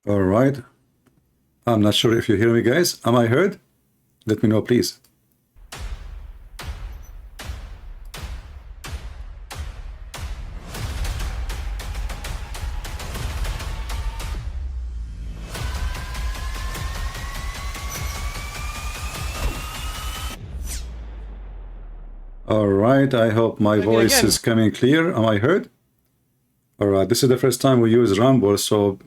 All right. I'm not sure if you hear me, guys. Am I heard? Let me know, please. All right. I hope my voice is coming clear. Am I heard? All right. This is the first time we use Rumble, so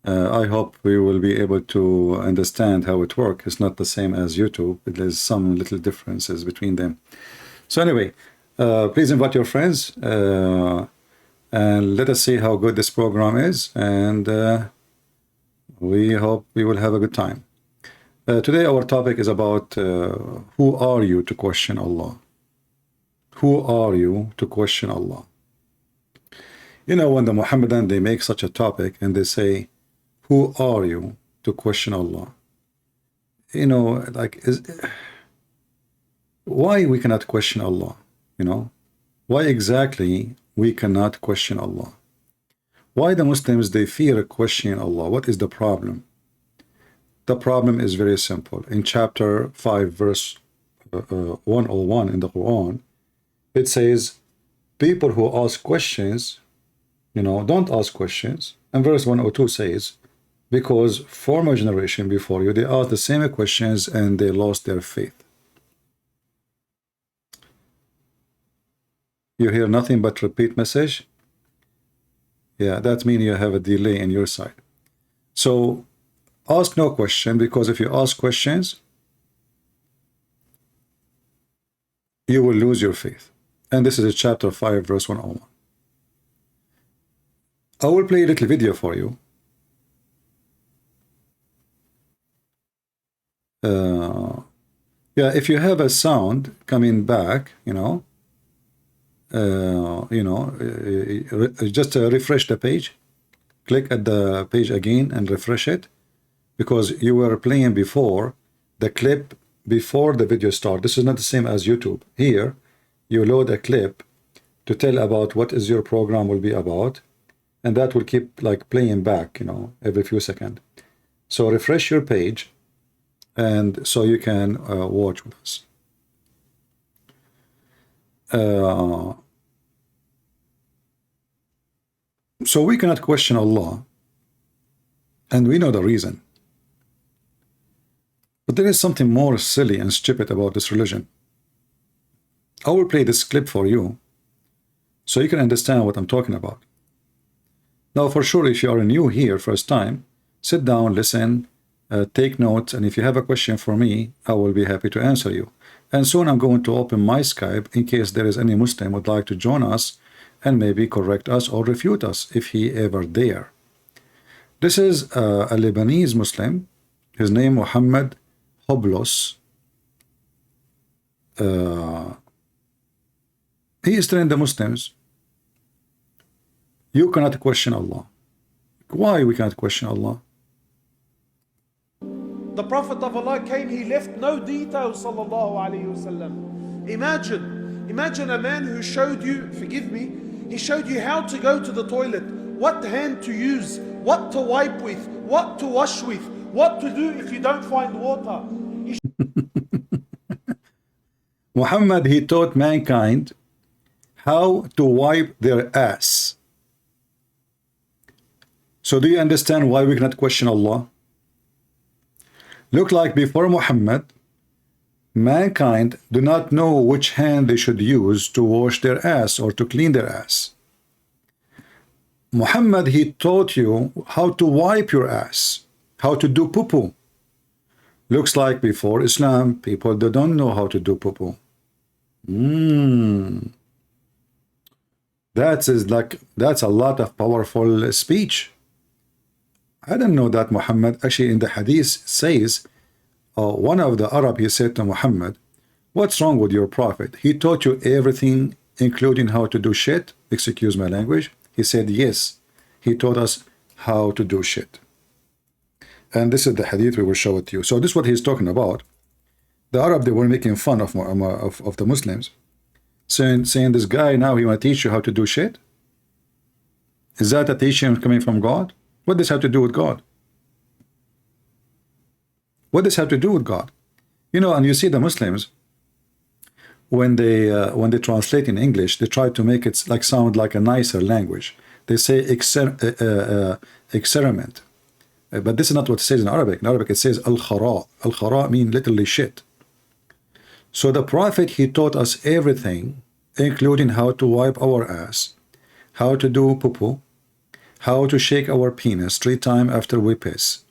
I hope we will be able to understand how it works. It's not the same as YouTube. There's some little differences between them. So anyway, please invite your friends and let us see how good this program is. And we hope we will have a good time. Today our topic is about who are you to question Allah? Who are you to question Allah? You know, when the Muhammadan, they make such a topic and they say, who are you to question Allah? You know, like, why we cannot question Allah? You know, why exactly we cannot question Allah? Why the Muslims, they fear questioning Allah? What is the problem? The problem is very simple. In chapter 5, verse 101 in the Quran, it says, people who ask questions, you know, don't ask questions. And verse 102 says, because former generation before you, they asked the same questions and they lost their faith. You hear nothing but repeat message? Yeah, that means you have a delay in your side. So ask no question, because if you ask questions, you will lose your faith. And this is chapter 5, verse 101. I will play a little video for you. Yeah, if you have a sound coming back, just refresh the page. Click at the page again and refresh it, because you were playing before the clip before the video start. This is not the same as YouTube. Here, you load a clip to tell about what is your program will be about, and that will keep like playing back, every few seconds. So refresh your page, and so you can watch with us. So we cannot question Allah, and we know the reason. But there is something more silly and stupid about this religion. I will play this clip for you, so you can understand what I'm talking about. Now, for sure, if you are new here, first time, sit down, listen, take notes, and if you have a question for me, I will be happy to answer you. And soon I'm going to open my Skype in case there is any Muslim would like to join us and maybe correct us or refute us if he ever dare. This is a Lebanese Muslim. His name Muhammad Hoblos. He is telling the Muslims, you cannot question Allah. Why we cannot question Allah? The Prophet of Allah came, he left no details, sallallahu alayhi wasallam. Imagine a man who showed you, forgive me, he showed you how to go to the toilet, what hand to use, what to wipe with, what to wash with, what to do if you don't find water. Muhammad, he taught mankind how to wipe their ass. So do you understand why we cannot question Allah? Look like before Muhammad, mankind do not know which hand they should use to wash their ass or to clean their ass. Muhammad, he taught you how to wipe your ass, how to do poo-poo. Looks like before Islam, people they don't know how to do poo-poo. That's a lot of powerful speech. I didn't know that Muhammad, actually in the hadith says, one of the Arab, he said to Muhammad, what's wrong with your prophet? He taught you everything, including how to do shit. Excuse my language. He said, yes, he taught us how to do shit. And this is the hadith, we will show it to you. So this is what he's talking about. The Arab, they were making fun of the Muslims, saying this guy now, he want to teach you how to do shit? Is that a teaching coming from God? What does this have to do with God? What does this have to do with God? You know, and you see the Muslims, when they translate in English, they try to make it like sound like a nicer language. They say experiment. But this is not what it says in Arabic. In Arabic it says al-khara. Al-khara means literally shit. So the Prophet, he taught us everything, including how to wipe our ass, how to do poo-poo, how to shake our penis 3 times after we piss.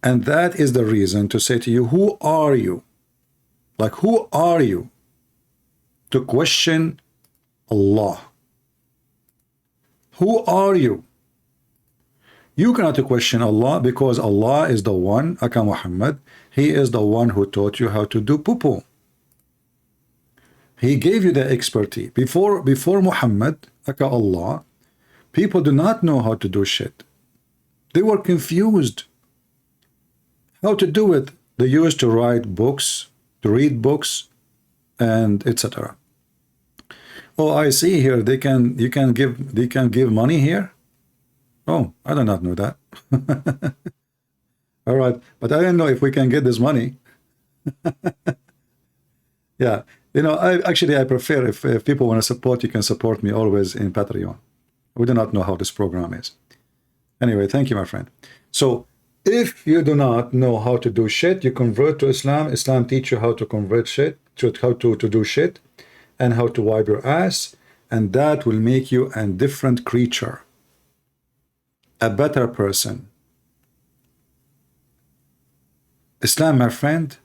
And that is the reason to say to you, who are you? Like, who are you to question Allah? Who are you? You cannot question Allah, because Allah is the one, Aka Muhammad, He is the one who taught you how to do poo-poo. He gave you the expertise. Before Muhammad, Aka Allah, people do not know how to do shit. They were confused how to do it. They used to write books, to read books, and etc. Oh, I see here they can give money here. Oh, I did not know that. All right, but I didn't know if we can get this money. Yeah, you know, I prefer if people want to support, you can support me always in Patreon. We do not know how this program is. Anyway, thank you, my friend. So if you do not know how to do shit, you convert to Islam. Islam teach you how to convert shit, how to do shit, and how to wipe your ass, and that will make you a different creature, a better person. Islam, my friend,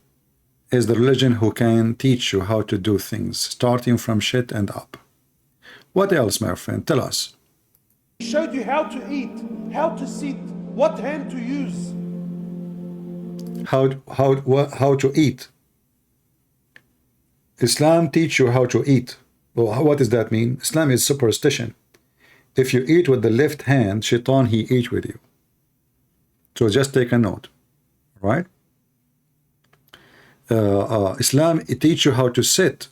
is the religion who can teach you how to do things, starting from shit and up. What else, my friend? Tell us. He showed you how to eat, how to sit, what hand to use. How to eat. Islam teach you how to eat. Well, what does that mean? Islam is superstition. If you eat with the left hand, shaitan, he eat with you. So just take a note, right? Islam, it teach you how to sit.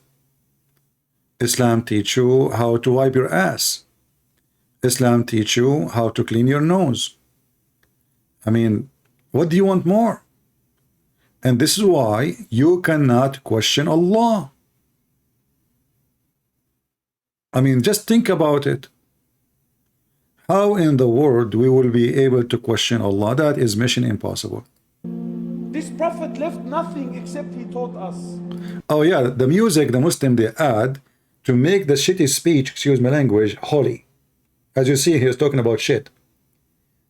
Islam teach you how to wipe your ass. Islam teach you how to clean your nose. I mean, what do you want more? And this is why you cannot question Allah. I mean, just think about it. How in the world we will be able to question Allah? That is mission impossible. This prophet left nothing except he taught us. Oh yeah, the music the Muslim they add to make the shitty speech, excuse my language, holy. As you see, he is talking about shit.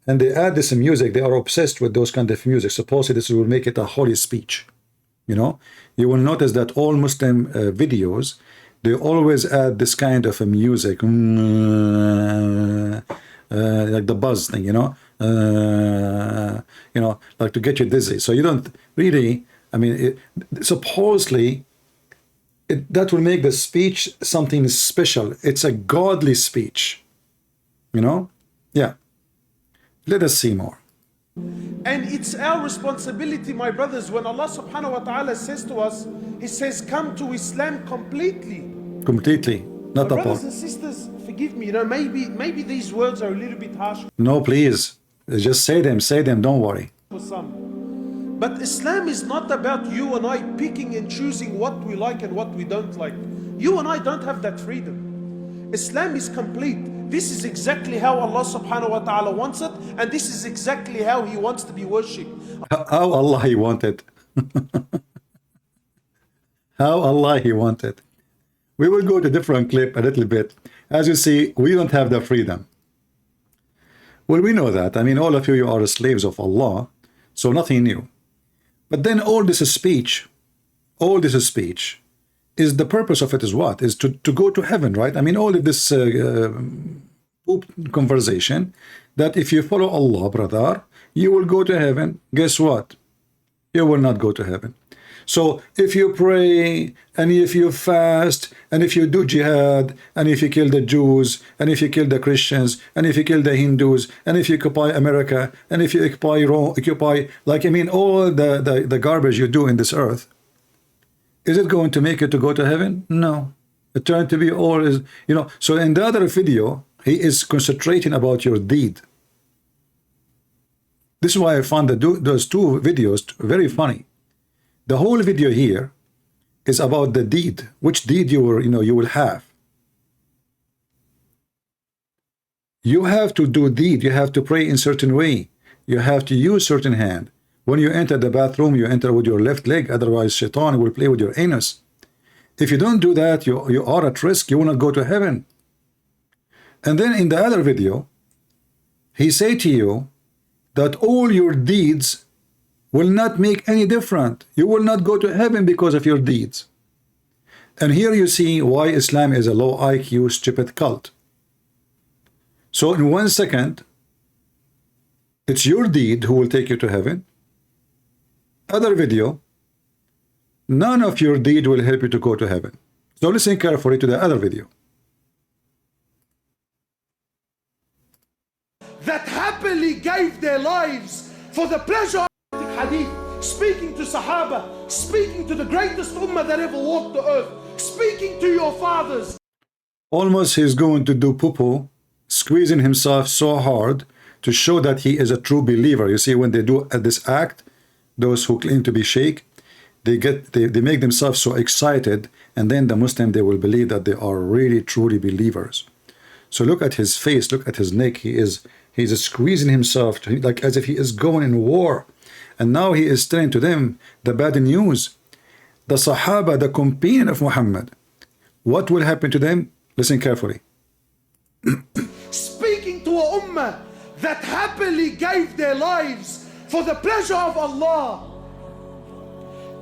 And they add this music, they are obsessed with those kind of music. Supposedly this will make it a holy speech. You know, you will notice that all Muslim videos, they always add this kind of a music, like the buzz thing, you know, like to get you dizzy. So you don't really, I mean, supposedly that will make the speech something special. It's a godly speech, you know? Yeah. Let us see more. And it's our responsibility, my brothers, when Allah subhanahu wa ta'ala says to us, He says, come to Islam completely. Completely, not a part. Brothers and sisters, forgive me, you know, maybe these words are a little bit harsh No, please. Just say them, don't worry. for some. But Islam is not about you and I picking and choosing what we like and what we don't like. You and I don't have that freedom. Islam is complete. This is exactly how Allah subhanahu wa ta'ala wants it, and this is exactly how He wants to be worshipped. How Allah He wanted. How Allah He wanted. We will go to different clip a little bit. As you see, we don't have the freedom. Well, we know that. I mean, all of you are slaves of Allah, so nothing new. But then all this speech, is the purpose of it is what? Is to go to heaven, right? I mean, all of this conversation, that if you follow Allah, brother, you will go to heaven. Guess what? You will not go to heaven. So if you pray, and if you fast, and if you do jihad, and if you kill the Jews, and if you kill the Christians, and if you kill the Hindus, and if you occupy America, and if you occupy, like, I mean, all the garbage you do in this earth, is it going to make you to go to heaven? No. It turned to be all is, you know. So in the other video, he is concentrating about your deed. This is why I found those two videos very funny. The whole video here is about the deed, which deed you will have. You have to do deed. You have to pray in certain way. You have to use certain hand. When you enter the bathroom, you enter with your left leg. Otherwise, Shaitan will play with your anus. If you don't do that, you are at risk. You will not go to heaven. And then in the other video, he say to you that all your deeds will not make any difference. You will not go to heaven because of your deeds. And here you see why Islam is a low IQ, stupid cult. So in 1 second, it's your deed who will take you to heaven. Other video, none of your deed will help you to go to heaven. So listen carefully to the other video. That happily gave their lives for the pleasure of the hadith, speaking to Sahaba, speaking to the greatest ummah that ever walked the earth, speaking to your fathers. Almost he's going to do poo-poo, squeezing himself so hard to show that he is a true believer. You see, when they do this act, those who claim to be sheikh, they make themselves so excited, and then the Muslim, they will believe that they are really truly believers. So look at his face, look at his neck. He's squeezing himself like as if he is going in war. And now he is telling to them the bad news. The Sahaba, the companion of Muhammad, what will happen to them? Listen carefully. Speaking to a ummah that happily gave their lives for the pleasure of Allah.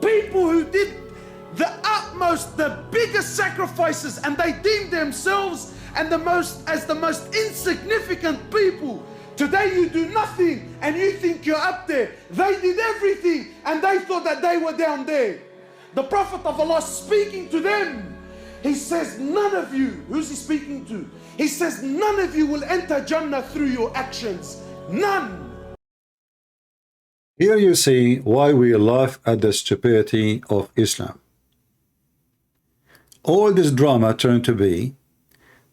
People who did the utmost, the biggest sacrifices, and they deemed themselves as the most insignificant people. Today you do nothing and you think you're up there. They did everything and they thought that they were down there. The Prophet of Allah speaking to them, he says, none of you, who's he speaking to? He says, none of you will enter Jannah through your actions. None. Here you see why we laugh at the stupidity of Islam. All this drama turned to be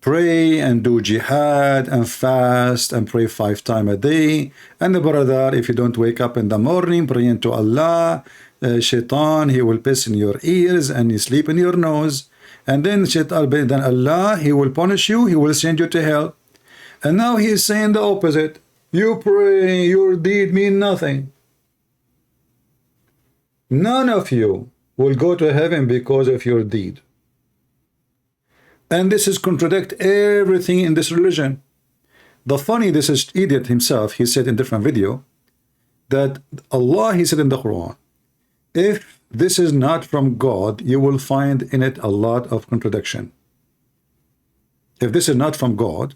pray and do jihad and fast and pray 5 times a day. And the brother, if you don't wake up in the morning praying to Allah, Shaitan, he will piss in your ears and you sleep in your nose. And then Allah, he will punish you, he will send you to hell. And now he is saying the opposite. You pray, your deed mean nothing. None of you will go to heaven because of your deed. And this is contradict everything in this religion. The funny, this is idiot himself, he said in different video, that Allah, he said in the Quran, if this is not from God, you will find in it a lot of contradiction. If this is not from God,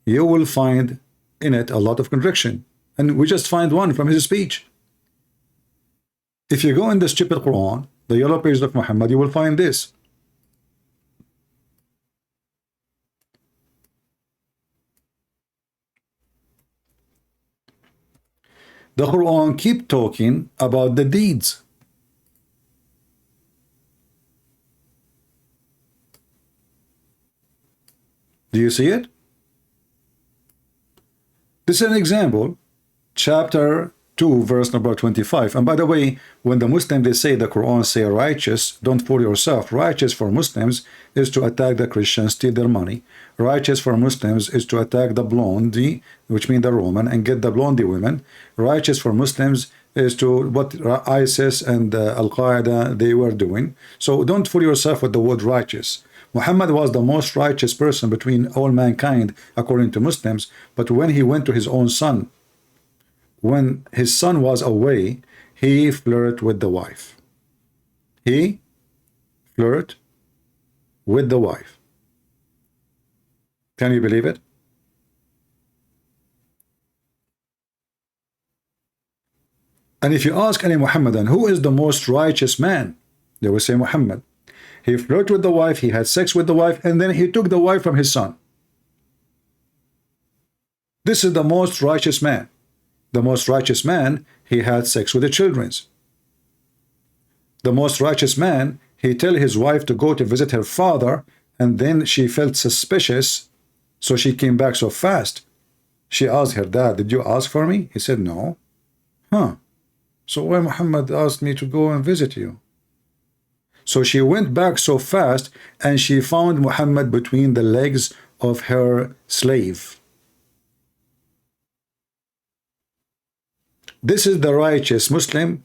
you will find in it a lot of contradiction. And we just find one from his speech. If you go in the stupid Quran, the yellow page of Muhammad, you will find this. The Quran keep talking about the deeds. Do you see it? This is an example, chapter 2, verse number 25. And by the way, when the Muslims, they say the Quran say righteous, don't fool yourself. Righteous for Muslims is to attack the Christians, steal their money. Righteous for Muslims is to attack the blondie, which means the Roman, and get the blondie women. Righteous for Muslims is to what ISIS and Al-Qaeda, they were doing. So don't fool yourself with the word righteous. Muhammad was the most righteous person between all mankind, according to Muslims. But when he went to his own son, when his son was away, he flirted with the wife. He flirted with the wife. Can you believe it? And if you ask any Muhammadan, who is the most righteous man? They will say Muhammad. He flirted with the wife, he had sex with the wife, and then he took the wife from his son. This is the most righteous man. The most righteous man, he had sex with the children. The most righteous man, he tell his wife to go to visit her father, and then she felt suspicious, so she came back so fast. She asked her dad, did you ask for me? He said, no. Huh. So why Muhammad asked me to go and visit you? So she went back so fast and she found Muhammad between the legs of her slave. This is the righteous Muslim,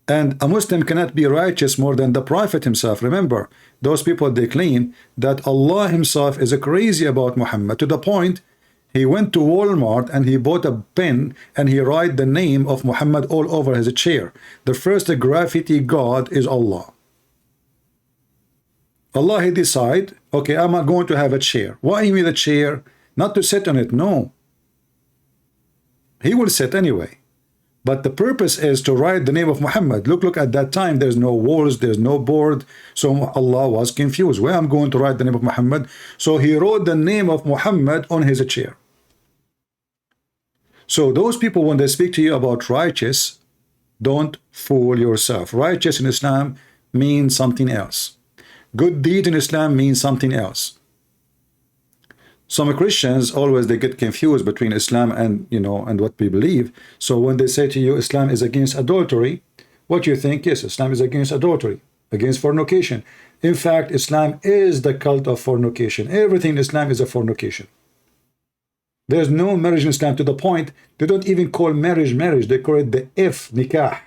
and a Muslim cannot be righteous more than the Prophet himself. Remember, those people, they claim that Allah himself is crazy about Muhammad, to the point he went to Walmart and he bought a pen and he wrote the name of Muhammad all over his chair. The first graffiti god is Allah. Allah, he decide, okay, I'm not going to have a chair. Why you need a chair? Not to sit on it, no. He will sit anyway. But the purpose is to write the name of Muhammad. Look, at that time, there's no walls, there's no board. So Allah was confused. Where I'm going to write the name of Muhammad? So he wrote the name of Muhammad on his chair. So those people, when they speak to you about righteous, don't fool yourself. Righteous in Islam means something else. Good deed in Islam means something else. Some Christians always, they get confused between Islam and, and what we believe. So when they say to you Islam is against adultery, what you think? Yes, Islam is against adultery, against fornication. In fact, Islam is the cult of fornication. Everything in Islam is a fornication. There's no marriage in Islam, to the point they don't even call marriage marriage. They call it the nikah.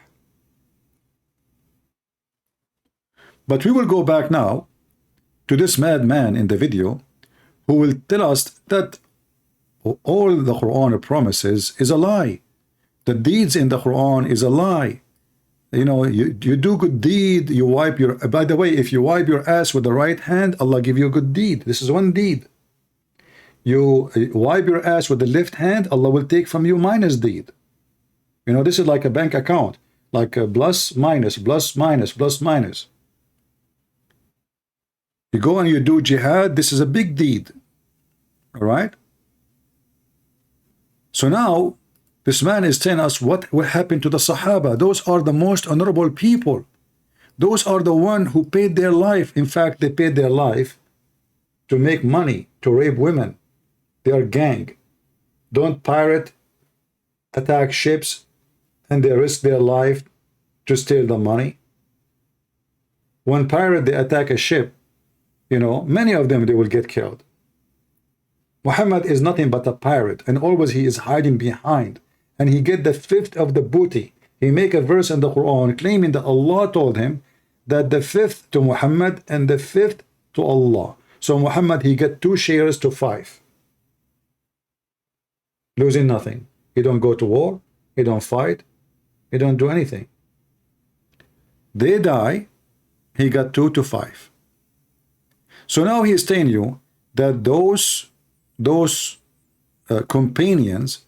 But we will go back now to this madman in the video who will tell us that all the Quran promises is a lie. The deeds in the Quran is a lie. You do good deed, you wipe your... By the way, if you wipe your ass with the right hand, Allah give you a good deed. This is one deed. You wipe your ass with the left hand, Allah will take from you minus deed. This is like a bank account, like a plus, minus, plus, minus, plus, minus. You go and you do jihad, this is a big deed. All right? So now, this man is telling us what will happen to the Sahaba. Those are the most honorable people. Those are the ones who paid their life. In fact, they paid their life to make money, to rape women. They are gang. Don't pirate, attack ships, and they risk their life to steal the money. When pirate, they attack a ship, many of them, they will get killed. Muhammad is nothing but a pirate, and always he is hiding behind, and he get the fifth of the booty. He make a verse in the Quran claiming that Allah told him that the fifth to Muhammad and the fifth to Allah. So Muhammad, he get 2 shares to 5. Losing nothing. He don't go to war, he don't fight, he don't do anything. They die, he got 2 to 5. So now he is telling you that those companions,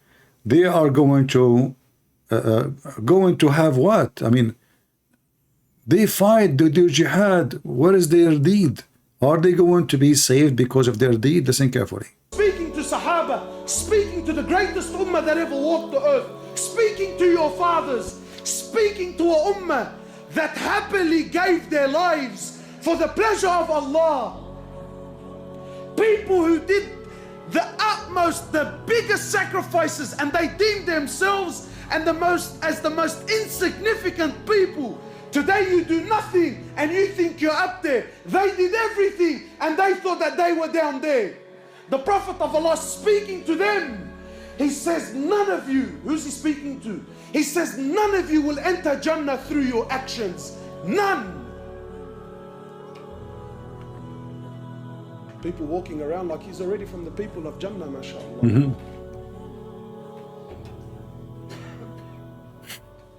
they are going to have what? I mean, they fight, they do jihad. What is their deed? Are they going to be saved because of their deed? Listen carefully. Speaking to Sahaba, speaking to the greatest ummah that ever walked the earth, speaking to your fathers, speaking to a ummah that happily gave their lives for the pleasure of Allah. People who did the utmost, the biggest sacrifices, and they deemed themselves as the most insignificant people. Today you do nothing and you think you're up there. They did everything and they thought that they were down there. The Prophet of Allah speaking to them, he says, none of you, who's he speaking to? He says, none of you will enter Jannah through your actions. None. People walking around like he's already from the people of Jannah, mashallah.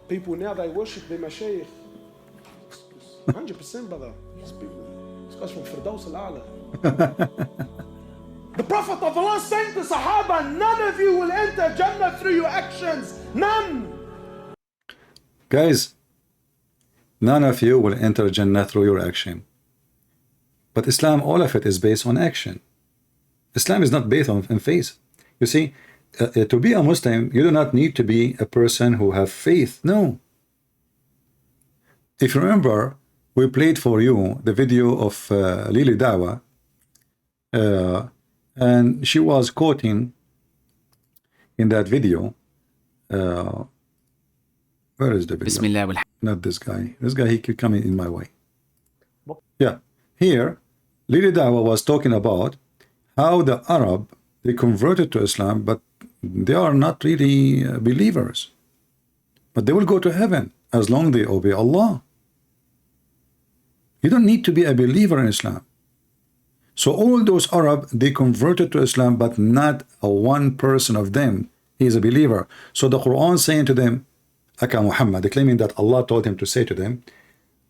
People now, they worship their mashayikh. 100%, brother. These guys from Firdaus al-A'la. The Prophet of Allah saying to Sahaba, none of you will enter Jannah through your actions. None. Guys, none of you will enter Jannah through your action. But Islam, all of it is based on action. Islam is not based on faith. You see, to be a Muslim, you do not need to be a person who have faith. No. If you remember, we played for you the video of Lily Dawa, and she was quoting in that video Where is the video? Bismillah. Not this guy. This guy, he keep coming in my way. Yeah. Here, Lili Dawah was talking about how the Arab, they converted to Islam, but they are not really believers. But they will go to heaven as long as they obey Allah. You don't need to be a believer in Islam. So all those Arab, they converted to Islam, but not a one person of them is a believer. So the Quran saying to them, Aka Muhammad, claiming that Allah told him to say to them,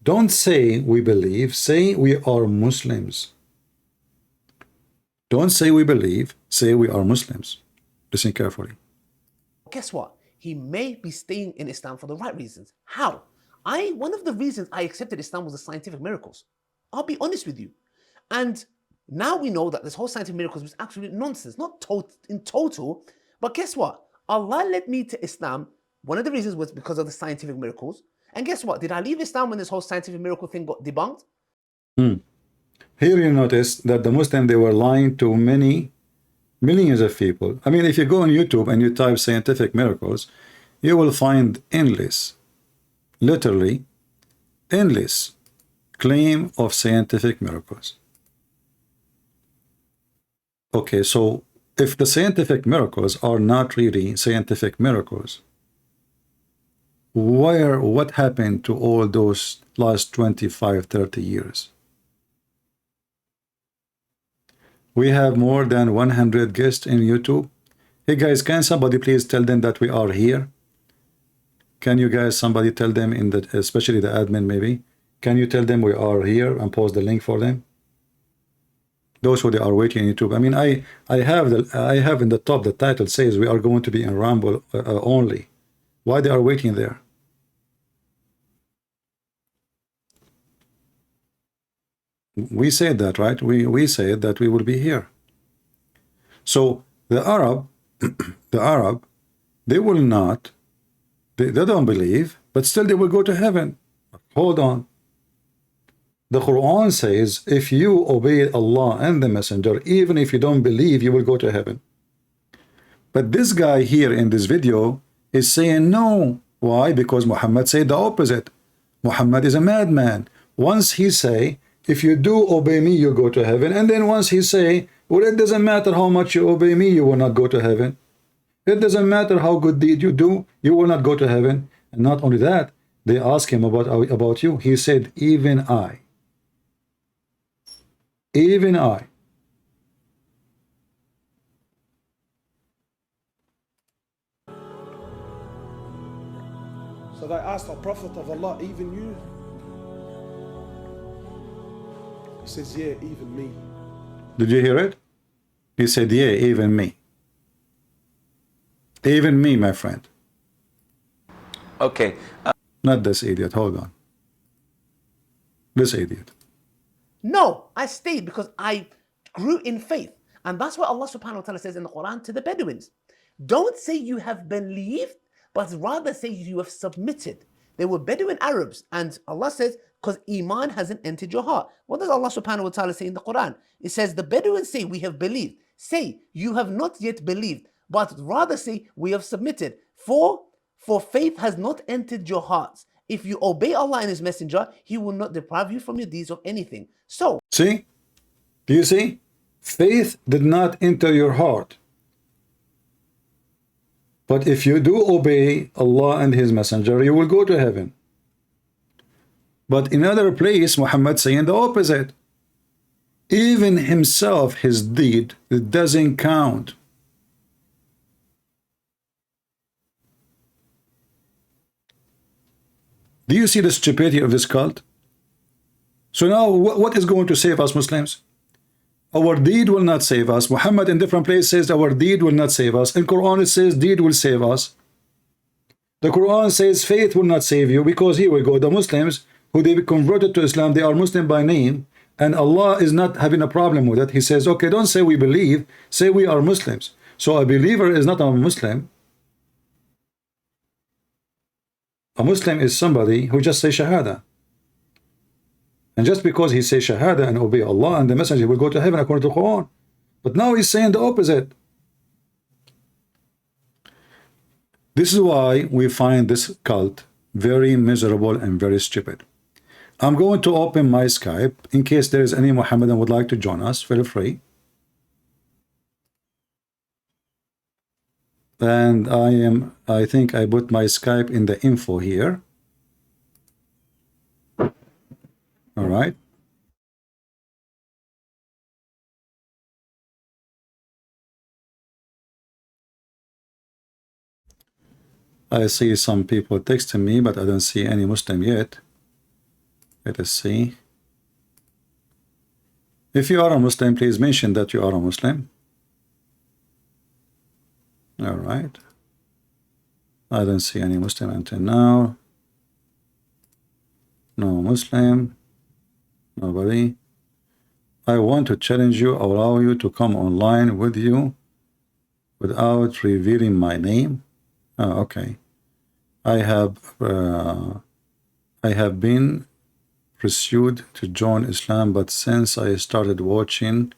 don't say we believe, say we are Muslims. Don't say we believe, say we are Muslims. Listen carefully. Guess what? He may be staying in Islam for the right reasons. How? One of the reasons I accepted Islam was the scientific miracles. I'll be honest with you. And now we know that this whole scientific miracles was absolute nonsense, not in total. But guess what? Allah led me to Islam. One of the reasons was because of the scientific miracles. And guess what? Did I leave Islam when this whole scientific miracle thing got debunked? Here you notice that the Muslims, they were lying to millions of people. I mean, if you go on YouTube and you type scientific miracles, you will find endless, literally endless claim of scientific miracles. Okay, so if the scientific miracles are not really scientific miracles, what happened to all those last 25, 30 years? We have more than 100 guests in YouTube. Hey guys, can somebody please tell them that we are here? Can you guys, somebody tell them, especially the admin maybe, can you tell them we are here and post the link for them? Those who they are waiting on YouTube. I mean, I have in the top, the title says we are going to be in Rumble only. Why they are waiting there? We said that, right? We said that we will be here. So the Arab, they will not, they don't believe, but still they will go to heaven. Hold on. The Quran says, if you obey Allah and the Messenger, even if you don't believe, you will go to heaven. But this guy here in this video is saying no. Why? Because Muhammad said the opposite. Muhammad is a madman. Once he say, if you do obey me, you go to heaven. And then once he say, well, it doesn't matter how much you obey me, you will not go to heaven. It doesn't matter how good deed you do, you will not go to heaven. And not only that, they ask him about you. He said, even I. Even I. So they asked the Prophet of Allah, even you? He says, yeah, even me. Did you hear it? He said, yeah, even me. Even me, my friend. Okay. Not this idiot. Hold on. This idiot. No, I stayed because I grew in faith. And that's what Allah subhanahu wa ta'ala says in the Quran to the Bedouins. Don't say you have believed, but rather say you have submitted. They were Bedouin Arabs, and Allah says, because Iman hasn't entered your heart. What does Allah subhanahu wa ta'ala say in the Quran? It says, the Bedouins say, we have believed. Say, you have not yet believed, but rather say, we have submitted. For faith has not entered your hearts. If you obey Allah and His Messenger, He will not deprive you from your deeds of anything. So, see? Do you see? Faith did not enter your heart. But if you do obey Allah and His Messenger, you will go to heaven. But in another place, Muhammad saying the opposite. Even himself, his deed, it doesn't count. Do you see the stupidity of this cult? So now, what is going to save us Muslims? Our deed will not save us. Muhammad in different places says our deed will not save us. In Quran it says deed will save us. The Quran says faith will not save you, because here we go. The Muslims who they converted to Islam, they are Muslim by name, and Allah is not having a problem with it. He says, okay, don't say we believe, say we are Muslims. So a believer is not a Muslim. A Muslim is somebody who just says Shahada. And just because he says Shahada and obey Allah and the Messenger, he will go to heaven according to the Quran. But now he's saying the opposite. This is why we find this cult Very miserable and very stupid. I'm going to open my Skype in case there is any Mohammedan would like to join us. Feel free. And I think I put my Skype in the info here. All right. I see some people texting me, but I don't see any Muslim yet. Let us see. If you are a Muslim, please mention that you are a Muslim. All right. I don't see any Muslim until now. No Muslim. Nobody. I want to challenge you, allow you to come online with you without revealing my name. Oh, okay. I have been pursued to join Islam, but since I started watching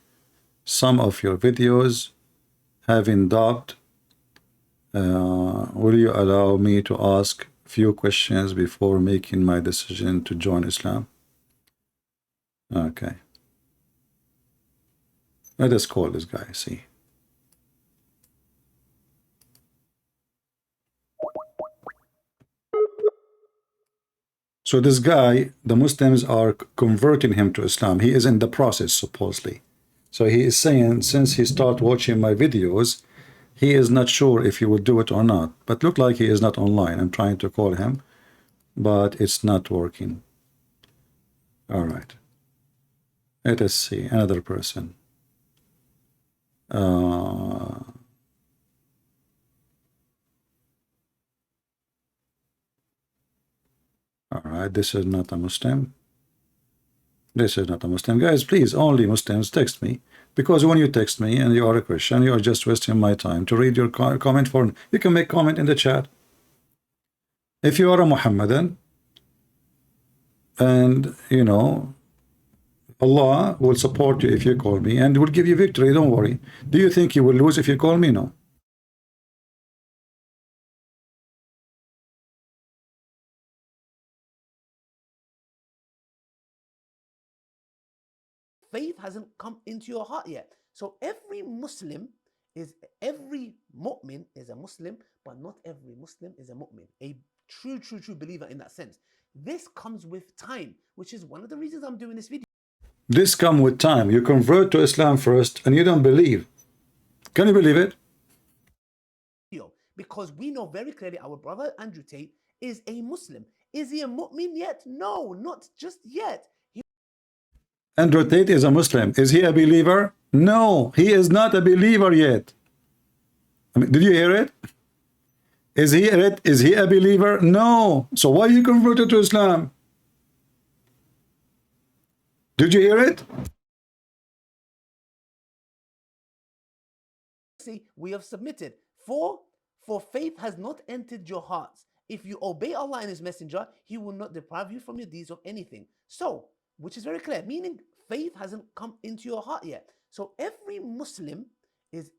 some of your videos, having doubt, will you allow me to ask a few questions before making my decision to join Islam? Okay. Let us call this guy, see. So this guy, the Muslims are converting him to Islam. He is in the process, supposedly. So he is saying, since he started watching my videos, he is not sure if he will do it or not. But look like he is not online. I'm trying to call him, but it's not working. All right. Let us see, another person. All right, this is not a Muslim. This is not a Muslim. Guys, please, only Muslims text me. Because when you text me and you are a Christian, you are just wasting my time to read your comment for. You can make comment in the chat. If you are a Muhammadan, and, you know, Allah will support you if you call me and will give you victory, don't worry. Do you think you will lose if you call me? No. Faith hasn't come into your heart yet. So every mu'min is a Muslim, but not every Muslim is a mu'min. A true believer in that sense. This comes with time, which is one of the reasons I'm doing this video. This comes with time. You convert to Islam first and you don't believe. Can you believe it? Because we know very clearly our brother Andrew Tate is a Muslim. Is he a mu'min yet? No, not just yet. Andrew Tate is a Muslim. Is he a believer? No, he is not a believer yet. I mean, did you hear it? Is he a believer? No. So why you converted to Islam? Did you hear it? See, we have submitted. For faith has not entered your hearts. If you obey Allah and His Messenger, He will not deprive you from your deeds of anything. So, which is very clear, meaning faith hasn't come into your heart yet. So every mu'min is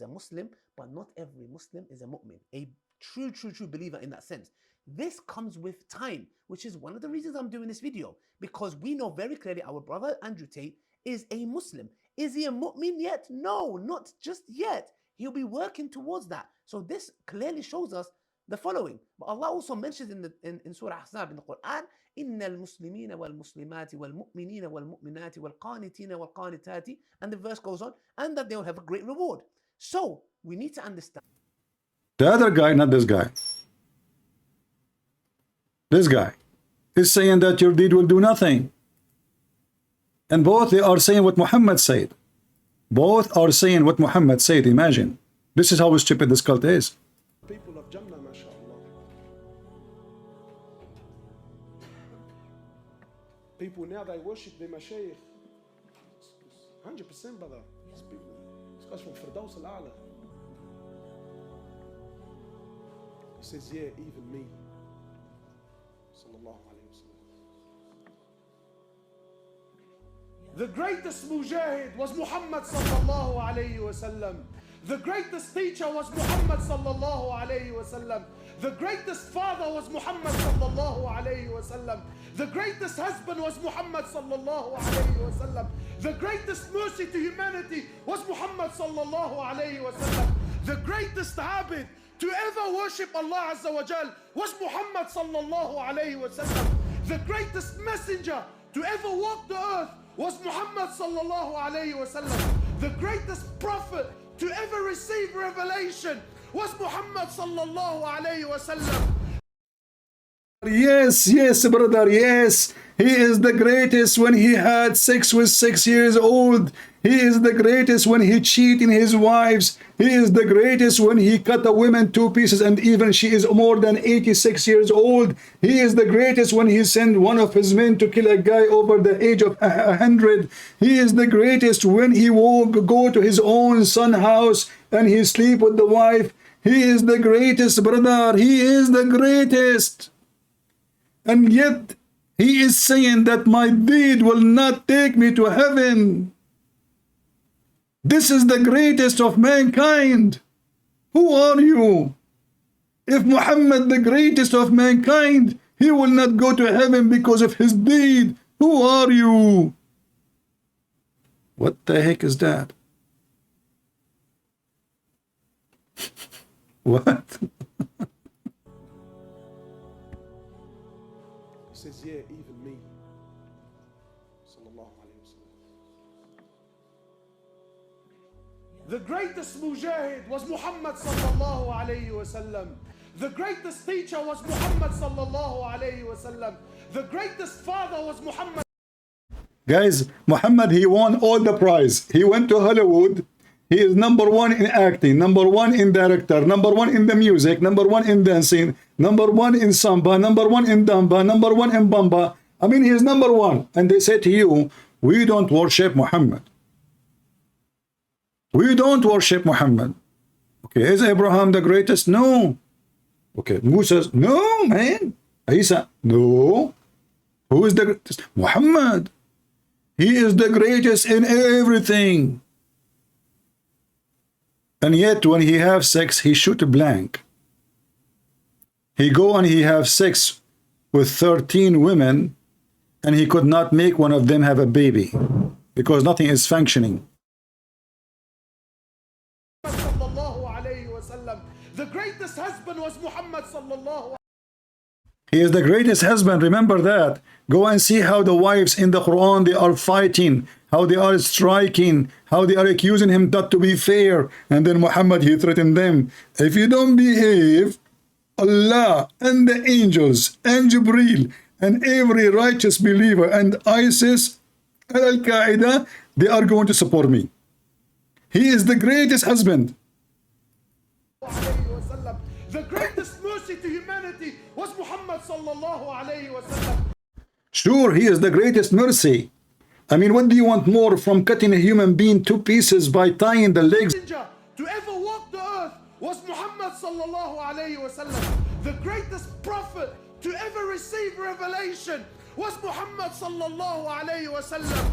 a Muslim, but not every Muslim is a mu'min. A true believer in that sense. This comes with time, which is one of the reasons I'm doing this video, because we know very clearly our brother Andrew Tate is a Muslim. Is he a mu'min yet? No, not just yet. He'll be working towards that. So this clearly shows us the following. But Allah also mentions in Surah Ahzab in the Quran, إِنَّ الْمُسْلِمِينَ وَالْمُسْلِمَاتِ وَالْمُؤْمِنِينَ وَالْمُؤْمِنَاتِ وَالْقَانِتِينَ وَالْقَانِتَاتِ, and the verse goes on, and that they will have a great reward. So we need to understand. The other guy, not this guy. This guy is saying that your deed will do nothing. And both they are saying what Muhammad said. Both are saying what Muhammad said. Imagine. This is how stupid this cult is. People of Jannah, mashallah. People now, they worship their mashayikh. 100%, brother. These guys from Firdaus al-A'la. He says, yeah, even me. Sallallahu alayhi wa sallam. The greatest mujahid was Muhammad sallallahu alayhi wa sallam. The greatest teacher was Muhammad sallallahu alayhi wasallam. The greatest father was Muhammad sallallahu alayhi wasallam. The greatest husband was Muhammad sallallahu alayhi wasallam. The greatest mercy to humanity was Muhammad sallallahu alayhi wasallam. The greatest abid to ever worship Allah Azza wa Jal was Muhammad sallallahu alayhi wasallam. The greatest messenger to ever walk the earth was Muhammad sallallahu alayhi wasallam. The greatest prophet to ever receive revelation was Muhammad sallallahu alayhi wasallam. Yes, yes, brother, yes. He is the greatest when he had sex with 6 years old. He is the greatest when he cheated his wives. He is the greatest when he cut a woman 2 pieces and even she is more than 86 years old. He is the greatest when he sent one of his men to kill a guy over the age of 100. He is the greatest when he would go to his own son's house and he sleep with the wife. He is the greatest, brother. He is the greatest. And yet he is saying that my deed will not take me to heaven. This is the greatest of mankind. Who are you? If Muhammad, the greatest of mankind, he will not go to heaven because of his deed, who are you? What the heck is that? What? He says, yeah, even me. Sallallahu alayhi wasallam. The greatest mujahid was Muhammad sallallahu alayhi wasallam. The greatest teacher was Muhammad sallallahu alayhi wasallam. The greatest father was Muhammad. Guys, Muhammad, he won all the prize. He went to Hollywood. He is #1 in acting, #1 in director, #1 in the music, #1 in dancing, #1 in samba, #1 in damba, #1 in bamba. I mean, he is #1. And they say to you, we don't worship Muhammad. We don't worship Muhammad. Okay, is Abraham the greatest? No. Okay, Musa, no, man. Isa, no. Who is the greatest? Muhammad. He is the greatest in everything. And yet when he have sex, he shoot a blank. He go and he have sex with 13 women and he could not make one of them have a baby because nothing is functioning. The greatest husband was Muhammad sallallahu. He is the greatest husband, remember that. Go and see how the wives in the Quran, they are fighting, how they are striking, how they are accusing him not to be fair. And then Muhammad, he threatened them. If you don't behave, Allah and the angels and Jibreel and every righteous believer and ISIS and Al-Qaeda, they are going to support me. He is the greatest husband. The greatest mercy to humanity was Muhammad sallallahu alayhi wasallam. Sure, he is the greatest mercy. I mean, what do you want more from cutting a human being 2 pieces by tying the legs? To ever walk the earth was Muhammad sallallahu alayhi wasallam. The greatest prophet to ever receive revelation was Muhammad sallallahu alayhi wasallam.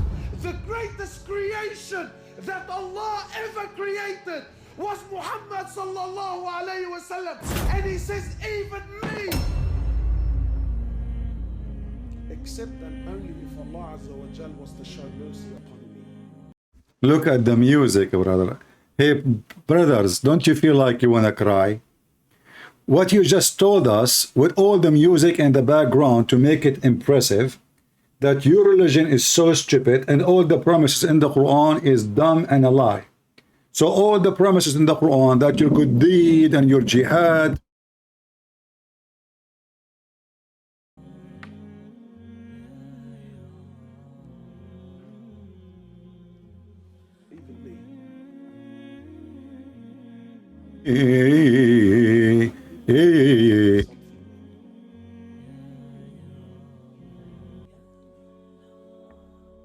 The greatest creation that Allah ever created was Muhammad sallallahu alayhi wasallam. And he says, even me. Except and only if Allah Azza wa Jal was to show mercy upon me. Look at the music, brother. Hey, brothers, don't you feel like you want to cry? What you just told us, with all the music and the background to make it impressive, that your religion is so stupid and all the promises in the Quran is dumb and a lie. So all the promises in the Quran that your good deed and your jihad,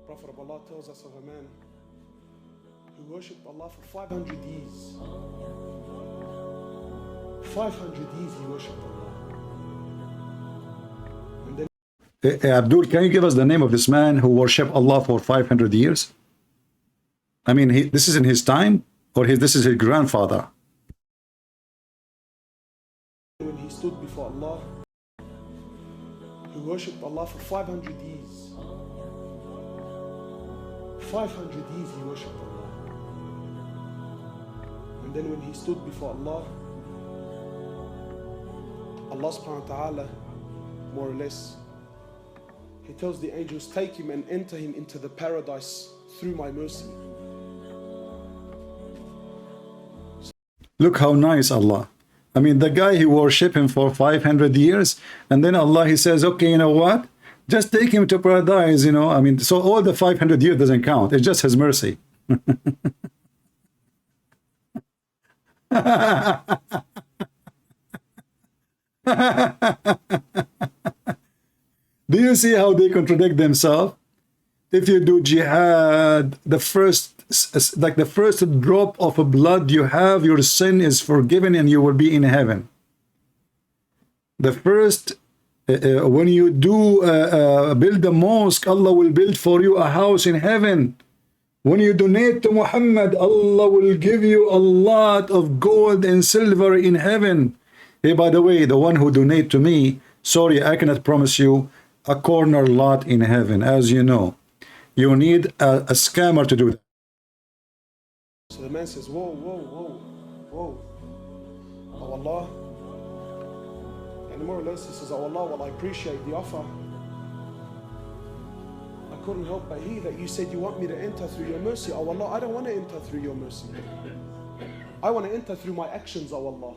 Prophet of Allah tells us of a man who worshipped Allah for 500 years. 500 years he worshipped Allah. And then Abdul, can you give us the name of this man who worshiped Allah for 500 years? I mean, this is in his time. Or this is his grandfather? When he stood before Allah, he worshipped Allah for 500 years. 500 years he worshipped Allah. And then when he stood before Allah, Allah subhanahu wa ta'ala, more or less, he tells the angels, take him and enter him into the paradise through my mercy. Look how nice Allah. I mean, the guy, he worshiped him for 500 years, and then Allah, he says, okay, you know what? Just take him to paradise, you know. I mean, so all the 500 years doesn't count. It's just his mercy. Do you see how they contradict themselves? If you do jihad, the first drop of blood you have, your sin is forgiven and you will be in heaven. The first, when you do build a mosque, Allah will build for you a house in heaven. When you donate to Muhammad, Allah will give you a lot of gold and silver in heaven. Hey, by the way, the one who donate to me, sorry, I cannot promise you a corner lot in heaven. As you know, you need a scammer to do that. So the man says, whoa, whoa, whoa, whoa. Oh Allah. And more or less he says, oh Allah, well, I appreciate the offer. I couldn't help but hear that you said you want me to enter through your mercy. Oh Allah, I don't want to enter through your mercy. I want to enter through my actions, oh Allah.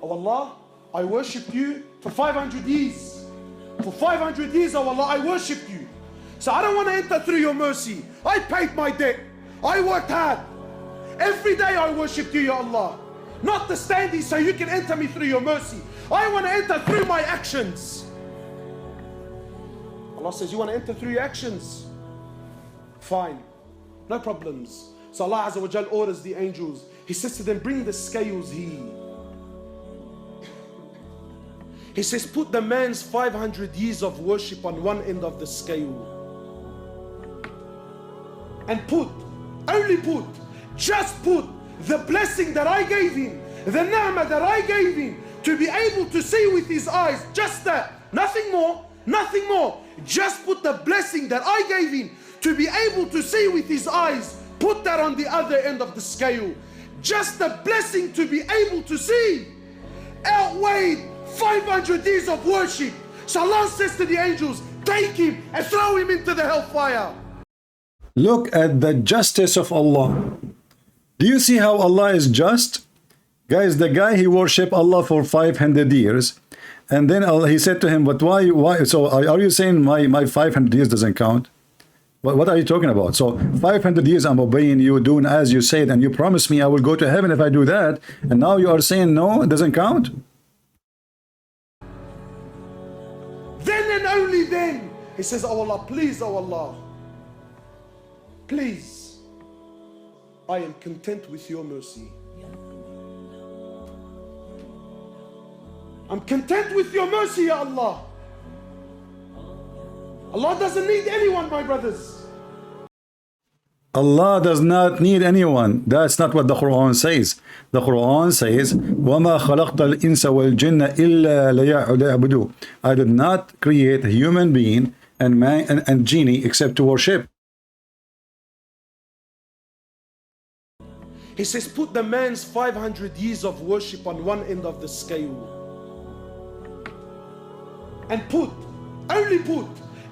Oh Allah, I worshiped you for 500 years. For 500 years, oh Allah, I worshiped you. So I don't want to enter through your mercy. I paid my debt. I worked hard. Every day I worshiped you, Ya Allah. Not the standing so you can enter me through your mercy. I want to enter through my actions. Allah says, you want to enter through your actions? Fine. No problems. So Allah Azza wa Jal orders the angels. He says to them, bring the scales here. He says, put the man's 500 years of worship on one end of the scale. And just put the blessing that I gave him, the ni'mah that I gave him, to be able to see with his eyes, just that, nothing more, nothing more. Just put the blessing that I gave him to be able to see with his eyes, put that on the other end of the scale. Just the blessing to be able to see outweighed 500 years of worship. So Allah says to the angels, take him and throw him into the hellfire. Look at the justice of Allah. Do you see how Allah is just? Guys, the guy, he worshiped Allah for 500 years. And then he said to him, but why? So are you saying my 500 years doesn't count? What are you talking about? So 500 years I'm obeying you, doing as you said, and you promised me I will go to heaven if I do that. And now you are saying, no, it doesn't count? Then and only then, he says, oh Allah, please, oh Allah, please, I am content with your mercy. I'm content with your mercy, Ya Allah. Allah doesn't need anyone, my brothers. Allah does not need anyone. That's not what the Quran says. The Quran says, وَمَا خَلَقْتَ الْإِنسَ وَالْجِنَّ إِلَّا لِيَعْبُدُوا. I did not create a human being and man and genie except to worship. He says, put the man's 500 years of worship on one end of the scale. And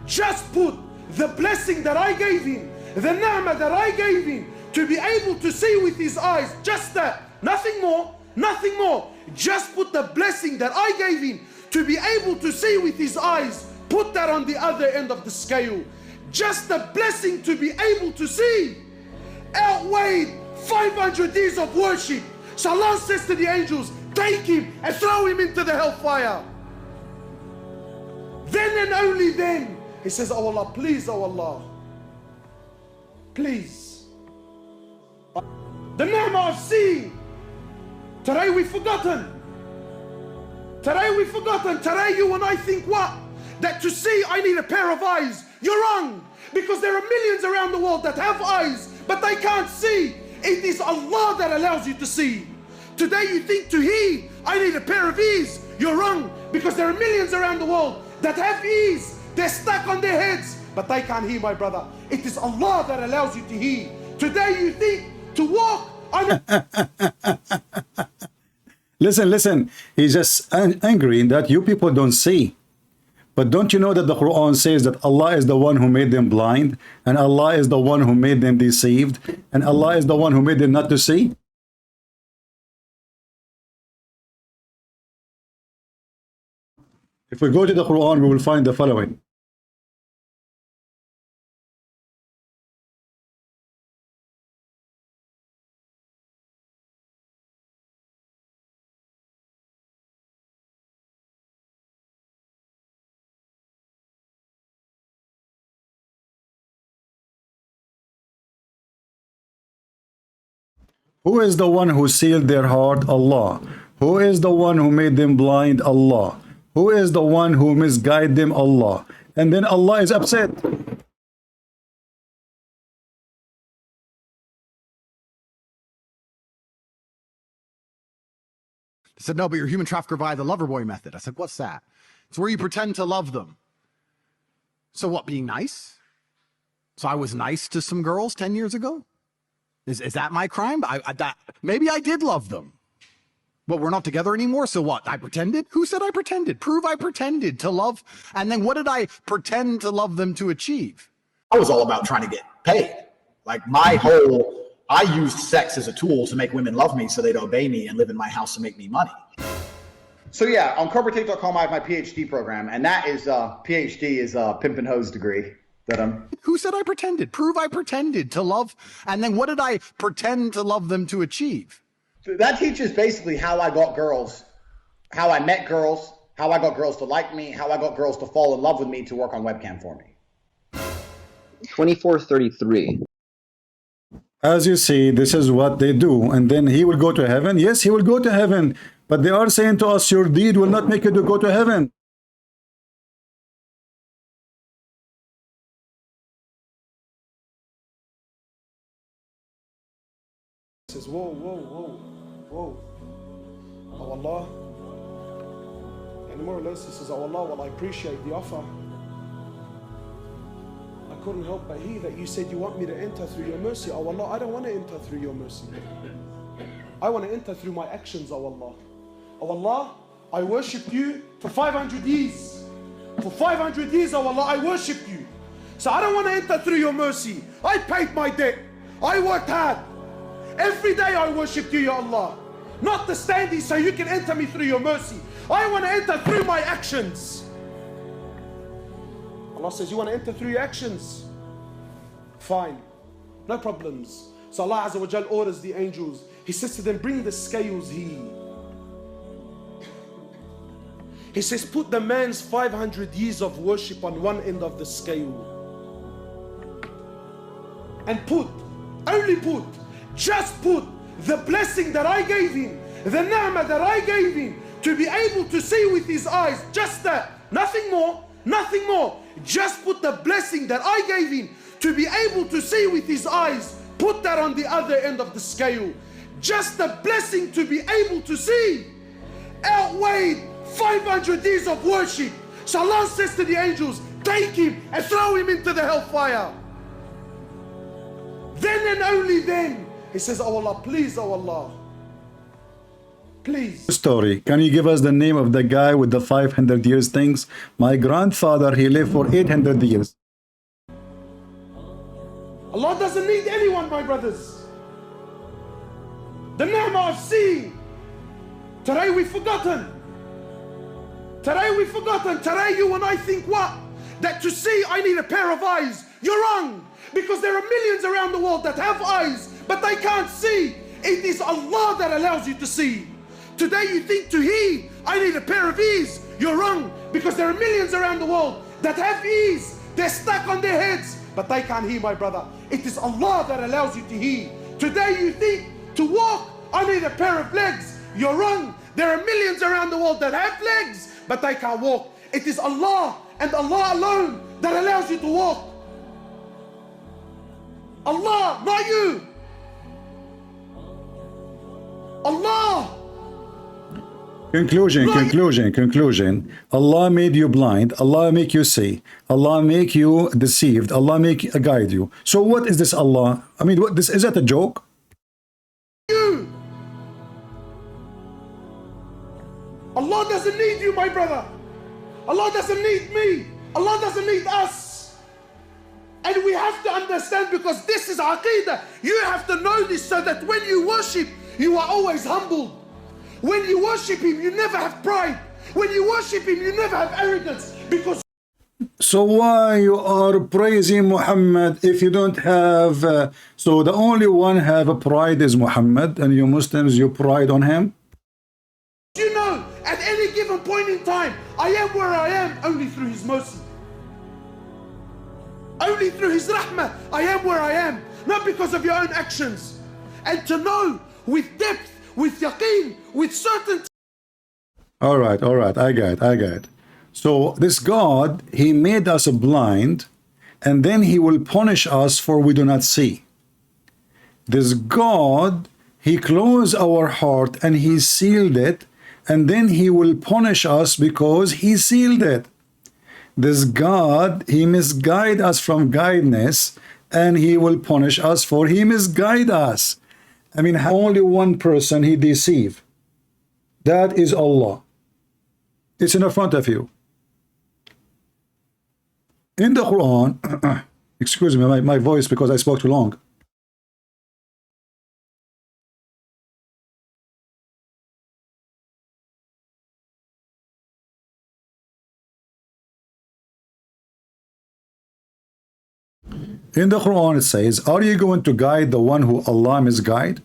just put the blessing that I gave him, the ni'mah that I gave him, to be able to see with his eyes, just that, nothing more, nothing more. Just put the blessing that I gave him to be able to see with his eyes, put that on the other end of the scale. Just the blessing to be able to see outweighed 500 years of worship. So Allah says to the angels, take him and throw him into the hellfire. Then and only then, he says, oh Allah, please, oh Allah, please. The ni'mah of seeing. Today we've forgotten. Today we've forgotten. Today you and I think what? That to see I need a pair of eyes. You're wrong. Because there are millions around the world that have eyes, but they can't see. It is Allah that allows you to see. Today you think to heed, I need a pair of ease. You're wrong, because there are millions around the world that have ease. They're stuck on their heads, but they can't hear, my brother. It is Allah that allows you to hear. Today you think to walk on Listen, he's just angry that you people don't see. But don't you know that the Quran says that Allah is the one who made them blind, and Allah is the one who made them deceived, and Allah is the one who made them not to see? If we go to the Quran, we will find the following. Who is the one who sealed their heart? Allah. Who is the one who made them blind? Allah. Who is the one who misguided them? Allah. And then Allah is upset. They said, no, but you're a human trafficker via the lover boy method. I said, what's that? It's where you pretend to love them. So what, being nice? So I was nice to some girls 10 years ago? Is that my crime? Maybe I did love them. But we're not together anymore, so what? I pretended? Who said I pretended? Prove I pretended to love. And then what did I pretend to love them to achieve? I was all about trying to get paid. Like I used sex as a tool to make women love me so they'd obey me and live in my house to make me money. So yeah, on corporatetape.com I have my PhD program, and that is PhD is a pimp and hose degree that I'm. Who said I pretended? Prove I pretended to love. And then what did I pretend to love them to achieve? So that teaches basically how I got girls, how I met girls, how I got girls to like me, how I got girls to fall in love with me to work on webcam for me. 2433. As you see, this is what they do. And then he will go to heaven. Yes, he will go to heaven. But they are saying to us, your deed will not make you to go to heaven. Says, whoa. Oh Allah. And more or less he says, oh Allah, well I appreciate the offer. I couldn't help but hear that you said you want me to enter through your mercy. Oh Allah, I don't want to enter through your mercy. I want to enter through my actions, oh Allah. Oh Allah, I worshiped you for 500 years. For 500 years, oh Allah, I worshiped you. So I don't want to enter through your mercy. I paid my debt. I worked hard. Every day I worshiped you, Ya Allah. Not to stand here so you can enter me through your mercy. I want to enter through my actions. Allah says, you want to enter through your actions? Fine. No problems. So Allah Azza wa Jal orders the angels. He says to them, bring the scales here. He says, put the man's 500 years of worship on one end of the scale. And just put the blessing that I gave him, the ni'mah that I gave him, to be able to see with his eyes, just that, nothing more. Just put the blessing that I gave him to be able to see with his eyes, put that on the other end of the scale. Just the blessing to be able to see outweighed 500 years of worship. So Allah says to the angels, take him and throw him into the hellfire. Then and only then, he says, oh Allah, please, oh Allah, please. Story. Can you give us the name of the guy with the 500 years things? My grandfather, he lived for 800 years. Allah doesn't need anyone, my brothers. The ni'mah of seeing. Today we've forgotten. Today you and I think what? That to see I need a pair of eyes. You're wrong. Because there are millions around the world that have eyes, but they can't see. It is Allah that allows you to see. Today you think to heed, I need a pair of ears. You're wrong. Because there are millions around the world that have ears. They're stuck on their heads, but they can't hear, my brother. It is Allah that allows you to hear. Today you think to walk, I need a pair of legs. You're wrong. There are millions around the world that have legs, but they can't walk. It is Allah and Allah alone that allows you to walk. Allah, not you. Allah. Conclusion. Allah made you blind. Allah make you see. Allah make you deceived. Allah make guide you. So what is this Allah? I mean, what this is that a joke? You. Allah doesn't need you, my brother. Allah doesn't need me. Allah doesn't need us. And we have to understand, because this is Aqidah. You have to know this so that when you worship, you are always humbled. When you worship Him, you never have pride. When you worship Him, you never have arrogance. Because so why you are praising Muhammad if you don't have? So the only one have a pride is Muhammad, and you Muslims, you pride on him. you know, at any given point in time, I am where I am only through His mercy. Only through His rahmah, I am where I am. Not because of your own actions. And to know with depth, with yaqeen, with certainty. All right, I got it. So this God, He made us blind, and then He will punish us for we do not see. This God, He closed our heart and He sealed it, and then He will punish us because He sealed it. This God, He misguide us from guidance, and He will punish us for He misguide us. I mean, only one person He deceive. That is Allah. It's in the front of you. In the Quran, excuse me, my voice because I spoke too long. In the Quran it says, are you going to guide the one who Allah misguide?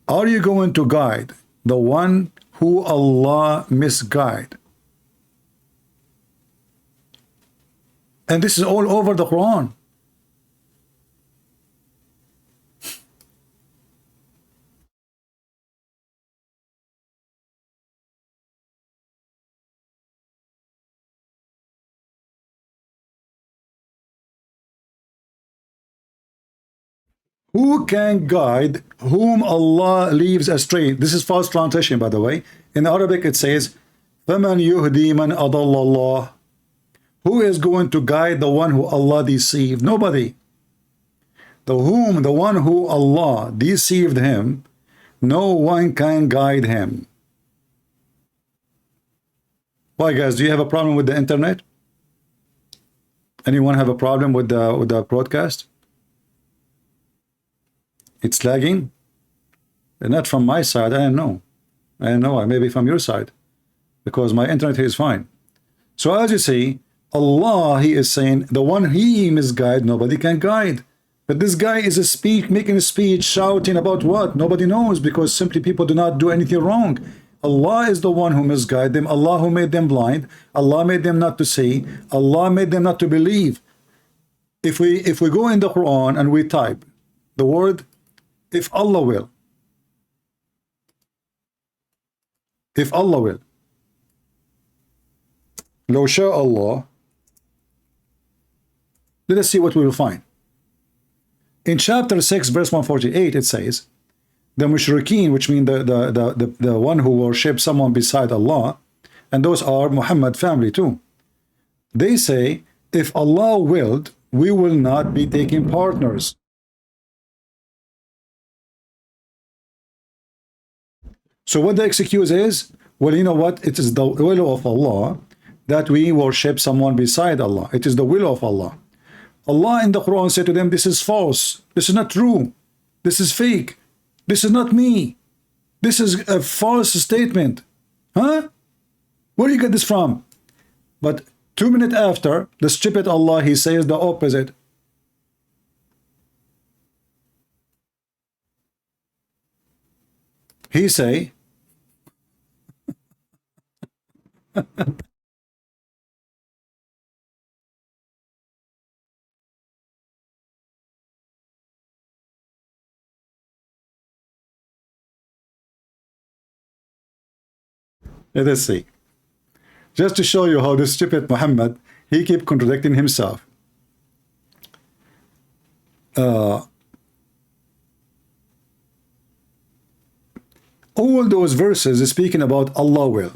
Are you going to guide the one who Allah misguide? And this is all over the Quran. Who can guide whom Allah leaves astray? This is false translation, by the way. In Arabic it says, فَمَنْ يُهْدِي مَنْ أَضَلَّ اللَّهِ. Who is going to guide the one who Allah deceived? Nobody. The one who Allah deceived him, no one can guide him. Why, guys, do you have a problem with the internet? Anyone have a problem with the broadcast? It's lagging? Not from my side, I don't know. I don't know, maybe from your side, because my internet here is fine. So as you see, Allah, He is saying, the one He misguide, nobody can guide. But this guy is making a speech, shouting about what? Nobody knows, because simply people do not do anything wrong. Allah is the one who misguide them. Allah who made them blind. Allah made them not to see. Allah made them not to believe. If we go in the Quran and we type the word, if Allah will, if Allah will, لو شاء Allah, let us see what we will find. In chapter 6, verse 148, it says, the mushrikeen, which mean the one who worship someone beside Allah, and those are Muhammad family too. They say, if Allah willed, we will not be taking partners. So what the excuse is, well, you know what? It is the will of Allah that we worship someone beside Allah. It is the will of Allah. Allah in the Quran said to them, this is false. This is not true. This is fake. This is not me. This is a false statement. Huh? Where do you get this from? But 2 minutes after, the stupid Allah, He says the opposite. He say, let us see. Just to show you how this stupid Muhammad, he keep contradicting himself. All those verses is speaking about Allah will.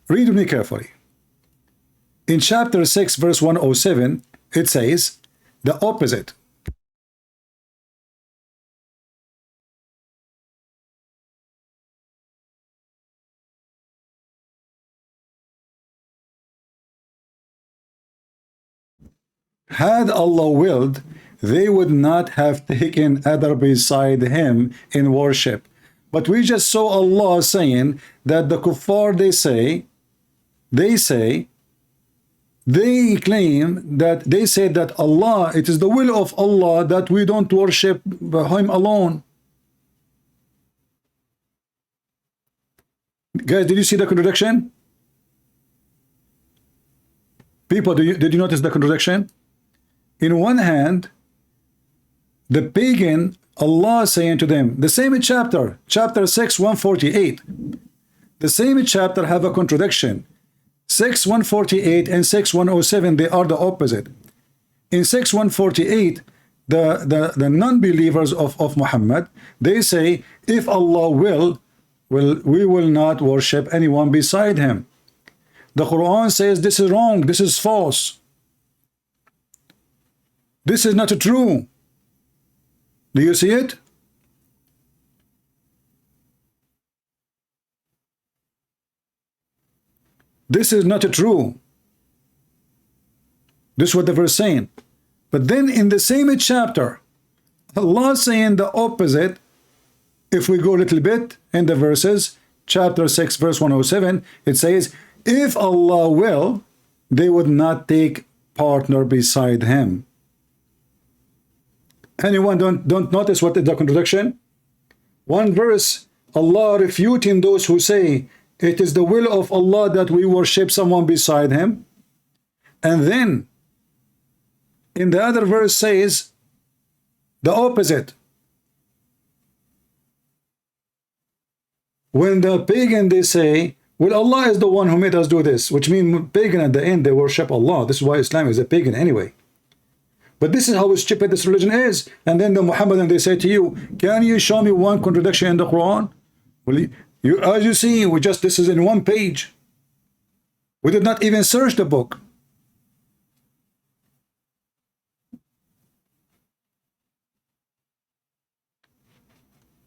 Read with me carefully. In chapter 6, verse 107, it says the opposite. Had Allah willed, they would not have taken other beside him in worship. But we just saw Allah saying that the kuffar, they claim that they say that Allah, it is the will of Allah that we don't worship him alone. Guys, did you see the contradiction? People, did you notice the contradiction? In one hand, the pagan, Allah saying to them, the same chapter 6, 148, the same chapter have a contradiction. 6, 148 and 6, 107, they are the opposite. In 6, 148, the non-believers of Muhammad, they say, if Allah will, we will not worship anyone beside him. The Quran says this is wrong, this is false. This is not true. Do you see it? This is not true. This is what the verse is saying. But then in the same chapter, Allah saying the opposite. If we go a little bit in the verses, chapter 6, verse 107, it says, if Allah will, they would not take partner beside him. Anyone don't notice what is the contradiction? One verse, Allah refuting those who say it is the will of Allah that we worship someone beside him. And then in the other verse says the opposite. When the pagan, they say, well, Allah is the one who made us do this, which means pagan at the end, they worship Allah. This is why Islam is a pagan anyway. But this is how stupid this religion is. And then the Muhammadan, they say to you, can you show me one contradiction in the Quran? Well, as you see, this is in one page. We did not even search the book.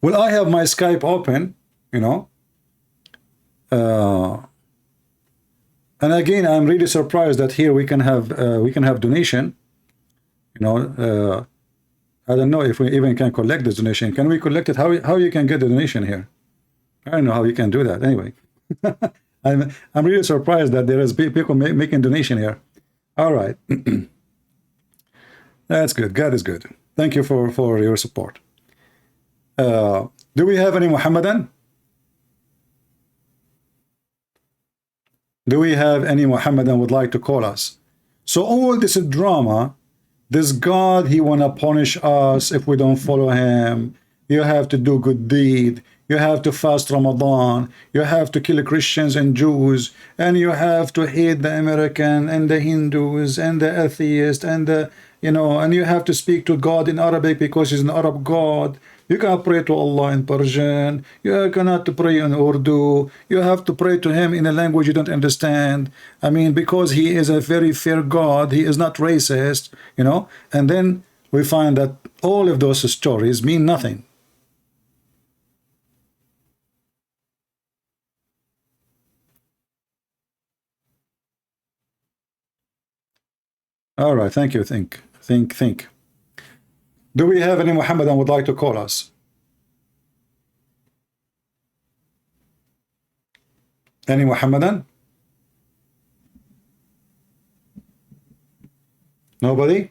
Well, I have my Skype open, you know. And again, I'm really surprised that here we can have donation. You know, I don't know if we even can collect this donation. Can we collect it? How you can get the donation here? I don't know how you can do that. Anyway, I'm really surprised that there is people making donation here. All right, that's good. God is good. Thank you for your support. Do we have any Muhammadan? Do we have any Muhammadan would like to call us? So all this drama, this God, he wanna punish us if we don't follow him. You have to do good deed. You have to fast Ramadan. You have to kill Christians and Jews, and you have to hate the American and the Hindus and the atheists and the, you know, and you have to speak to God in Arabic because he's an Arab God. You cannot pray to Allah in Persian. You cannot pray in Urdu. You have to pray to him in a language you don't understand. I mean, because he is a very fair God. He is not racist, you know. And then we find that all of those stories mean nothing. All right, thank you. Think. Do we have any Muhammadan would like to call us? Any Muhammadan? Nobody?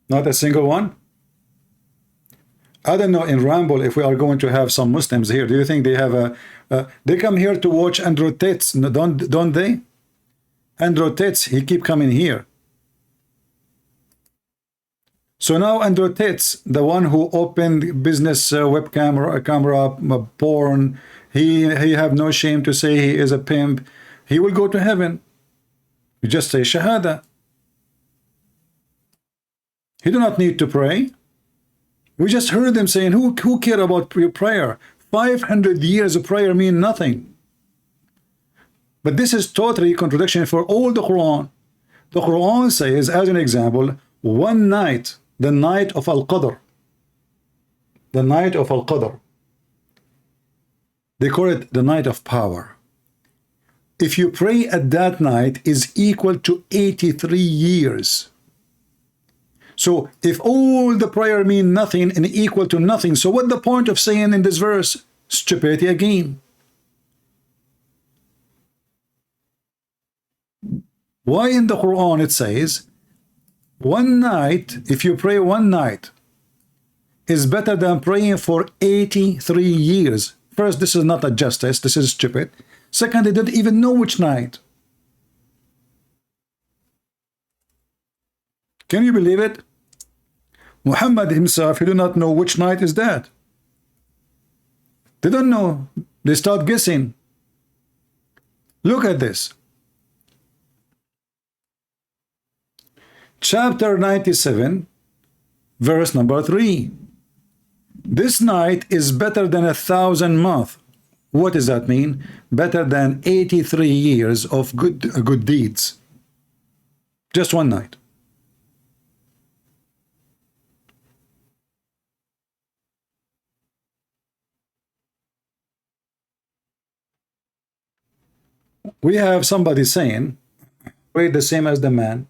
Not a single one? I don't know in Ramble if we are going to have some Muslims here. Do you think they have they come here to watch Andrew Tate, don't they? Andrew Tate, he keep coming here. So now Andrew Tate, the one who opened business web camera porn, he have no shame to say he is a pimp. He will go to heaven. You just say Shahada. He do not need to pray. We just heard them saying, who care about your prayer? 500 years of prayer mean nothing. But this is totally contradiction for all the Quran. The Quran says, as an example, one night, the night of Al-Qadr. The night of Al-Qadr. They call it the night of power. If you pray at that night is equal to 83 years. So if all the prayer mean nothing and equal to nothing, so what the point of saying in this verse? Stupidity again. Why in the Quran it says one night, if you pray one night, is better than praying for 83 years? First, this is not a justice, this is stupid. Second, they didn't even know which night. Can you believe it? Muhammad himself, he do not know which night is that. They don't know. They start guessing. Look at this. Chapter 97, verse number 3. This night is better than 1,000 months. What does that mean? Better than 83 years of good deeds. Just one night. We have somebody saying, pray the same as the man.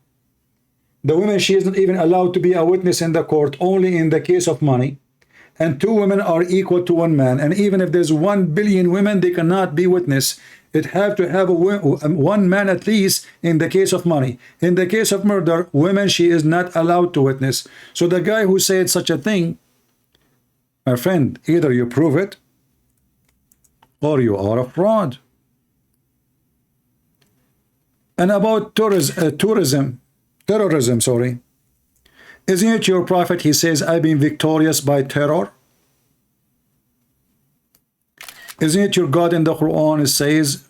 The woman, she is not even allowed to be a witness in the court, only in the case of money. And 2 women are equal to 1 man. And even if there's 1 billion women, they cannot be witness. It have to have 1 man at least in the case of money. In the case of murder, women, she is not allowed to witness. So the guy who said such a thing, my friend, either you prove it or you are a fraud. And about terrorism, sorry. Isn't it your prophet? He says, I've been victorious by terror. Isn't it your God in the Quran? It says,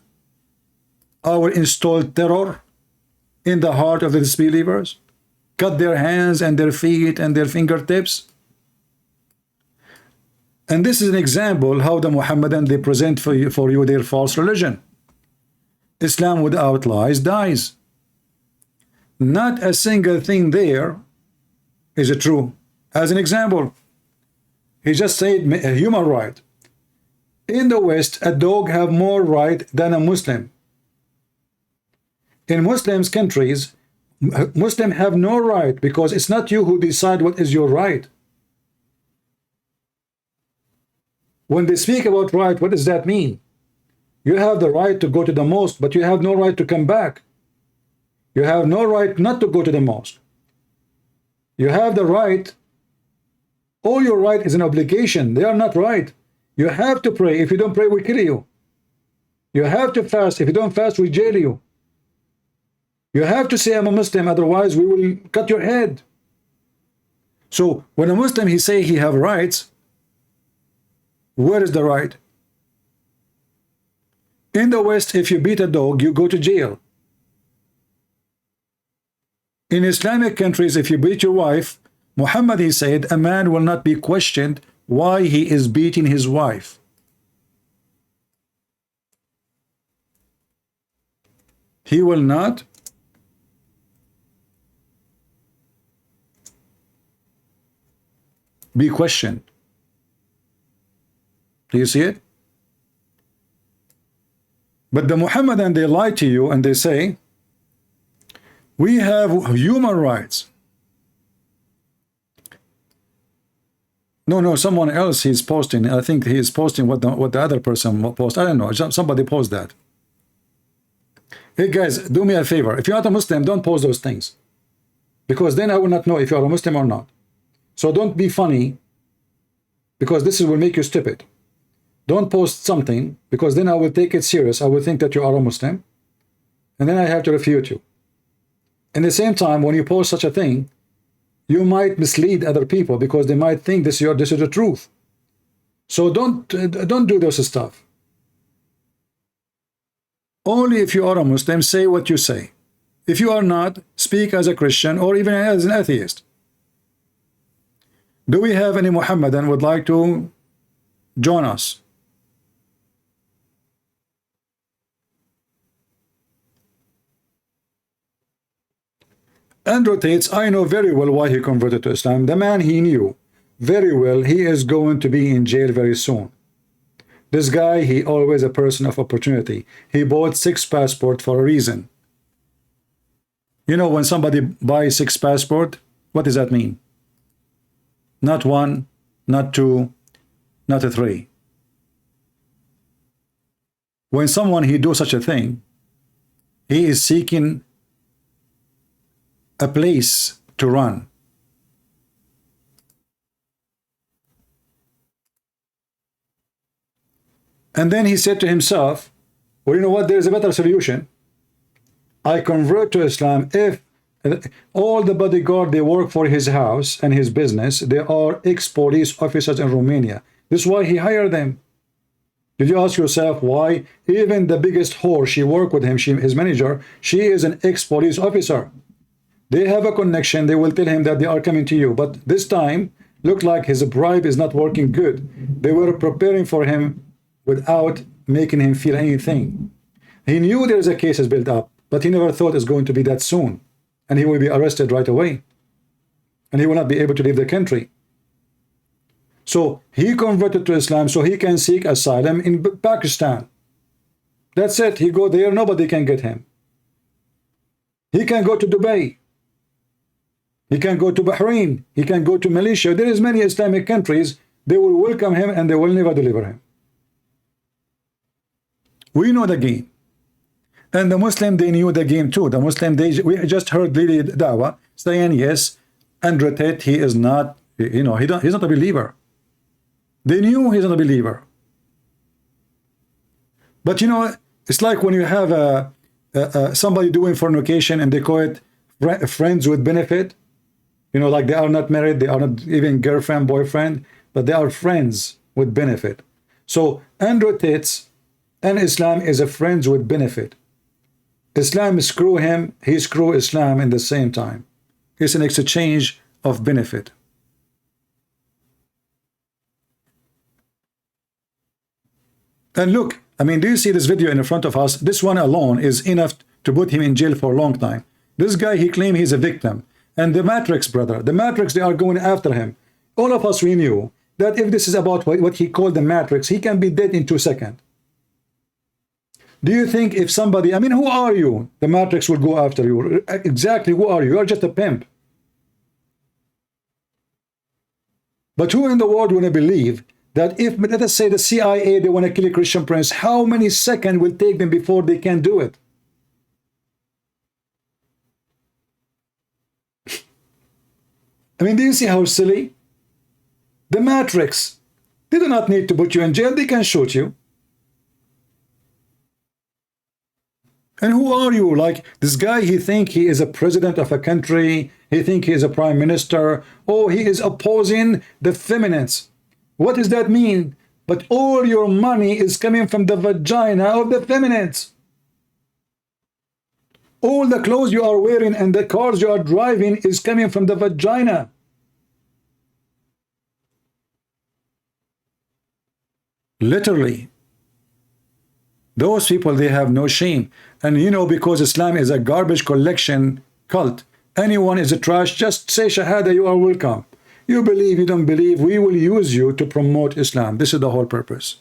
I will install terror in the heart of the disbelievers, cut their hands and their feet and their fingertips. And this is an example how the Muhammadan, they present for you their false religion. Islam without lies dies. Not a single thing there is it true. As an example, he just said a human right. In the West, a dog have more right than a Muslim. In Muslims countries, Muslims have no right because it's not you who decide what is your right. When they speak about right, what does that mean? You have the right to go to the mosque, but you have no right to come back. You have no right not to go to the mosque. You have the right. All your right is an obligation. They are not right. You have to pray. If you don't pray, we kill you. You have to fast. If you don't fast, we jail you. You have to say I'm a Muslim, otherwise we will cut your head. So when a Muslim, he say he have rights, where is the right? In the West, if you beat a dog, you go to jail. In Islamic countries, if you beat your wife, Muhammad, he said, a man will not be questioned why he is beating his wife. He will not be questioned. Do you see it? But the Muhammadan, they lie to you and they say, we have human rights. No, someone else he's posting. I think he is posting what the other person posted. I don't know. Somebody post that. Hey guys, do me a favor. If you're not a Muslim, don't post those things. Because then I will not know if you're a Muslim or not. So don't be funny, because this will make you stupid. Don't post something, because then I will take it serious. I will think that you are a Muslim, and then I have to refute you. In the same time, when you post such a thing, you might mislead other people because they might think this is the truth. So don't do those stuff. Only if you are a Muslim, say what you say. If you are not, speak as a Christian or even as an atheist. Do we have any Muhammadan would like to join us? And rotates, I know very well why he converted to Islam. The man, he knew very well he is going to be in jail very soon. This guy, he always a person of opportunity. He bought 6 passports for a reason. You know, when somebody buys 6 passports, what does that mean? Not 1, not 2, not 3. When someone he do such a thing, he is seeking a place to run. And then he said to himself, well, you know what, there's a better solution. I convert to Islam if all the bodyguard they work for his house and his business, they are ex-police officers in Romania. This is why he hired them. Did you ask yourself why even the biggest whore she worked with him, his manager, she is an ex-police officer? They have a connection. They will tell him that they are coming to you. But this time, looked like his bribe is not working good. They were preparing for him without making him feel anything. He knew there is a case is built up, but he never thought it's going to be that soon. And he will be arrested right away. And he will not be able to leave the country. So he converted to Islam so he can seek asylum in Pakistan. That's it. He go there, nobody can get him. He can go to Dubai. He can go to Bahrain. He can go to Malaysia. There is many Islamic countries. They will welcome him and they will never deliver him. We know the game. And the Muslim, they knew the game too. The Muslim, we just heard Lily Dawa saying, yes, Andrew Tate, he is not, you know, he's not a believer. They knew he's not a believer. But you know, it's like when you have somebody doing fornication and they call it friends with benefit. You know, like they are not married, they are not even girlfriend, boyfriend, but they are friends with benefit. So Andrew Tate's and Islam is a friends with benefit. Islam screw him, he screw Islam in the same time. It's an exchange of benefit. And look, I mean, do you see this video in front of us? This one alone is enough to put him in jail for a long time. This guy, he claimed he's a victim. And the Matrix, brother, the Matrix, they are going after him. All of us, we knew that if this is about what he called the Matrix, he can be dead in 2 seconds. Do you think if somebody, I mean, who are you? The Matrix will go after you. Exactly, who are you? You are just a pimp. But who in the world want to believe that if, let us say, the CIA, they want to kill a Christian prince, how many seconds will take them before they can do it? I mean, do you see how silly? The Matrix, they do not need to put you in jail. They can shoot you. And who are you? Like this guy, he think he is a president of a country. He think he is a prime minister. Oh, he is opposing the feminists. What does that mean? But all your money is coming from the vagina of the feminists. All the clothes you are wearing and the cars you are driving is coming from the vagina. Literally. Those people, they have no shame. And you know, because Islam is a garbage collection cult, anyone is a trash, just say Shahada, you are welcome. You believe, you don't believe, we will use you to promote Islam. This is the whole purpose.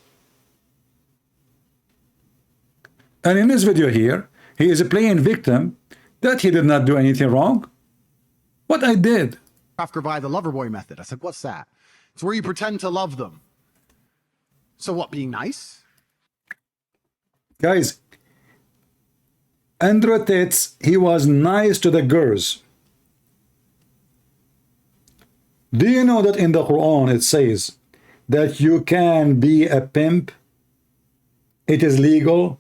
And in this video here, he is playing victim that he did not do anything wrong. What I did. Oscar by the lover boy method. I said, what's that? It's where you pretend to love them. So what, being nice? Guys, Andrew Tate, he was nice to the girls. Do you know that in the Quran it says that you can be a pimp? It is legal.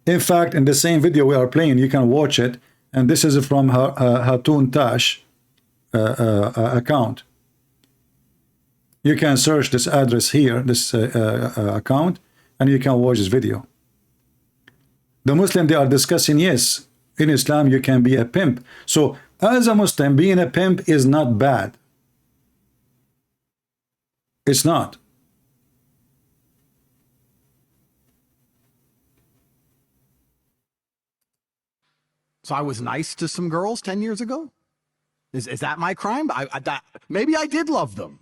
In fact, in the same video we are playing, you can watch it, and this is from Hatun Tash account. You can search this address here, this account, and you can watch this video. The Muslim, they are discussing, yes, in Islam you can be a pimp. So As a Muslim, being a pimp is not bad. It's not. So I was nice to some girls 10 years ago? Is that my crime? Maybe I did love them.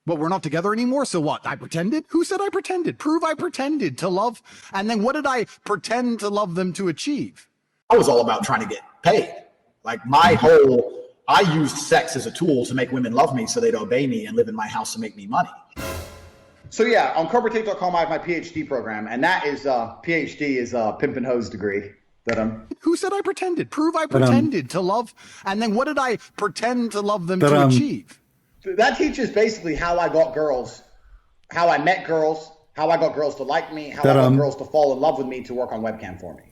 But we're not together anymore, so what? I pretended? Who said I pretended? Prove I pretended to love. And then what did I pretend to love them to achieve? I was all about trying to get paid. Like I used sex as a tool to make women love me so they'd obey me and live in my house and make me money. So yeah, on corporatetape.com I have my PhD program, and that is PhD is a pimp and hose degree that I'm. Who said I pretended? Prove I pretended to love. And then what did I pretend to love them to achieve? That teaches basically how I got girls, how I met girls, how I got girls to like me, how I got girls to fall in love with me to work on webcam for me.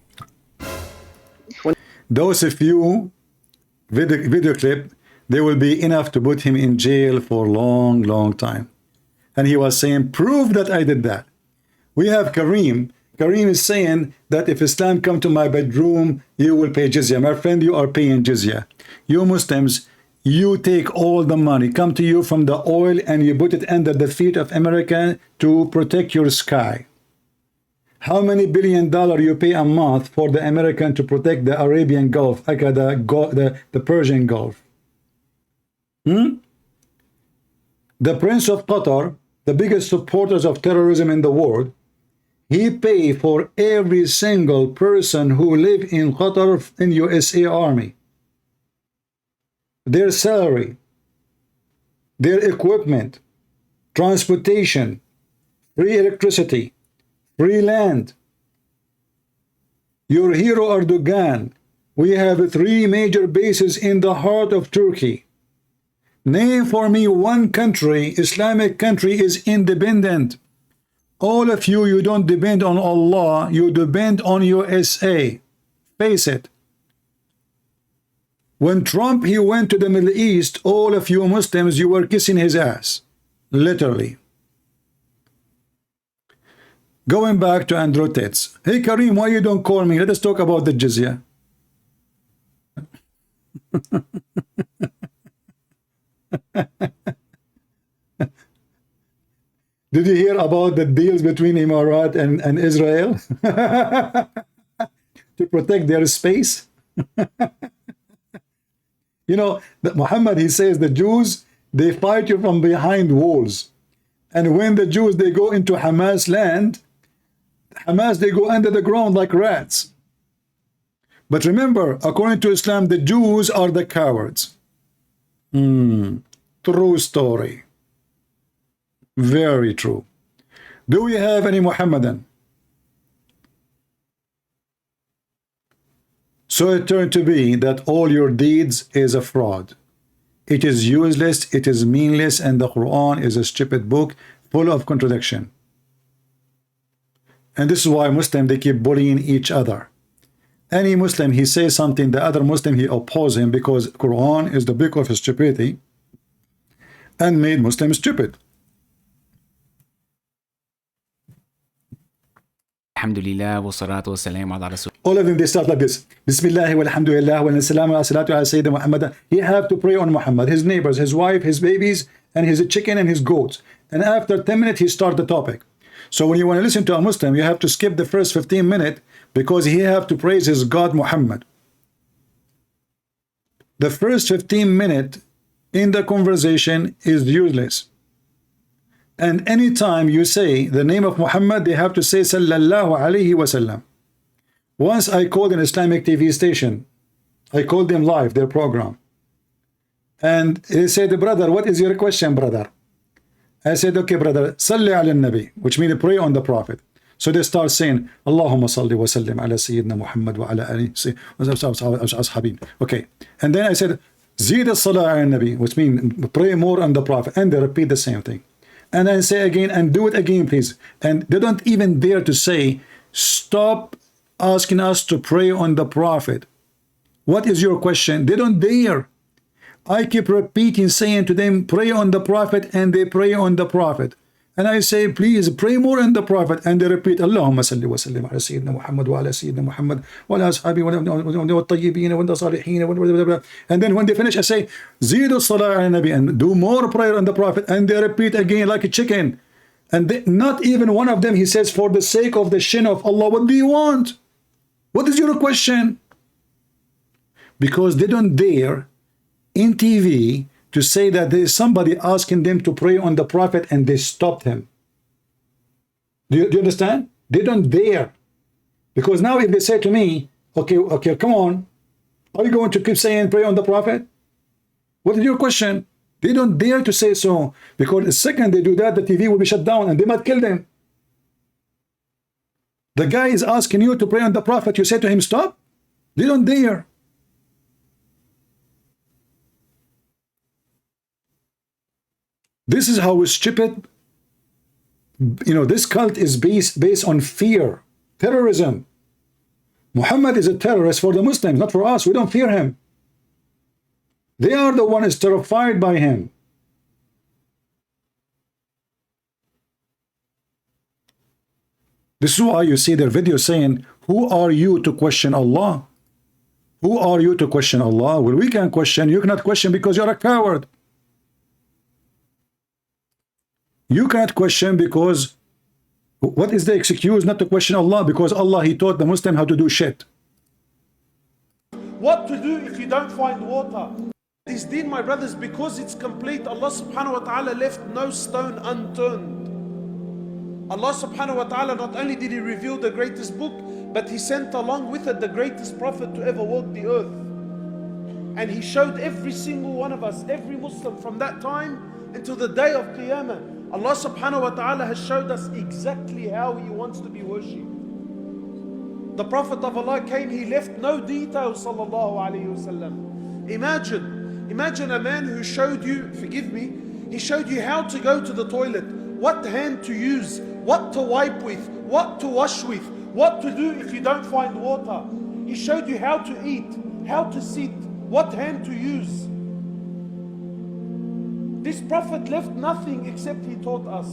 Those few video clip, they will be enough to put him in jail for long time. And he was saying, prove that I did that. We have Kareem. Kareem is saying that if Islam come to my bedroom, you will pay jizya. My friend, you are paying jizya. You Muslims, you take all the money, come to you from the oil, and you put it under the feet of America to protect your sky. How many $billion you pay a month for the American to protect the Arabian Gulf, the Persian Gulf? The Prince of Qatar, the biggest supporters of terrorism in the world, he pay for every single person who live in Qatar in USA Army. Their salary, their equipment, transportation, free electricity, free land. Your hero Erdogan, we have 3 major bases in the heart of Turkey. Name for me one country, Islamic country, is independent. All of you, you don't depend on Allah, you depend on USA. Face it. When Trump, he went to the Middle East, all of you Muslims, you were kissing his ass. Literally. Going back to Andrew Tate. Hey Kareem, why you don't call me? Let us talk about the jizya. Did you hear about the deals between Emirat and Israel? To protect their space? You know, that Muhammad, he says the Jews, they fight you from behind walls. And when the Jews, they go into Hamas land, Hamas, they go under the ground like rats. But remember, according to Islam, the Jews are the cowards. True story. Very true. Do we have any Muhammadan? So it turned to be that all your deeds is a fraud. It is useless, it is meaningless, and the Quran is a stupid book full of contradiction. And this is why Muslims, they keep bullying each other. Any Muslim, he says something, the other Muslim, he opposes him because Quran is the book of stupidity and made Muslims stupid. Alhamdulillah wa salatu wa salam ala rasul. All of them, they start like this. Bismillah wa alhamdulillah wa salamu ala salatu ala Sayyidina Muhammad. He have to pray on Muhammad, his neighbors, his wife, his babies, and his chicken and his goats. And after 10 minutes, he start the topic. So when you want to listen to a Muslim, you have to skip the first 15 minutes because he have to praise his God Muhammad. The first 15 minutes in the conversation is useless. And anytime you say the name of Muhammad, they have to say sallallahu alayhi wasallam. Once I called an Islamic TV station, I called them live, their program. And he said, brother, what is your question, brother? I said, okay, brother, salli ala nabi, which means pray on the Prophet. So they start saying, Allahumma salli wa sallim ala Sayyidina Muhammad wa ala alihi ashabin. Okay. And then I said, zid as-salah ala nabi, which means pray more on the Prophet. And they repeat the same thing. And then say again, and do it again, please. And they don't even dare to say, stop asking us to pray on the Prophet. What is your question? They don't dare. I keep repeating, saying to them, pray on the Prophet, and they pray on the Prophet. and I say, please pray more in the Prophet, and they repeat, Allahumma salli wa sallim ala Sayyidina Muhammad wa ala Sayyidina Muhammad wa ala ashabi wa tayyibin wa salihin, and then when they finish, I say, Zidu salah ala Nabi, and do more prayer on the Prophet, and they repeat again like a chicken. And they, not even one of them, he says, for the sake of the shin of Allah, what do you want? What is your question? Because they don't dare in TV to say that there is somebody asking them to pray on the Prophet and they stopped him. Do you understand? They don't dare. Because now if they say to me, okay, come on, are you going to keep saying pray on the Prophet? What is your question? They don't dare to say so, because the second they do that, the TV will be shut down and they might kill them. The guy is asking you to pray on the Prophet, you say to him stop? They don't dare. This is how stupid, this cult is based on fear, terrorism. Muhammad is a terrorist for the Muslims, not for us. We don't fear him. They are the ones terrified by him. This is why you see their video saying, who are you to question Allah? Who are you to question Allah? Well, we can question. You cannot question because you're a coward. You cannot question because what is the excuse not to question Allah? Because Allah, he taught the Muslim how to do shit. What to do if you don't find water? This deen, my brothers, because it's complete, Allah subhanahu wa ta'ala left no stone unturned. Allah subhanahu wa ta'ala, not only did he reveal the greatest book, but he sent along with it the greatest prophet to ever walk the earth. And he showed every single one of us, every Muslim from that time until the day of Qiyamah, Allah subhanahu wa ta'ala has showed us exactly how he wants to be worshipped. The Prophet of Allah came, he left no details, sallallahu alayhi wasallam. Imagine a man who showed you, forgive me, he showed you how to go to the toilet, what hand to use, what to wipe with, what to wash with, what to do if you don't find water. He showed you how to eat, how to sit, what hand to use. This Prophet left nothing except he taught us.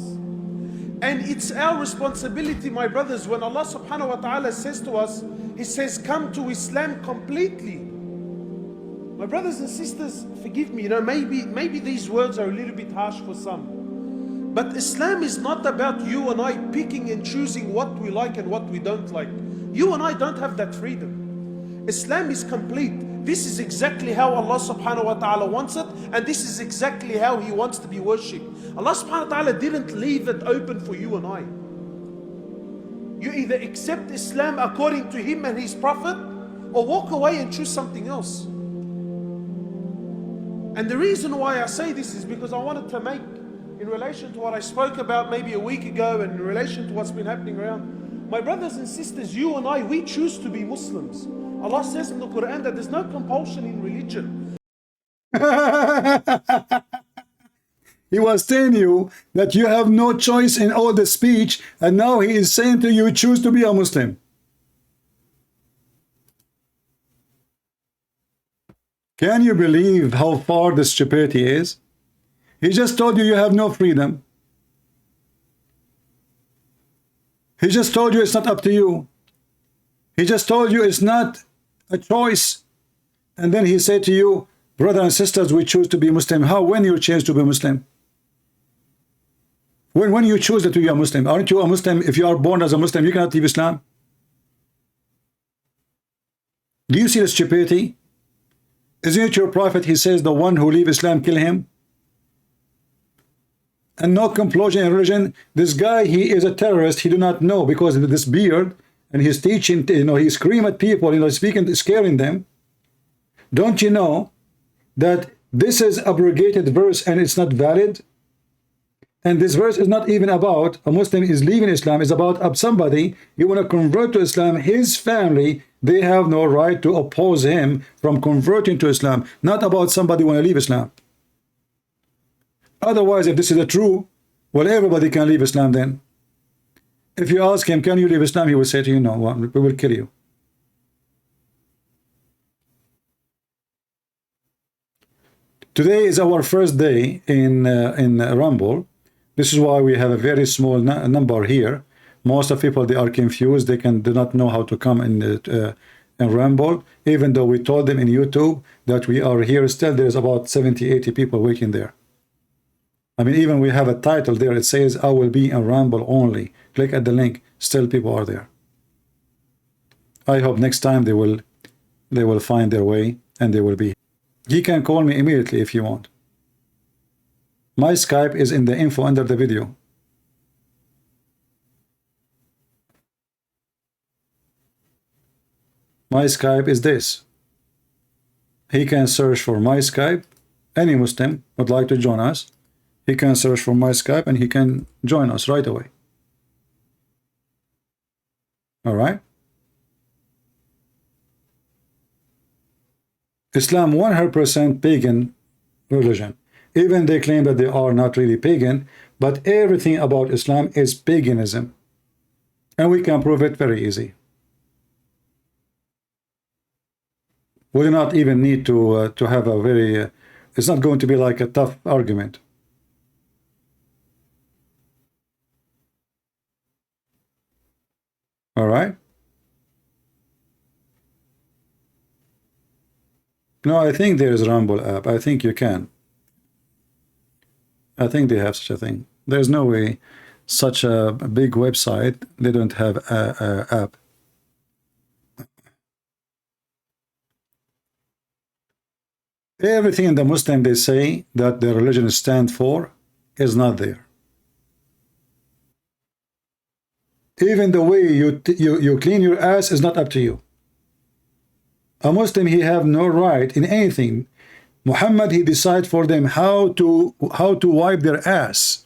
And it's our responsibility, my brothers, when Allah subhanahu wa ta'ala says to us, he says, come to Islam completely. My brothers and sisters, forgive me, maybe these words are a little bit harsh for some. But Islam is not about you and I picking and choosing what we like and what we don't like. You and I don't have that freedom. Islam is complete. This is exactly how Allah subhanahu wa ta'ala wants it, and this is exactly how he wants to be worshipped. Allah subhanahu wa ta'ala didn't leave it open for you and I. You either accept Islam according to him and his prophet, or walk away and choose something else. And the reason why I say this is because I wanted to make, in relation to what I spoke about maybe a week ago and in relation to what's been happening around, my brothers and sisters, you and I, we choose to be Muslims. Allah says in the Quran that there's no compulsion in religion. He was telling you that you have no choice in all the speech, and now he is saying to you, choose to be a Muslim. Can you believe how far the stupidity is? He just told you you have no freedom. He just told you it's not up to you. He just told you it's not a choice. And then he said to you, brothers and sisters, we choose to be Muslim. How? When you change to be Muslim? When you choose that you are Muslim? Aren't you a Muslim? If you are born as a Muslim, you cannot leave Islam. Do you see the stupidity? Isn't it your prophet? He says the one who leave Islam, kill him. And no compulsion in religion. This guy, he is a terrorist. He do not know, because of this beard, and he's teaching, he scream at people, speaking, scaring them. Don't you know that this is abrogated verse and it's not valid? And this verse is not even about a Muslim is leaving Islam. It's about somebody you want to convert to Islam. His family, they have no right to oppose him from converting to Islam. Not about somebody want to leave Islam. Otherwise, if this is a true, well, everybody can leave Islam then. If you ask him, can you leave Islam? He will say to you, no, we will kill you. Today is our first day in Rumble, This is why we have a very small number here. Most of people, they are confused. They do not know how to come in Rumble. Even though we told them in YouTube that we are here, still there's about 70, 80 people waiting there. I mean, even we have a title there. It says, I will be in Rumble only. Click at the link. Still people are there. I hope next time they will find their way and they will be. He can call me immediately if you want. My Skype is in the info under the video. My Skype is this. He can search for my Skype. Any Muslim would like to join us, he can search for my Skype and he can join us right away. All right. Islam 100% pagan religion. Even they claim that they are not really pagan, but everything about Islam is paganism. And we can prove it very easy. We do not even need to have a very, it's not going to be like a tough argument. All right. No, I think there is a Rumble app. I think you can. I think they have such a thing. There's no way such a big website, they don't have a app. Everything in the Muslim they say that the religion stands for is not there. Even the way you clean your ass is not up to you. A Muslim, he have no right in anything. Muhammad, he decide for them how to wipe their ass.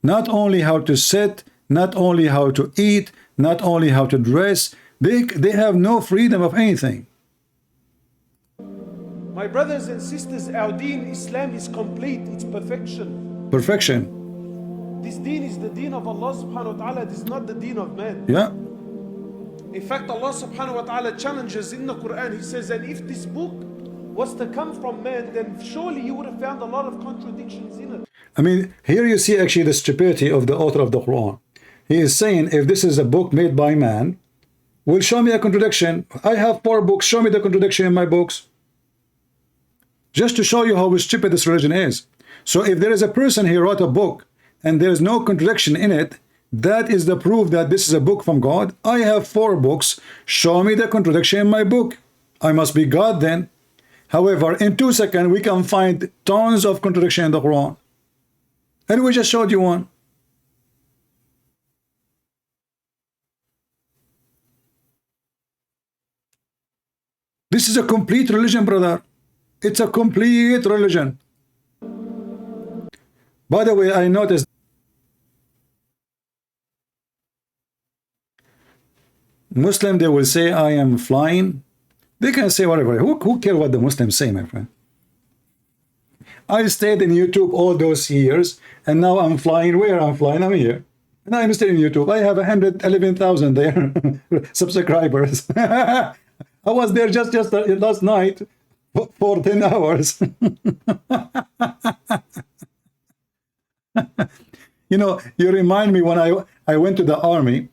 Not only how to sit, not only how to eat, not only how to dress. They have no freedom of anything. My brothers and sisters, our deen, Islam, is complete. It's perfection. Perfection. This deen is the deen of Allah subhanahu wa ta'ala. This is not the deen of man. Yeah. In fact, Allah subhanahu wa ta'ala challenges in the Quran. He says, and if this book was to come from man, then surely you would have found a lot of contradictions in it. I mean, here you see actually the stupidity of the author of the Quran. He is saying, if this is a book made by man, will show me a contradiction. I have 4 books. Show me the contradiction in my books. Just to show you how stupid this religion is. So if there is a person who wrote a book and there is no contradiction in it, that is the proof that this is a book from God. I have 4 books. Show me the contradiction in my book. I must be God then. However, in 2 seconds, we can find tons of contradiction in the Quran. And we just showed you one. This is a complete religion, brother. It's a complete religion. By the way, I noticed Muslim, they will say, I am flying. They can say whatever. Who cares what the Muslims say, my friend? I stayed in YouTube all those years, and now I'm flying. Where I'm flying? I'm here. And I'm still in YouTube. I have 111,000 there subscribers. I was there just last night for 10 hours. You know, you remind me when I went to the army.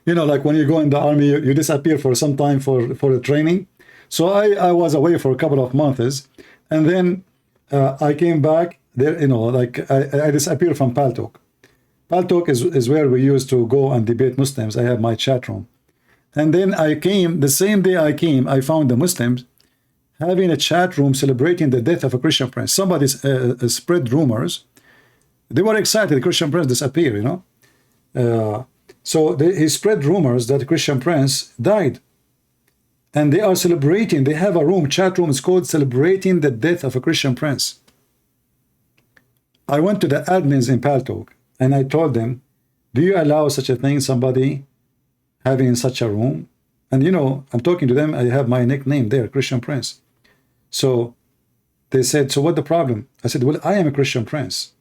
You know, like when you go in the army, you disappear for some time for the training. So I was away for a couple of months, and then I came back there. You know, like I disappeared from Paltalk. Paltalk is where we used to go and debate Muslims. I have my chat room, and then I came the same day I came. I found the Muslims having a chat room celebrating the death of a Christian prince. Somebody spread rumors. They were excited. The Christian prince disappeared. You know. So he spread rumors that the Christian prince died. And they are celebrating. They have a room, chat room. It's called Celebrating the Death of a Christian Prince. I went to the admins in Paltalk and I told them, do you allow such a thing, somebody having such a room? And you know, I'm talking to them. I have my nickname there, Christian Prince. So they said, so what the problem? I said, well, I am a Christian prince.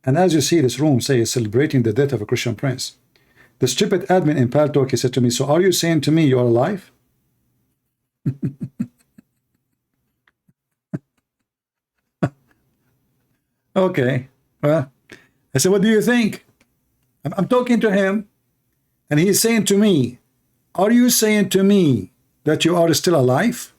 And as you see, this room says celebrating the death of a Christian prince. The stupid admin in Paltalk, he said to me, so are you saying to me you are alive? Okay. I said, what do you think? I'm talking to him, and he's saying to me, are you saying to me that you are still alive?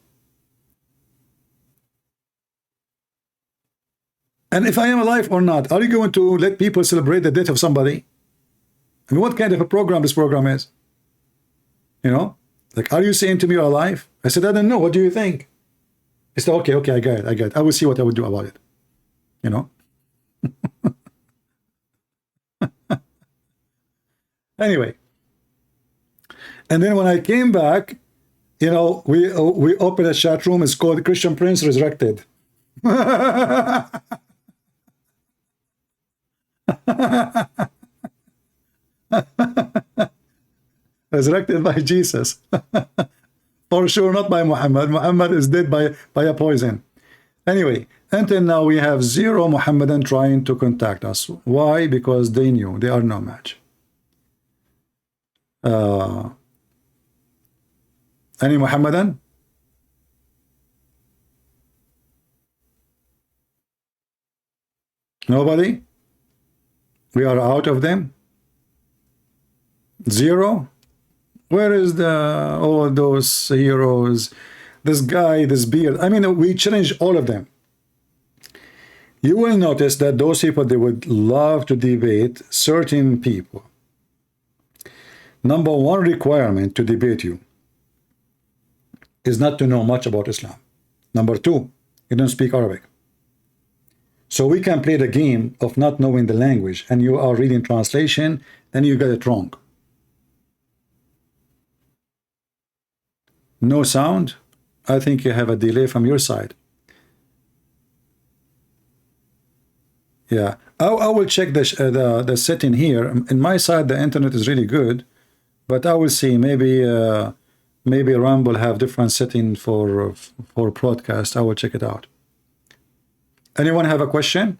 And if I am alive or not, are you going to let people celebrate the death of somebody? I mean, what kind of a program this program is? You know, like, are you saying to me you're alive? I said, I don't know. What do you think? He said, okay, I got it. I will see what I would do about it. You know? Anyway. And then when I came back, you know, we opened a chat room. It's called Christian Prince Resurrected. Resurrected by Jesus. For sure, not by Muhammad. Muhammad is dead by a poison. Anyway, until now we have 0 Muhammadan trying to contact us. Why? Because they knew they are no match. Any Muhammadan? Nobody? We are out of them? 0? Where is all those heroes? This guy, this beard. I mean, we challenge all of them. You will notice that those people, they would love to debate certain people. Number 1 requirement to debate you is not to know much about Islam. Number 2, you don't speak Arabic. So we can play the game of not knowing the language, and you are reading translation and you get it wrong. No sound? I think you have a delay from your side. Yeah, I will check the setting here. In my side, the internet is really good, but I will see. Maybe Ram will have different setting for broadcast. I will check it out. Anyone have a question?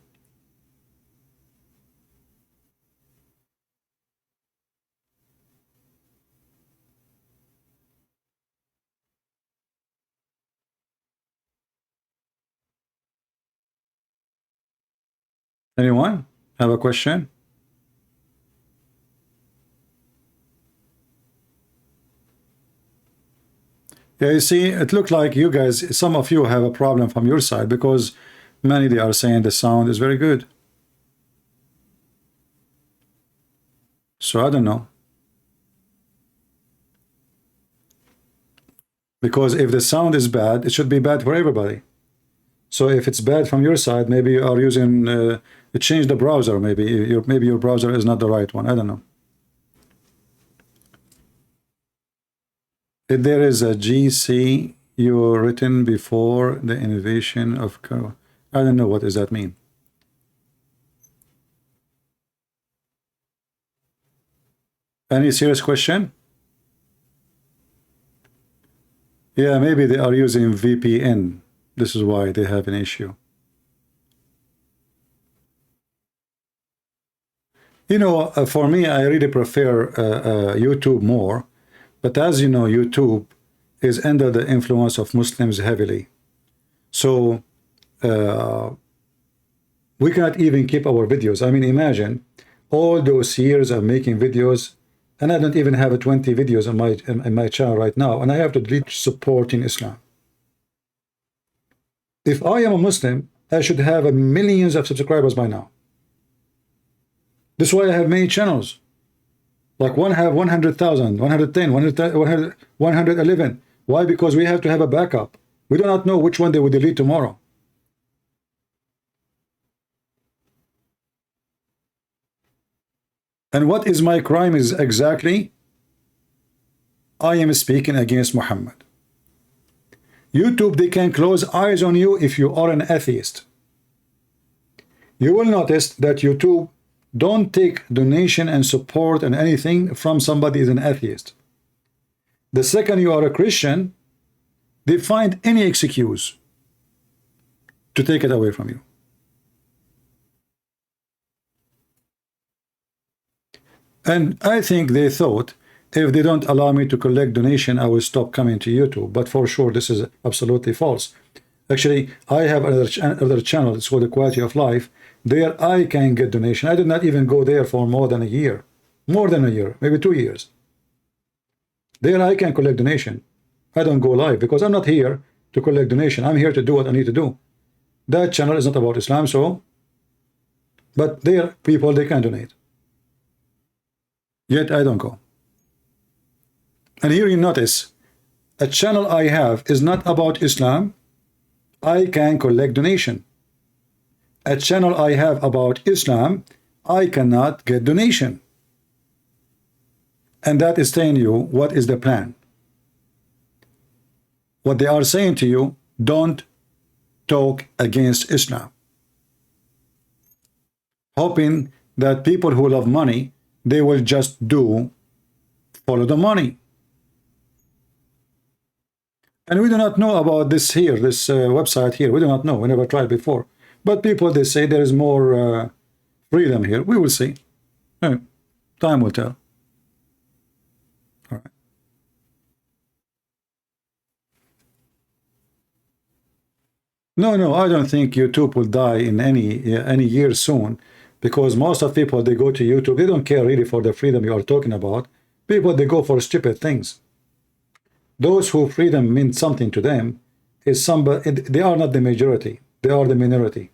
Anyone have a question? Yeah, you see, it looked like you guys, some of you have a problem from your side, because many, they are saying the sound is very good. So I don't know. Because if the sound is bad, it should be bad for everybody. So if it's bad from your side, maybe you are using change the browser. Maybe your browser is not the right one. I don't know. If there is a GC you written before the innovation of I don't know, what does that mean? Any serious question? Yeah, maybe they are using VPN. This is why they have an issue. You know, for me, I really prefer YouTube more. But as you know, YouTube is under the influence of Muslims heavily. So we cannot even keep our videos. I mean, imagine all those years of making videos, and I don't even have 20 videos in my channel right now, and I have to delete supporting Islam. If I am a Muslim, I should have millions of subscribers by now. This is why I have many channels. Like one have 100,000, 110, 100, 111. Why? Because we have to have a backup. We do not know which one they will delete tomorrow. And what is my crime is exactly, I am speaking against Muhammad. YouTube, they can close eyes on you if you are an atheist. You will notice that YouTube don't take donation and support and anything from somebody who is an atheist. The second you are a Christian, they find any excuse to take it away from you. And I think they thought, if they don't allow me to collect donation, I will stop coming to YouTube. But for sure, this is absolutely false. Actually, I have another channel. It's called The Quality of Life. There I can get donation. I did not even go there for more than a year. More than a year, maybe 2 years. There I can collect donation. I don't go live because I'm not here to collect donation. I'm here to do what I need to do. That channel is not about Islam, so, but there people, they can donate. Yet I don't go. And here you notice, a channel I have is not about Islam. I can collect donation. A channel I have about Islam, I cannot get donation. And that is telling you what is the plan. What they are saying to you, don't talk against Islam. Hoping that people who love money, they will just follow the money. And we do not know about this here, this website here. We do not know. We never tried before. But people, they say there is more freedom here. We will see. Time will tell. All right. No, I don't think YouTube will die in any year soon, because most of people, they go to YouTube. They don't care really for the freedom you are talking about. People, they go for stupid things. Those who freedom means something to them is somebody. They are not the majority. They are the minority.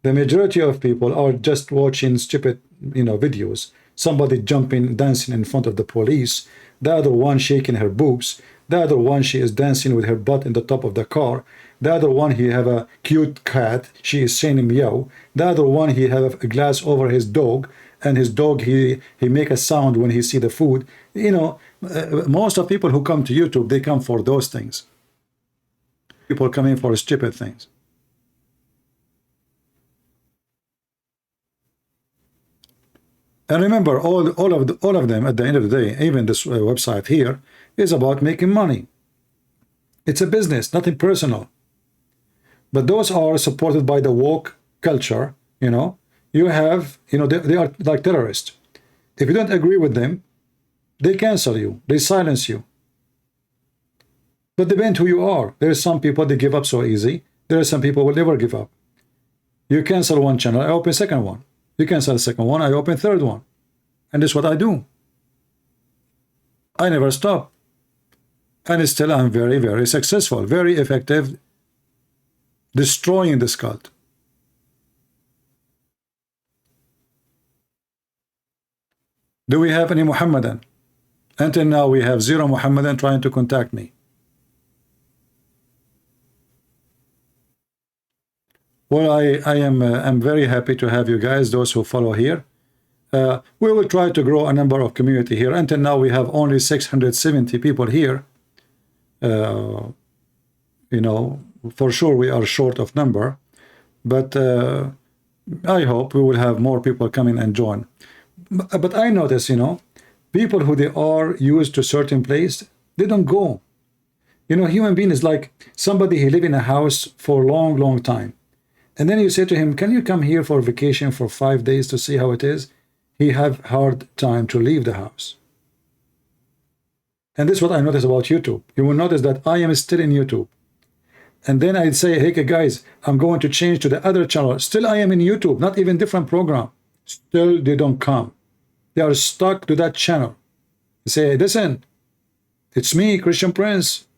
The majority of people are just watching stupid, videos. Somebody jumping, dancing in front of the police. The other one shaking her boobs. The other one, she is dancing with her butt in the top of the car. The other one, he have a cute cat. She is saying meow. The other one, he have a glass over his dog, and his dog, he make a sound when he see the food. Most of people who come to YouTube, they come for those things. People come in for stupid things. And remember, all of them, at the end of the day, even this website here, is about making money. It's a business, nothing personal. But those are supported by the woke culture. You have, they are like terrorists. If you don't agree with them, they cancel you, they silence you. But depends who you are. There are some people, they give up so easy. There are some people who will never give up. You cancel one channel, I open second one. You cancel the second one, I open third one. And that's what I do. I never stop. And still I'm very, very successful, very effective, destroying this cult. Do we have any Muhammadan? Until now we have 0 Muhammadan trying to contact me. Well, I'm very happy to have you guys, those who follow here. We will try to grow a number of community here. Until now we have only 670 people here. For sure we are short of number, but I hope we will have more people come in and join. But I notice, people who they are used to certain place, they don't go. Human being is like somebody who live in a house for a long time. And then you say to him, can you come here for vacation for 5 days to see how it is? He have hard time to leave the house. And this is what I notice about YouTube. You will notice that I am still in YouTube. And then I'd say, hey guys, I'm going to change to the other channel. Still I am in YouTube, not even different program. Still they don't come. They are stuck to that channel. They say, listen, it's me, Christian Prince.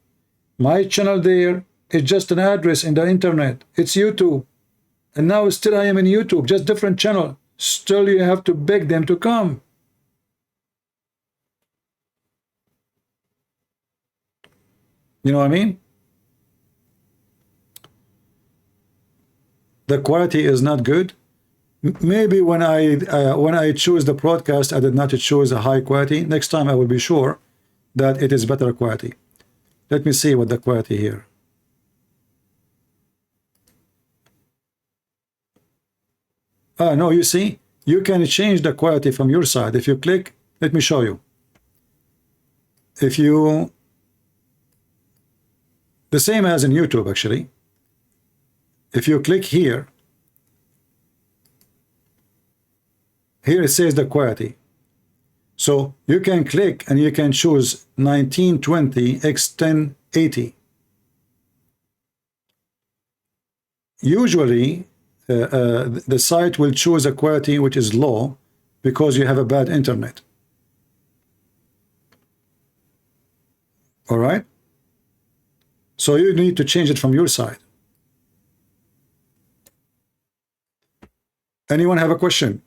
My channel there is just an address in the internet. It's YouTube. And now still I am in YouTube, just different channel. Still you have to beg them to come. You know what I mean? The quality is not good. Maybe when I choose the broadcast, I did not choose a high quality. Next time I will be sure that it is better quality. Let me see what the quality here. No, you see, you can change the quality from your side. If you click, let me show you. If you, the same as in YouTube actually. If you click here, here it says the quality. So you can click and you can choose 1920 x 1080. Usually the site will choose a quality which is low because you have a bad internet. All right? So you need to change it from your side. Anyone have a question?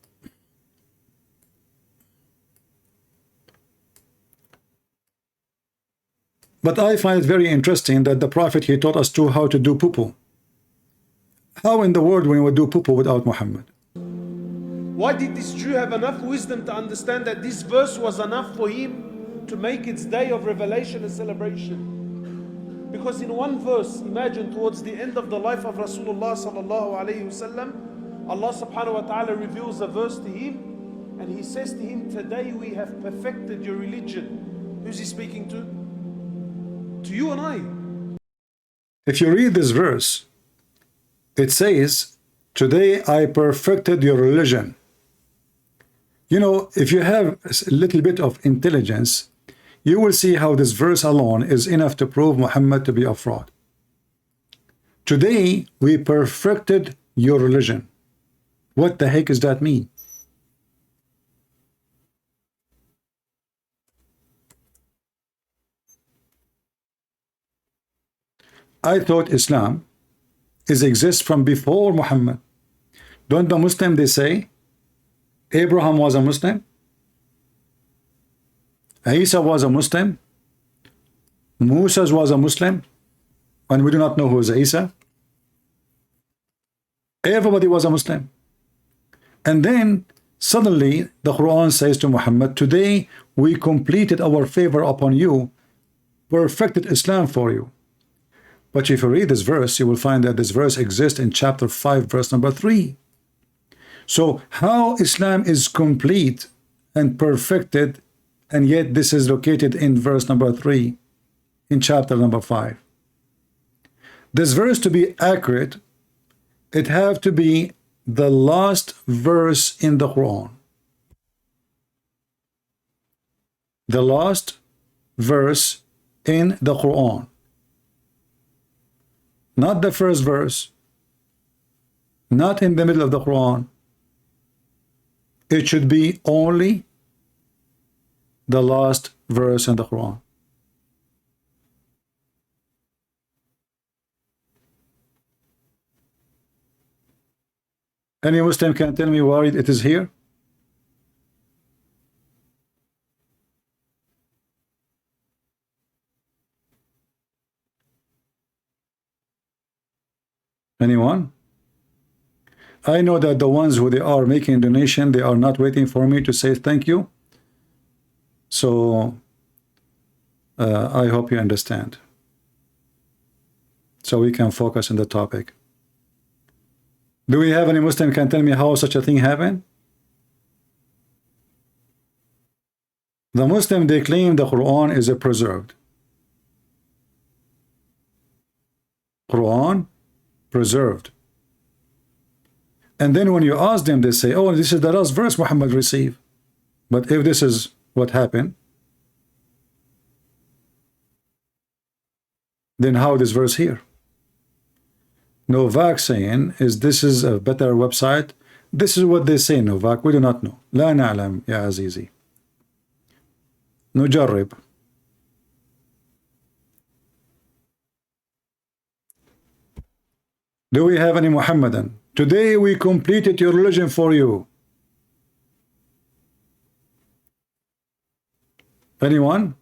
But I find it very interesting that the Prophet, he taught us too how to do poo-poo. How in the world we would do poo-poo without Muhammad? Why did this Jew have enough wisdom to understand that this verse was enough for him to make its day of revelation a celebration? Because in one verse, imagine towards the end of the life of Rasulullah sallallahu alayhi wasallam, Allah subhanahu wa ta'ala reveals a verse to him and he says to him, today we have perfected your religion. Who's he speaking to? To you and I. If you read this verse, it says, today I perfected your religion. You know, if you have a little bit of intelligence, you will see how this verse alone is enough to prove Muhammad to be a fraud. Today we perfected your religion. What the heck does that mean? I thought Islam exists from before Muhammad. Don't the Muslim, they say Abraham was a Muslim, Isa was a Muslim, Moses was a Muslim, and we do not know who is Isa. Everybody was a Muslim. And then suddenly the Quran says to Muhammad, today we completed our favor upon you, perfected Islam for you. But if you read this verse, you will find that this verse exists in chapter 5, verse number 3. So how Islam is complete and perfected, and yet this is located in verse number 3 in chapter number 5. This verse, to be accurate, it have to be the last verse in the Quran. The last verse in the Quran. Not the first verse, not in the middle of the Quran. It should be only the last verse in the Quran. Any Muslim can tell me why it is here? Anyone? I know that the ones who they are making donation, they are not waiting for me to say thank you. So I hope you understand. So we can focus on the topic. Do we have any Muslim can tell me how such a thing happened? The Muslim, they claim the Quran is preserved. Quran preserved. And then when you ask them, they say, oh, this is the last verse Muhammad received. But if this is what happened, then how this verse here? Novak saying is this is a better website. This is what they say, Novak. We do not know. لا نعلم يا عزيزي. نجرب. Do we have any Muhammadan? Today we completed your religion for you. Anyone?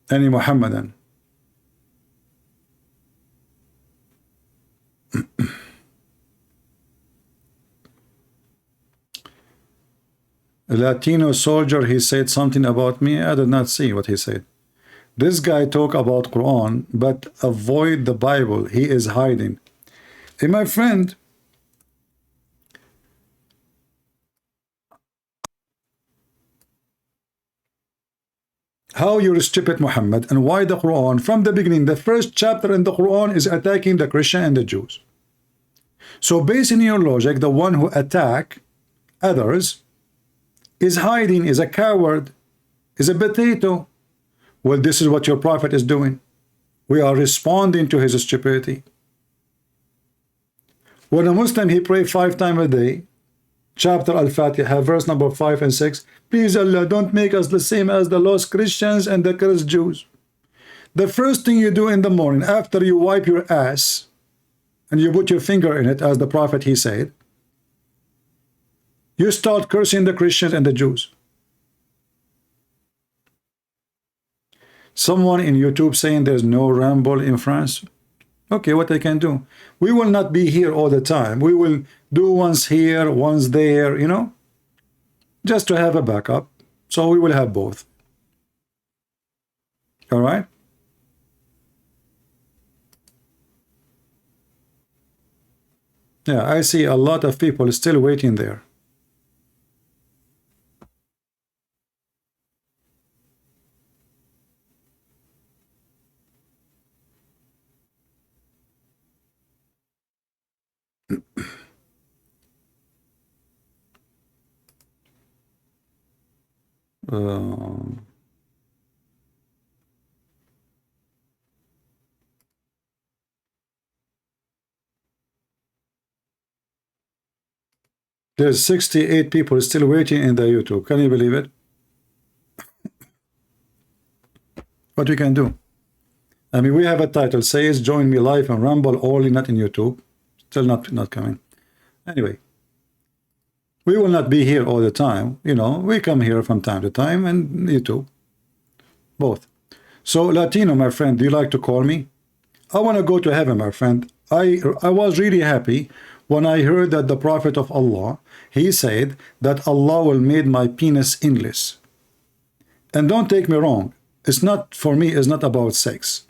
Any Muhammadan? A Latino soldier, he said something about me. I did not see what he said. This guy talk about Quran, but avoid the Bible. He is hiding. Hey, my friend, how you're stupid, Muhammad, and why the Quran, from the beginning, the first chapter in the Quran is attacking the Christian and the Jews. So based on your logic, the one who attack others is hiding, is a coward, is a potato. Well, this is what your prophet is doing. We are responding to his stupidity. When a Muslim, he pray 5 times a day, chapter Al-Fatiha, verse number 5 and 6, please Allah, don't make us the same as the lost Christians and the cursed Jews. The first thing you do in the morning, after you wipe your ass, and you put your finger in it, as the Prophet, he said, you start cursing the Christians and the Jews. Someone in YouTube saying there's no ramble in France. Okay, what I can do? We will not be here all the time. We will do once here, once there, you know, just to have a backup. So we will have both. All right? Yeah, I see a lot of people still waiting there. There's 68 people still waiting in the YouTube. Can you believe it? What we can do? I mean, we have a title, says join me live on Rumble only, not in YouTube. Still not coming. Anyway, we will not be here all the time. You know, we come here from time to time, and YouTube, both. So Latino, my friend, do you like to call me? I want to go to heaven, my friend. I was really happy when I heard that the Prophet of Allah, he said that Allah will make my penis endless. And don't take me wrong, it's not, for me, it's not about sex.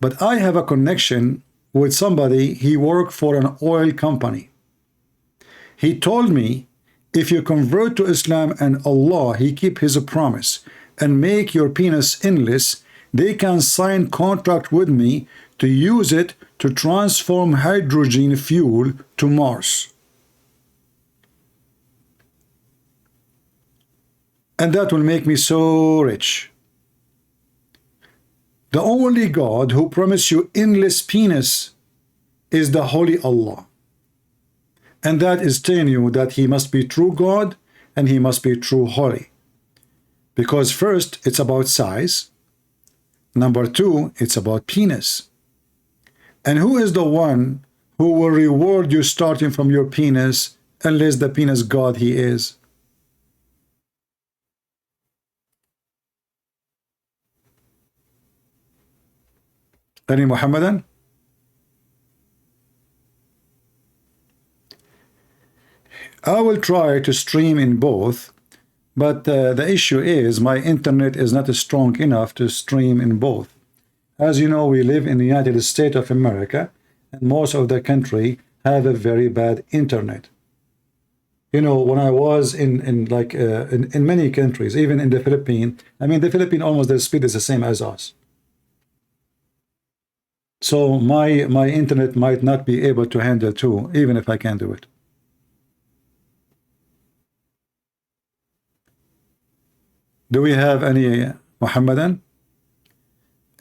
But I have a connection with somebody, he worked for an oil company. He told me, if you convert to Islam and Allah, he keep his promise and make your penis endless, they can sign contract with me to use it to transform hydrogen fuel to Mars. And that will make me so rich. The only God who promised you endless penis is the Holy Allah. And that is telling you that he must be true God and he must be true holy. Because first, it's about size. Number 2, it's about penis. And who is the one who will reward you starting from your penis unless the penis God he is? Any Muhammadan? I will try to stream in both, but the issue is my internet is not strong enough to stream in both. As you know, we live in the United States of America, and most of the country have a very bad internet. You know, when I was in many countries, even in the Philippines, I mean, the Philippines almost the speed is the same as us. So my internet might not be able to handle too, even if I can do it. Do we have any Muhammadan?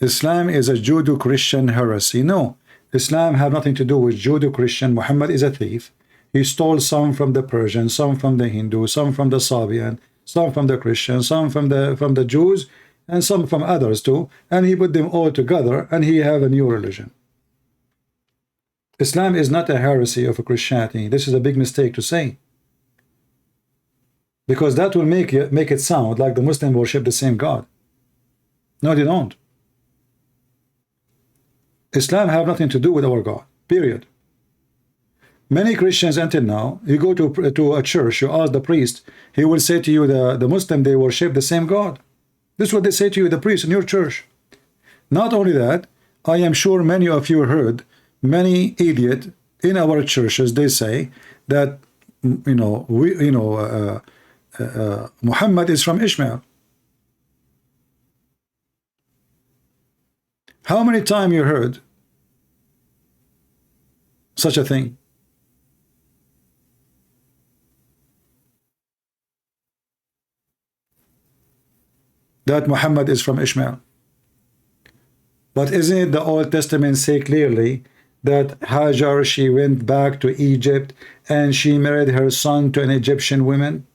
Islam is a Judeo-Christian heresy. No, Islam have nothing to do with Judeo-Christian. Muhammad is a thief. He stole some from the Persians, some from the Hindu, some from the Sabian, some from the Christians, some from the Jews, and some from others too, and he put them all together, and he have a new religion. Islam is not a heresy of a Christianity. This is a big mistake to say, because that will make it sound like the Muslim worship the same God. No, they don't. Islam have nothing to do with our God, period. Many Christians until now, you go to a church, you ask the priest, he will say to you, the Muslim, they worship the same God. This is what they say to you, the priest in your church. Not only that, I am sure many of you heard many idiots in our churches, they say that, Muhammad is from Ishmael. How many times you heard such a thing? That Muhammad is from Ishmael. But isn't it the Old Testament say clearly that Hajar, she went back to Egypt and she married her son to an Egyptian woman?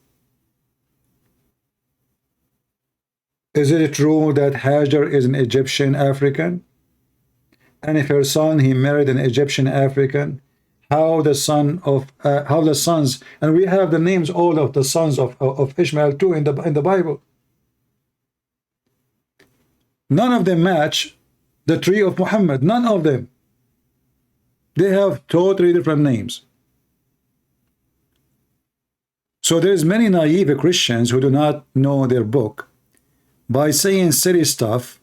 Is it true that Hajar is an Egyptian African? And if her son, he married an Egyptian African, how the sons, and we have the names all of the sons of Ishmael too in the Bible. None of them match the tree of Muhammad. None of them. They have totally different names. So there's many naive Christians who do not know their book. By saying silly stuff,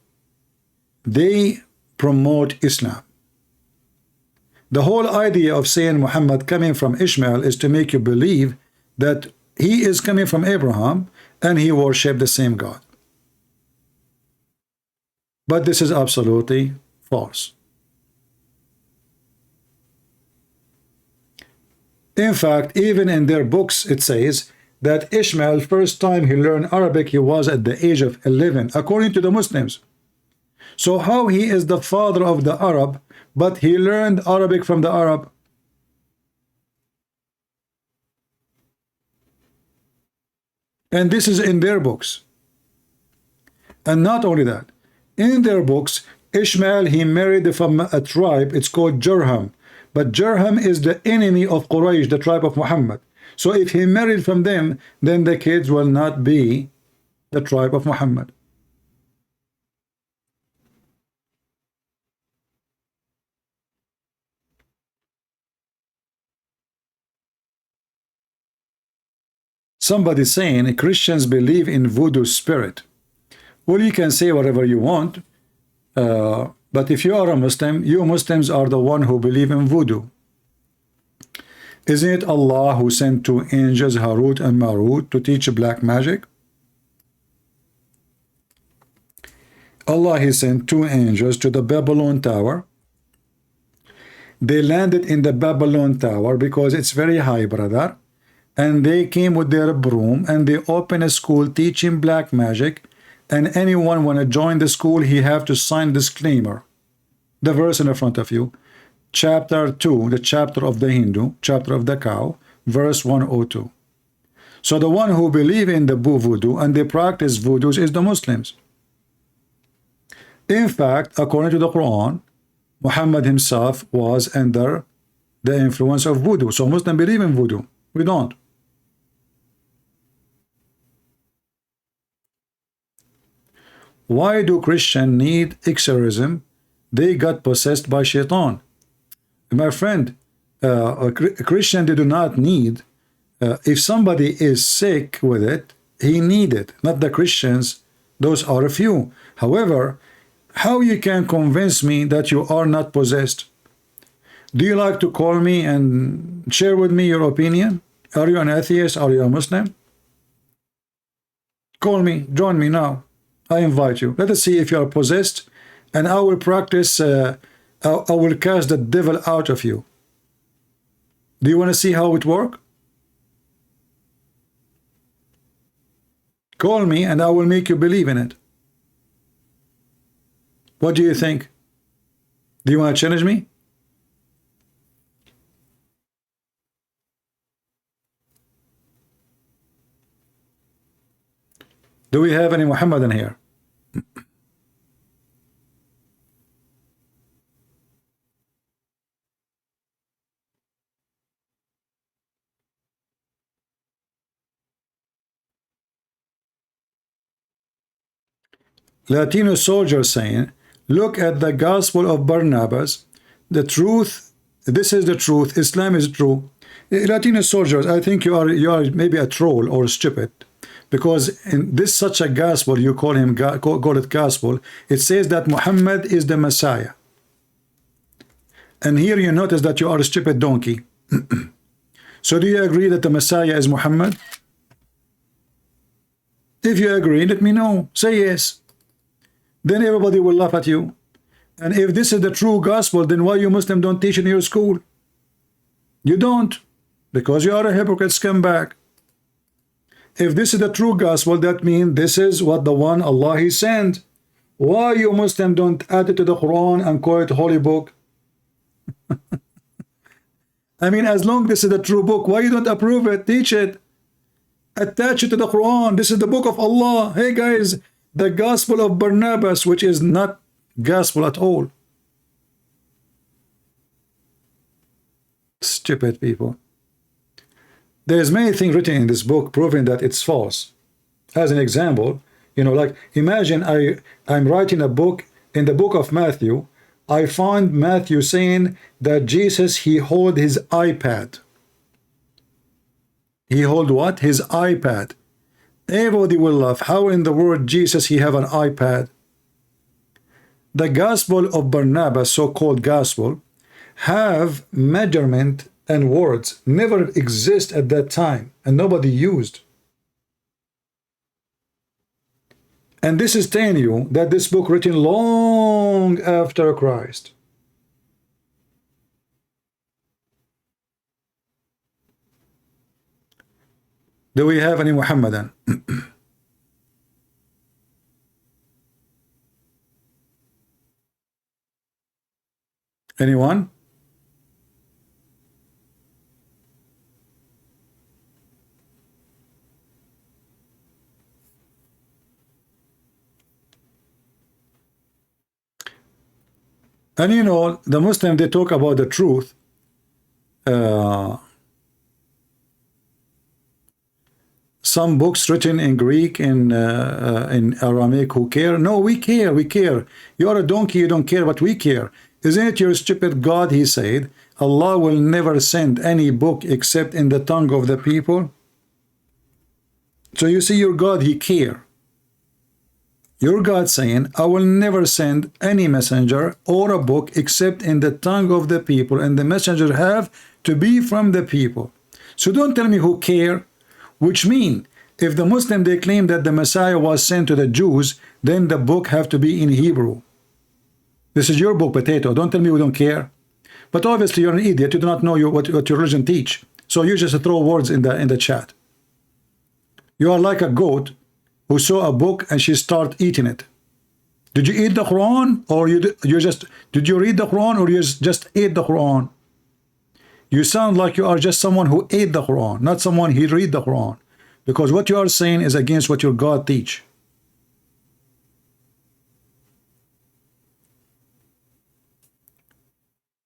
they promote Islam. The whole idea of saying Muhammad coming from Ishmael is to make you believe that he is coming from Abraham and he worshiped the same God. But this is absolutely false. In fact, even in their books it says that Ishmael, first time he learned Arabic, he was at the age of 11, according to the Muslims. So how he is the father of the Arab, but he learned Arabic from the Arab? And this is in their books. And not only that, in their books, Ishmael, he married from a tribe, it's called Jurham. But Jurham is the enemy of Quraysh, the tribe of Muhammad. So if he married from them, then the kids will not be the tribe of Muhammad. Somebody saying Christians believe in voodoo spirit. Well, you can say whatever you want, but if you are a Muslim, you Muslims are the one who believe in voodoo. Isn't it Allah who sent two angels, Harut and Marut, to teach black magic? Allah, he sent two angels to the Babylon Tower. They landed in the Babylon Tower because it's very high, brother. And they came with their broom and they opened a school teaching black magic. And anyone want to join the school, he have to sign disclaimer. The verse in the front of you. Chapter 2, the chapter of the Hindu, chapter of the cow, verse 102. So the one who believe in the voodoo and they practice voodoos is the Muslims. In fact, according to the Quran, Muhammad himself was under the influence of voodoo. So Muslims believe in voodoo. We don't. Why do Christians need exorcism? They got possessed by shaitan. My friend, a Christian, they do not need. If somebody is sick with it, he need it. Not the Christians. Those are a few. However, how you can convince me that you are not possessed? Do you like to call me and share with me your opinion? Are you an atheist? Are you a Muslim? Call me. Join me now. I invite you. Let us see if you are possessed, and I will practice. I will cast the devil out of you. Do you want to see how it works? Call me and I will make you believe in it. What do you think? Do you want to challenge me? Do we have any Muhammadan here? Latino soldiers saying, look at the gospel of Barnabas. The truth, this is the truth. Islam is true. Latino soldiers, I think you are maybe a troll or stupid, because in this such a gospel, you call it gospel. It says that Muhammad is the Messiah, and here you notice that you are a stupid donkey. So do you agree that the Messiah is Muhammad? If you agree, let me know. Say yes. Then everybody will laugh at you. And if this is the true gospel, then why you Muslim don't teach in your school? You don't, because you are a hypocrite scumbag. If this is the true gospel, that means this is what the one Allah He sent. Why you Muslim don't add it to the Quran and call it holy book? I mean, as long this is a true book, why you don't approve it? Teach it. Attach it to the Quran. This is the book of Allah. Hey guys, the gospel of Barnabas, which is not gospel at all. Stupid people. There's many things written in this book proving that it's false. As an example, you know, like imagine I'm writing a book. In the book of Matthew, I find Matthew saying that Jesus, he hold his iPad. He hold what? His iPad. Everybody will laugh. How in the world Jesus, he have an iPad? The gospel of Barnabas, so-called gospel, have measurement and words never exist at that time and nobody used. And this is telling you that this book written long after Christ. Do we have any Muhammadan? Anyone? And you know, the Muslim, they talk about the truth. Some books written in Greek, in Aramaic, who care? No, we care, we care. You are a donkey, you don't care, but we care. Isn't it your stupid God, he said, Allah will never send any book except in the tongue of the people? So you see your God, he care. Your God saying, I will never send any messenger or a book except in the tongue of the people, and the messenger have to be from the people. So don't tell me who care, which mean if the Muslim, they claim that the Messiah was sent to the Jews, then the book have to be in Hebrew. This is your book, potato. Don't tell me we don't care. But obviously you're an idiot. You do not know what your religion teach. So you just throw words in the chat. You are like a goat who saw a book and she start eating it. Did you eat the Quran, or did you read the Quran, or you just ate the Quran? You sound like you are just someone who ate the Quran, not someone who read the Quran, because what you are saying is against what your God teach.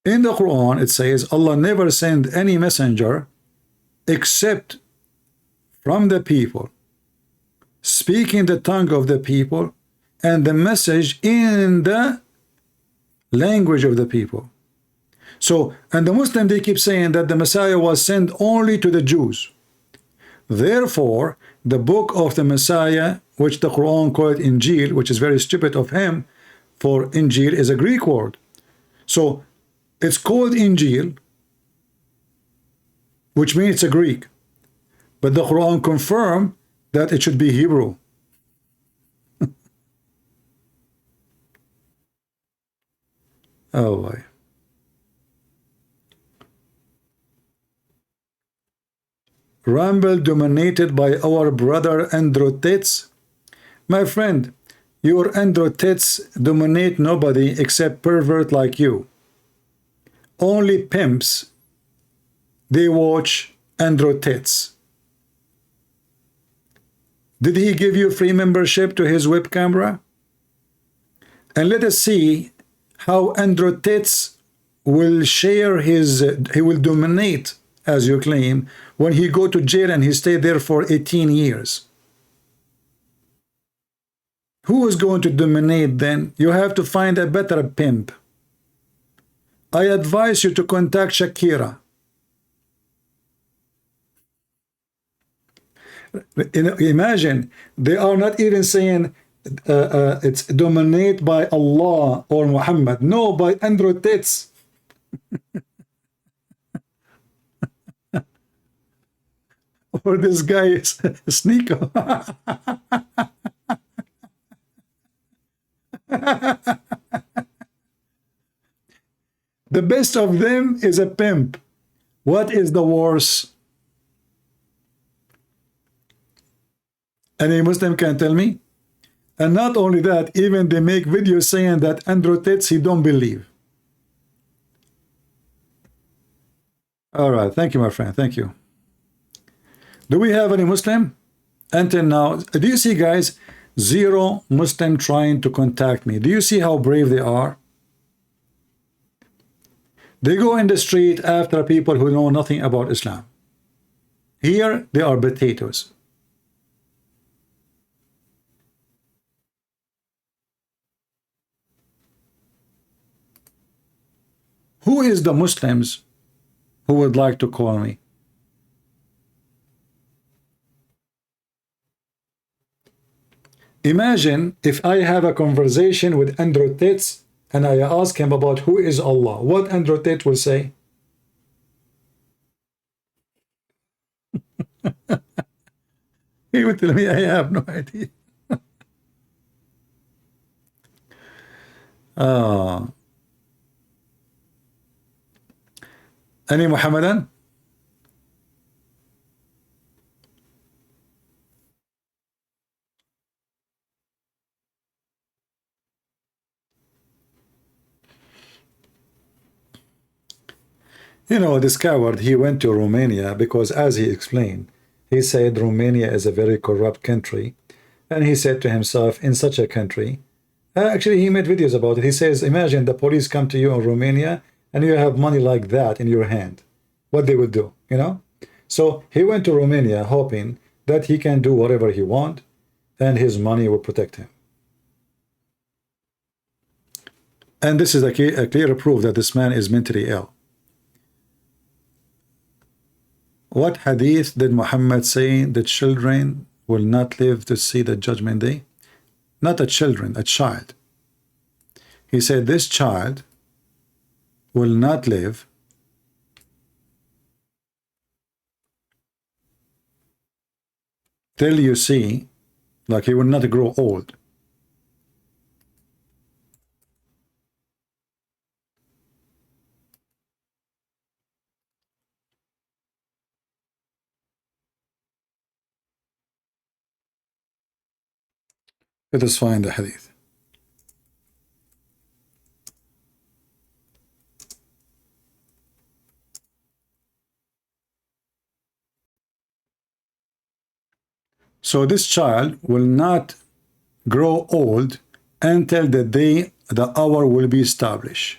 In the Quran, it says Allah never sent any messenger except from the people, speaking the tongue of the people, and the message in the language of the people. So, and the Muslim, they keep saying that the Messiah was sent only to the Jews. Therefore, the book of the Messiah, which the Quran called Injil, which is very stupid of him, for Injil is a Greek word. So, it's called Injil, which means it's a Greek. But the Quran confirmed that it should be Hebrew. Oh boy. Rumble dominated by our brother Androtets. My friend, your Androtets dominate nobody except pervert like you. Only pimps, they watch Androtets. Did he give you free membership to his web camera? And let us see how Androtets will share his, he will dominate, as you claim, when he go to jail and he stayed there for 18 years. Who is going to dominate then? You have to find a better pimp. I advise you to contact Shakira. Imagine, they are not even saying it's dominated by Allah or Muhammad. No, by Androtets. Or this guy is Sneeko. The best of them is a pimp. What is the worst? Any Muslim can tell me? And not only that, even they make videos saying that Andrew Tate, he don't believe. All right, thank you, my friend, thank you. Do we have any Muslim? Until now, do you see, guys, 0 Muslim trying to contact me? Do you see how brave they are? They go in the street after people who know nothing about Islam. Here, they are potatoes. Who is the Muslims who would like to call me? Imagine if I have a conversation with Andrew Tate and I ask him about who is Allah. What Andrew Tate will say? He would tell me, I have no idea. Any Muhammadan? You know, this coward, he went to Romania because, as he explained, he said Romania is a very corrupt country. And he said to himself, in such a country, actually, he made videos about it. He says, imagine the police come to you in Romania and you have money like that in your hand. What they would do, you know? So he went to Romania hoping that he can do whatever he wants and his money will protect him. And this is a clear proof that this man is mentally ill. What hadith did Muhammad say that children will not live to see the judgment day? Not a children, a child. He said this child will not live till you see, like he will not grow old. Let us find the hadith. So this child will not grow old until the day, the hour will be established.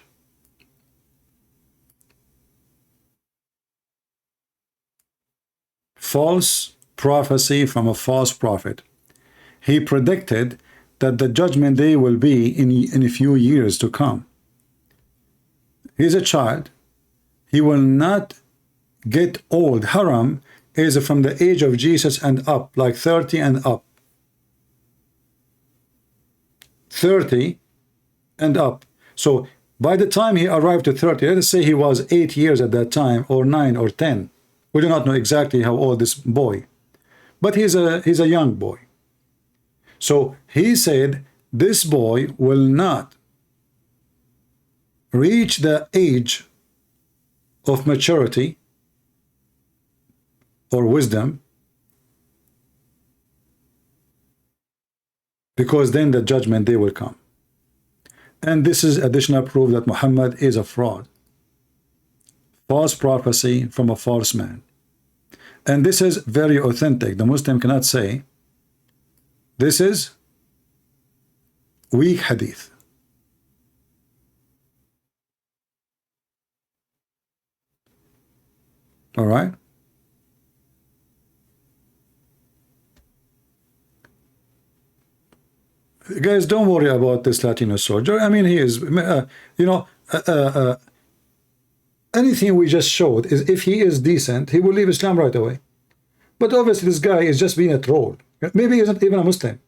False prophecy from a false prophet. He predicted that the judgment day will be in a few years to come. He's a child. He will not get old. Haram is from the age of Jesus and up, like 30 and up. 30 and up. So by the time he arrived to 30, let us say he was 8 years at that time, or 9 or 10. We do not know exactly how old this boy, but he's a young boy. So he said this boy will not reach the age of maturity or wisdom, because then the judgment day will come. And this is additional proof that Muhammad is a fraud. False prophecy from a false man. And this is very authentic. The Muslim cannot say this is weak hadith. All right. Guys, don't worry about this Latino soldier. I mean, he is, you know, anything we just showed is if he is decent, he will leave Islam right away. But obviously, this guy is just being a troll. Maybe he's not even a Muslim.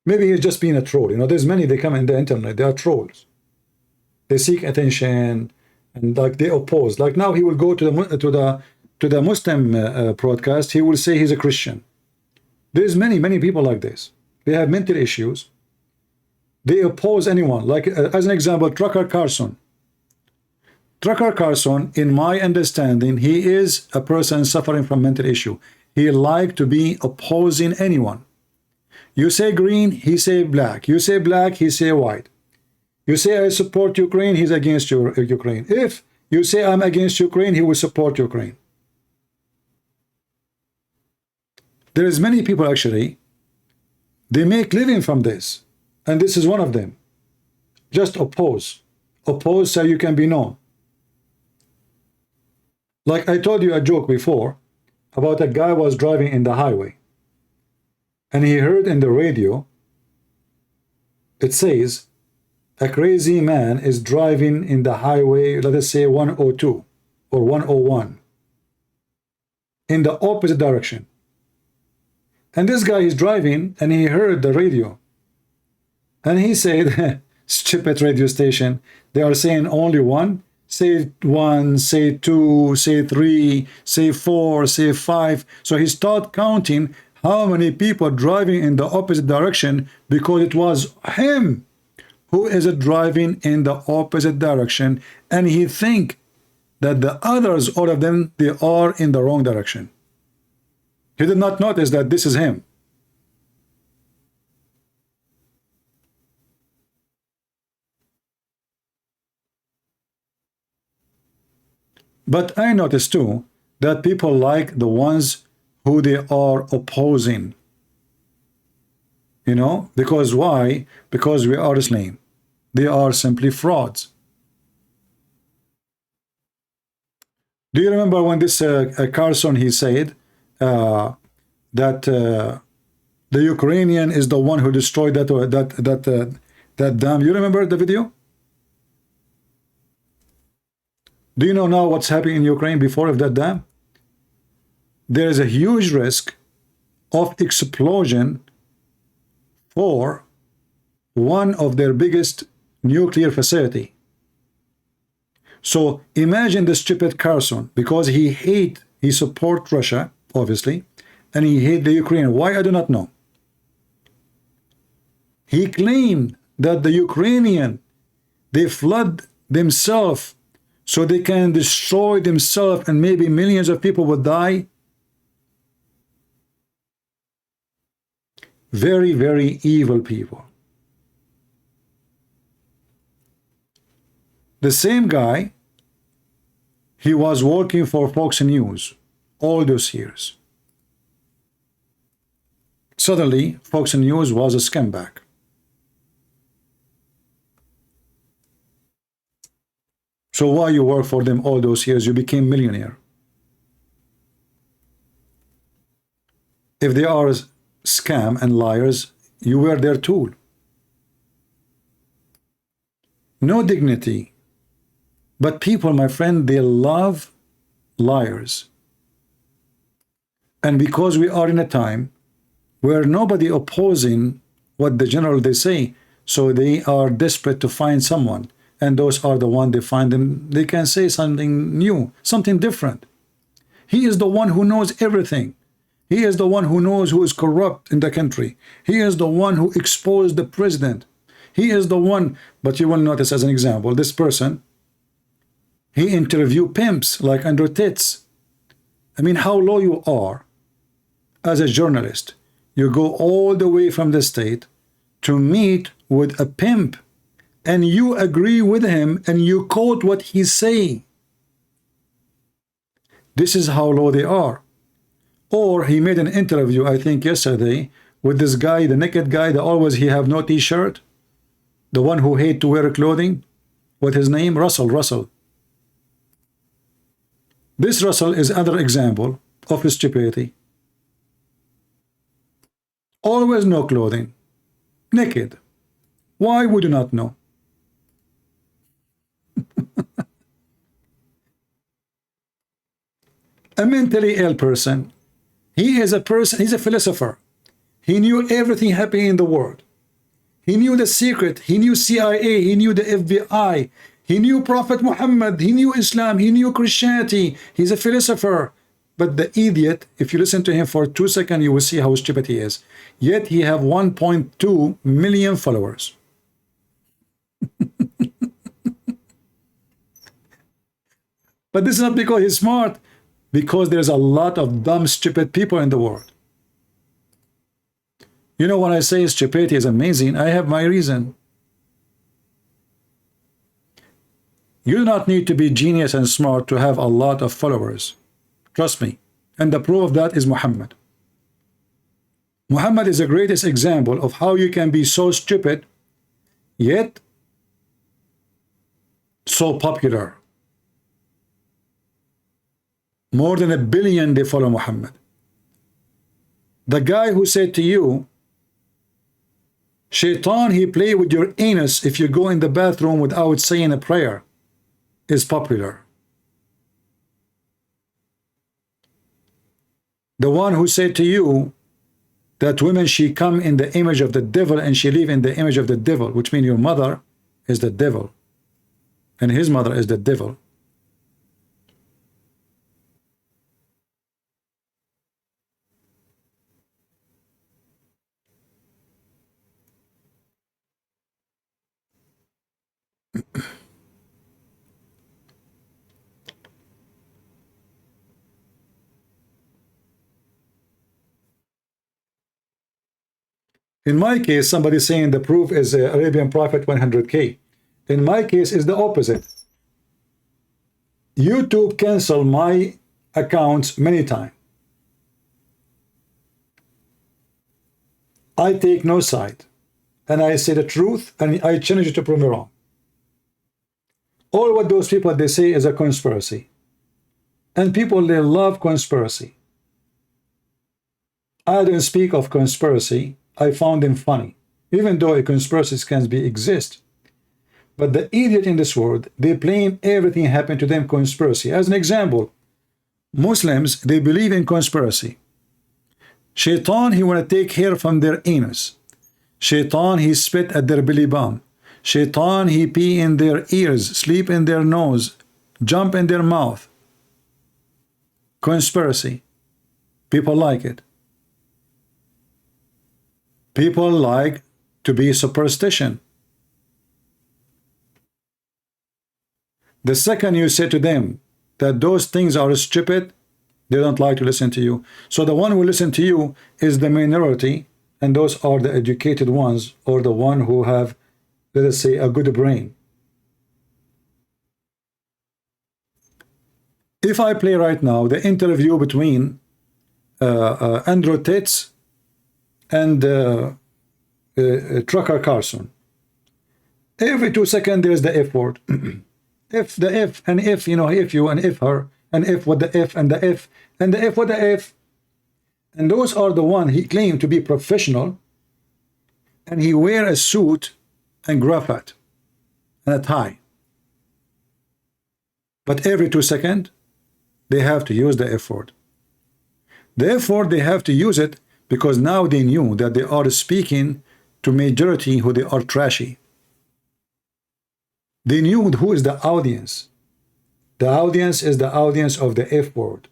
Maybe he's just being a troll. You know, there's many, they come in the internet, they are trolls. They seek attention and like they oppose. Like now he will go to the Muslim broadcast, he will say he's a Christian. There's many people like this. They have mental issues. They oppose anyone. Like as an example, Trucker Carson. Trucker Carson, in my understanding, he is a person suffering from mental issue. He likes to be opposing anyone. You say green, he say black. You say black, he say white. You say I support Ukraine, he's against Ukraine. If you say I'm against Ukraine, he will support Ukraine. There is many people actually, they make living from this. And this is one of them. Just oppose. Oppose so you can be known. Like I told you a joke before about a guy was driving in the highway. And he heard in the radio, it says, a crazy man is driving in the highway, let us say 102 or 101, in the opposite direction. And this guy is driving and he heard the radio. And he said, stupid radio station, they are saying only one. Say one, say two, say three, say four, say five. So he started counting how many people driving in the opposite direction because it was him who is driving in the opposite direction, and he think that the others, all of them, they are in the wrong direction. He did not notice that this is him. But I noticed too that people like the ones who they are opposing. You know, because why? Because we are Islam. They are simply frauds. Do you remember when this Carson, he said that the Ukrainian is the one who destroyed that dam? You remember the video? Do you know now what's happening in Ukraine before of that dam? There is a huge risk of explosion for one of their biggest nuclear facility. So imagine the stupid Carson, because he support Russia, obviously, and he hate the Ukraine. Why? I do not know. He claimed that the Ukrainian, they flood themselves so they can destroy themselves and maybe millions of people would die. Very, very evil people. The same guy, he was working for Fox News all those years. Suddenly, Fox News was a scumbag. So why you work for them all those years? You became millionaire. If they are scam and liars, you were their tool. No dignity. But people, my friend, they love liars. And because we are in a time where nobody opposing what the general they say, so they are desperate to find someone, and those are the one they find them, they can say something new, something different. He is the one who knows everything. He is the one who knows who is corrupt in the country. He is the one who exposed the president. He is the one, but you will notice as an example, this person, he interviewed pimps like Andrew Tits. I mean, how low you are as a journalist. You go all the way from the state to meet with a pimp, and you agree with him and you quote what he's saying. This is how low they are. Or he made an interview, I think yesterday, with this guy, the naked guy that always he have no t-shirt, the one who hate to wear clothing. What his name? Russell. This Russell is another example of stupidity. Always no clothing, naked. Why? We do not know. A mentally ill person. He is a person, he's a philosopher. He knew everything happening in the world. He knew the secret. He knew CIA. He knew the FBI. He knew Prophet Muhammad. He knew Islam. He knew Christianity. He's a philosopher. But the idiot, if you listen to him for 2 seconds, you will see how stupid he is. Yet he have 1.2 million followers. But this is not because he's smart. Because there's a lot of dumb, stupid people in the world. You know, when I say stupidity is amazing, I have my reason. You do not need to be genius and smart to have a lot of followers. Trust me. And the proof of that is Muhammad. Muhammad is the greatest example of how you can be so stupid, yet so popular. More than 1 billion they follow Muhammad. The guy who said to you, Shaitan, he play with your anus if you go in the bathroom without saying a prayer, is popular. The one who said to you that women, she come in the image of the devil and she live in the image of the devil, which means your mother is the devil and his mother is the devil. In my case, somebody saying the proof is Arabian Prophet 100K. In my case, is the opposite. YouTube canceled my accounts many times. I take no side, and I say the truth, and I challenge you to prove me wrong. All what those people they say is a conspiracy, and people they love conspiracy. I don't speak of conspiracy. I found them funny, even though a conspiracy can exist. But the idiot in this world, they blame everything happened to them conspiracy. As an example, Muslims, they believe in conspiracy. Shaitan, he want to take hair from their anus. Shaitan, he spit at their belly bum. Shaitan, he pee in their ears, sleep in their nose, jump in their mouth. Conspiracy. People like it. People like to be superstition. The second you say to them that those things are stupid, they don't like to listen to you. So the one who listen to you is the minority, and those are the educated ones, or the one who have, let us say, a good brain. If I play right now the interview between Andrew Tate and Trucker Carson, every 2 seconds there's the F word. If the F, and if, you know, if you, and if her, and if what the F, and the F, and the F what the F. And those are the one he claimed to be professional, and he wear a suit and cravat and a tie. But every 2 seconds, they have to use the F word. The F word, they have to use it because now they knew that they are speaking to majority who they are trashy. They knew who is the audience. The audience is the audience of the F word.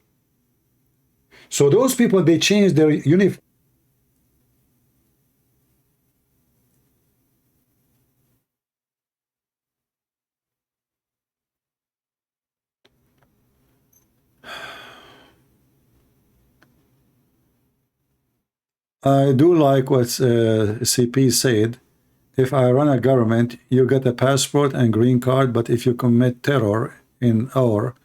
So those people, they changed their uniform. I do like what CP said. If I run a government, you get a passport and green card, but if you commit terror in our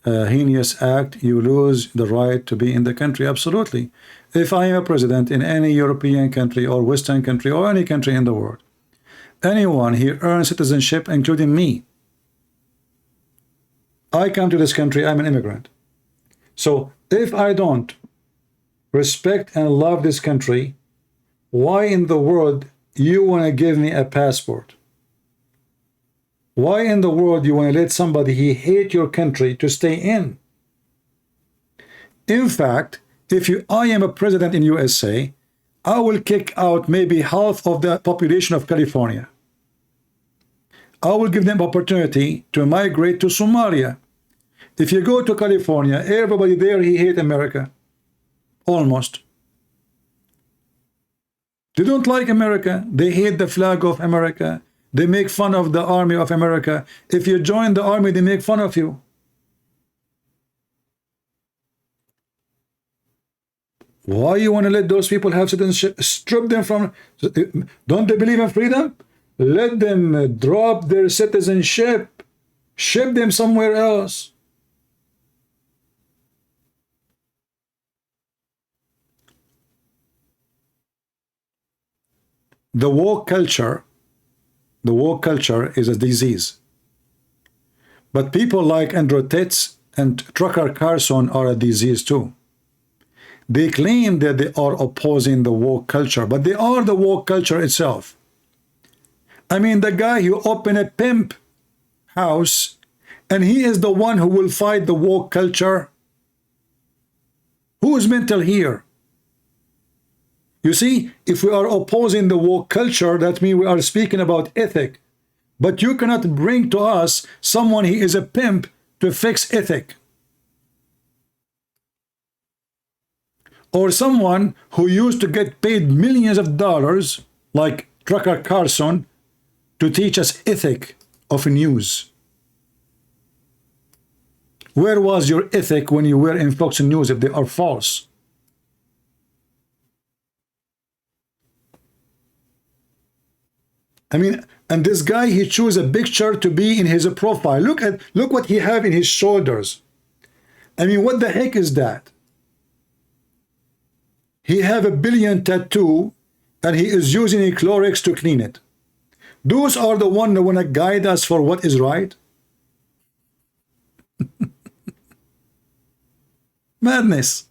heinous act, you lose the right to be in the country. Absolutely. If I am a president in any European country or Western country or any country in the world, anyone here earns citizenship, including me. I come to this country, I'm an immigrant. So if I don't respect and love this country, why in the world you want to give me a passport? Why in the world you want to let somebody he hate your country to stay in? In fact, if I am a president in USA, I will kick out maybe half of the population of California. I will give them opportunity to migrate to Somalia. If you go to California, everybody there, he hate America. Almost. They don't like America. They hate the flag of America. They make fun of the army of America. If you join the army, they make fun of you. Why you want to let those people have citizenship? Strip them from... Don't they believe in freedom? Let them drop their citizenship. Ship them somewhere else. The woke culture is a disease. But people like Andrew Tate and Tucker Carlson are a disease too. They claim that they are opposing the woke culture, but they are the woke culture itself. I mean, the guy who opened a pimp house, and he is the one who will fight the woke culture. Who is mental here? You see, if we are opposing the woke culture, that means we are speaking about ethic. But you cannot bring to us someone who is a pimp to fix ethic. Or someone who used to get paid millions of dollars, like Tucker Carlson, to teach us ethic of news. Where was your ethic when you were in Fox News if they are false? I mean, and this guy, he chose a picture to be in his profile. Look what he have in his shoulders. I mean, what the heck is that? He have a billion tattoo, and he is using a Clorox to clean it. Those are the one that want to guide us for what is right. Madness.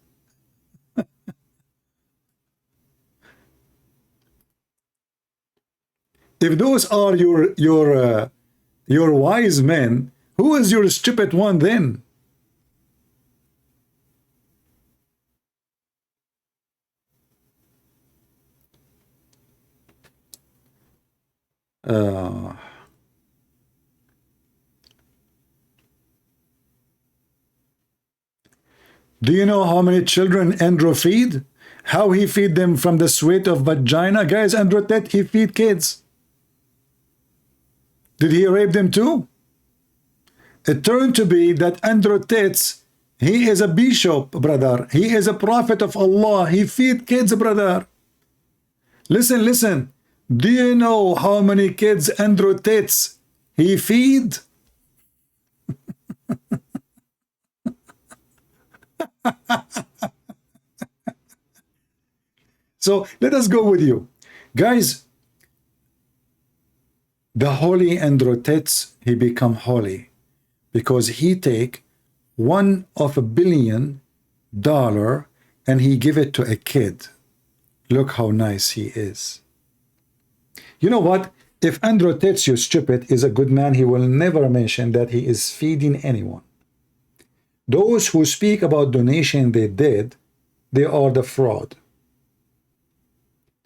If those are your wise men, who is your stupid one then? Do you know how many children Andrew feed? How he feed them from the sweat of vagina? Guys, Andrew Tate, he feed kids. Did he rape them too? It turned to be that Andrew Tate, he is a bishop, brother. He is a prophet of Allah. He feed kids, brother. Listen, listen. Do you know how many kids Andrew Tate he feed? So let us go with you. Guys, the holy Andrew Tate, he become holy because he take $1 billion and he give it to a kid. Look how nice he is. You know what? If Andrew Tate, you stupid, is a good man, he will never mention that he is feeding anyone. Those who speak about donation they did, they are the fraud.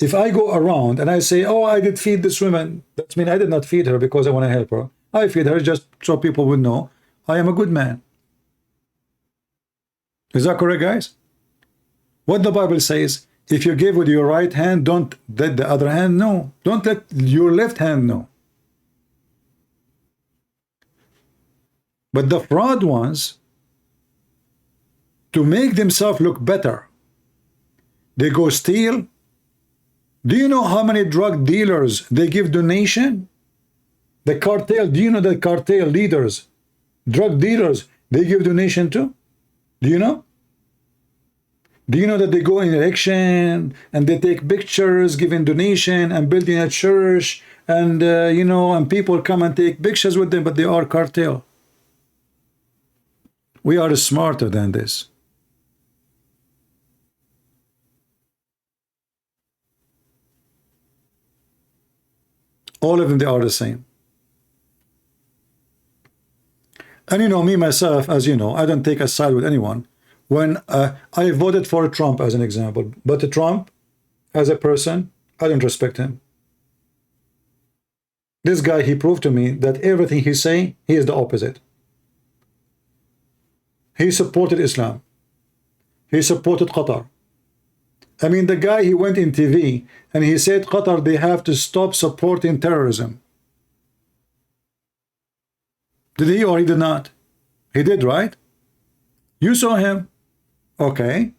If I go around and I say, oh, I did feed this woman, that means I did not feed her because I want to help her. I feed her just so people would know I am a good man. Is that correct, guys? What the Bible says, if you give with your right hand, don't let the other hand know. Don't let your left hand know. But the fraud ones, to make themselves look better, they go steal. Do you know how many drug dealers they give donation? The cartel, do you know the cartel leaders, drug dealers, they give donation to? Do you know? Do you know that they go in election and they take pictures, giving donation and building a church and, you know, and people come and take pictures with them, but they are cartel. We are smarter than this. All of them, they are the same. And you know, me, myself, as you know, I don't take a side with anyone. When I voted for Trump as an example, but Trump, as a person, I don't respect him. This guy, he proved to me that everything he say, he is the opposite. He supported Islam. He supported Qatar. I mean, the guy, he went in TV and he said, Qatar, they have to stop supporting terrorism. Did he or he did not? He did, right? You saw him. Okay.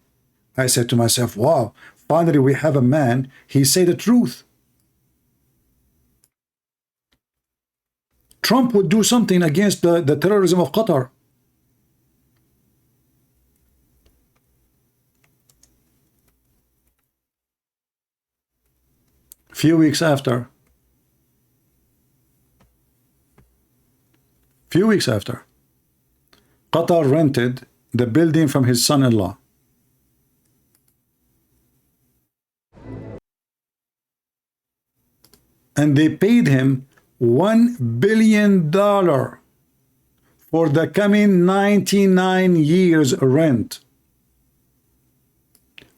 I said to myself, wow, finally we have a man, he said the truth. Trump would do something against the terrorism of Qatar. Few weeks after, Qatar rented the building from his son-in-law. And they paid him $1 billion for the coming 99 years rent.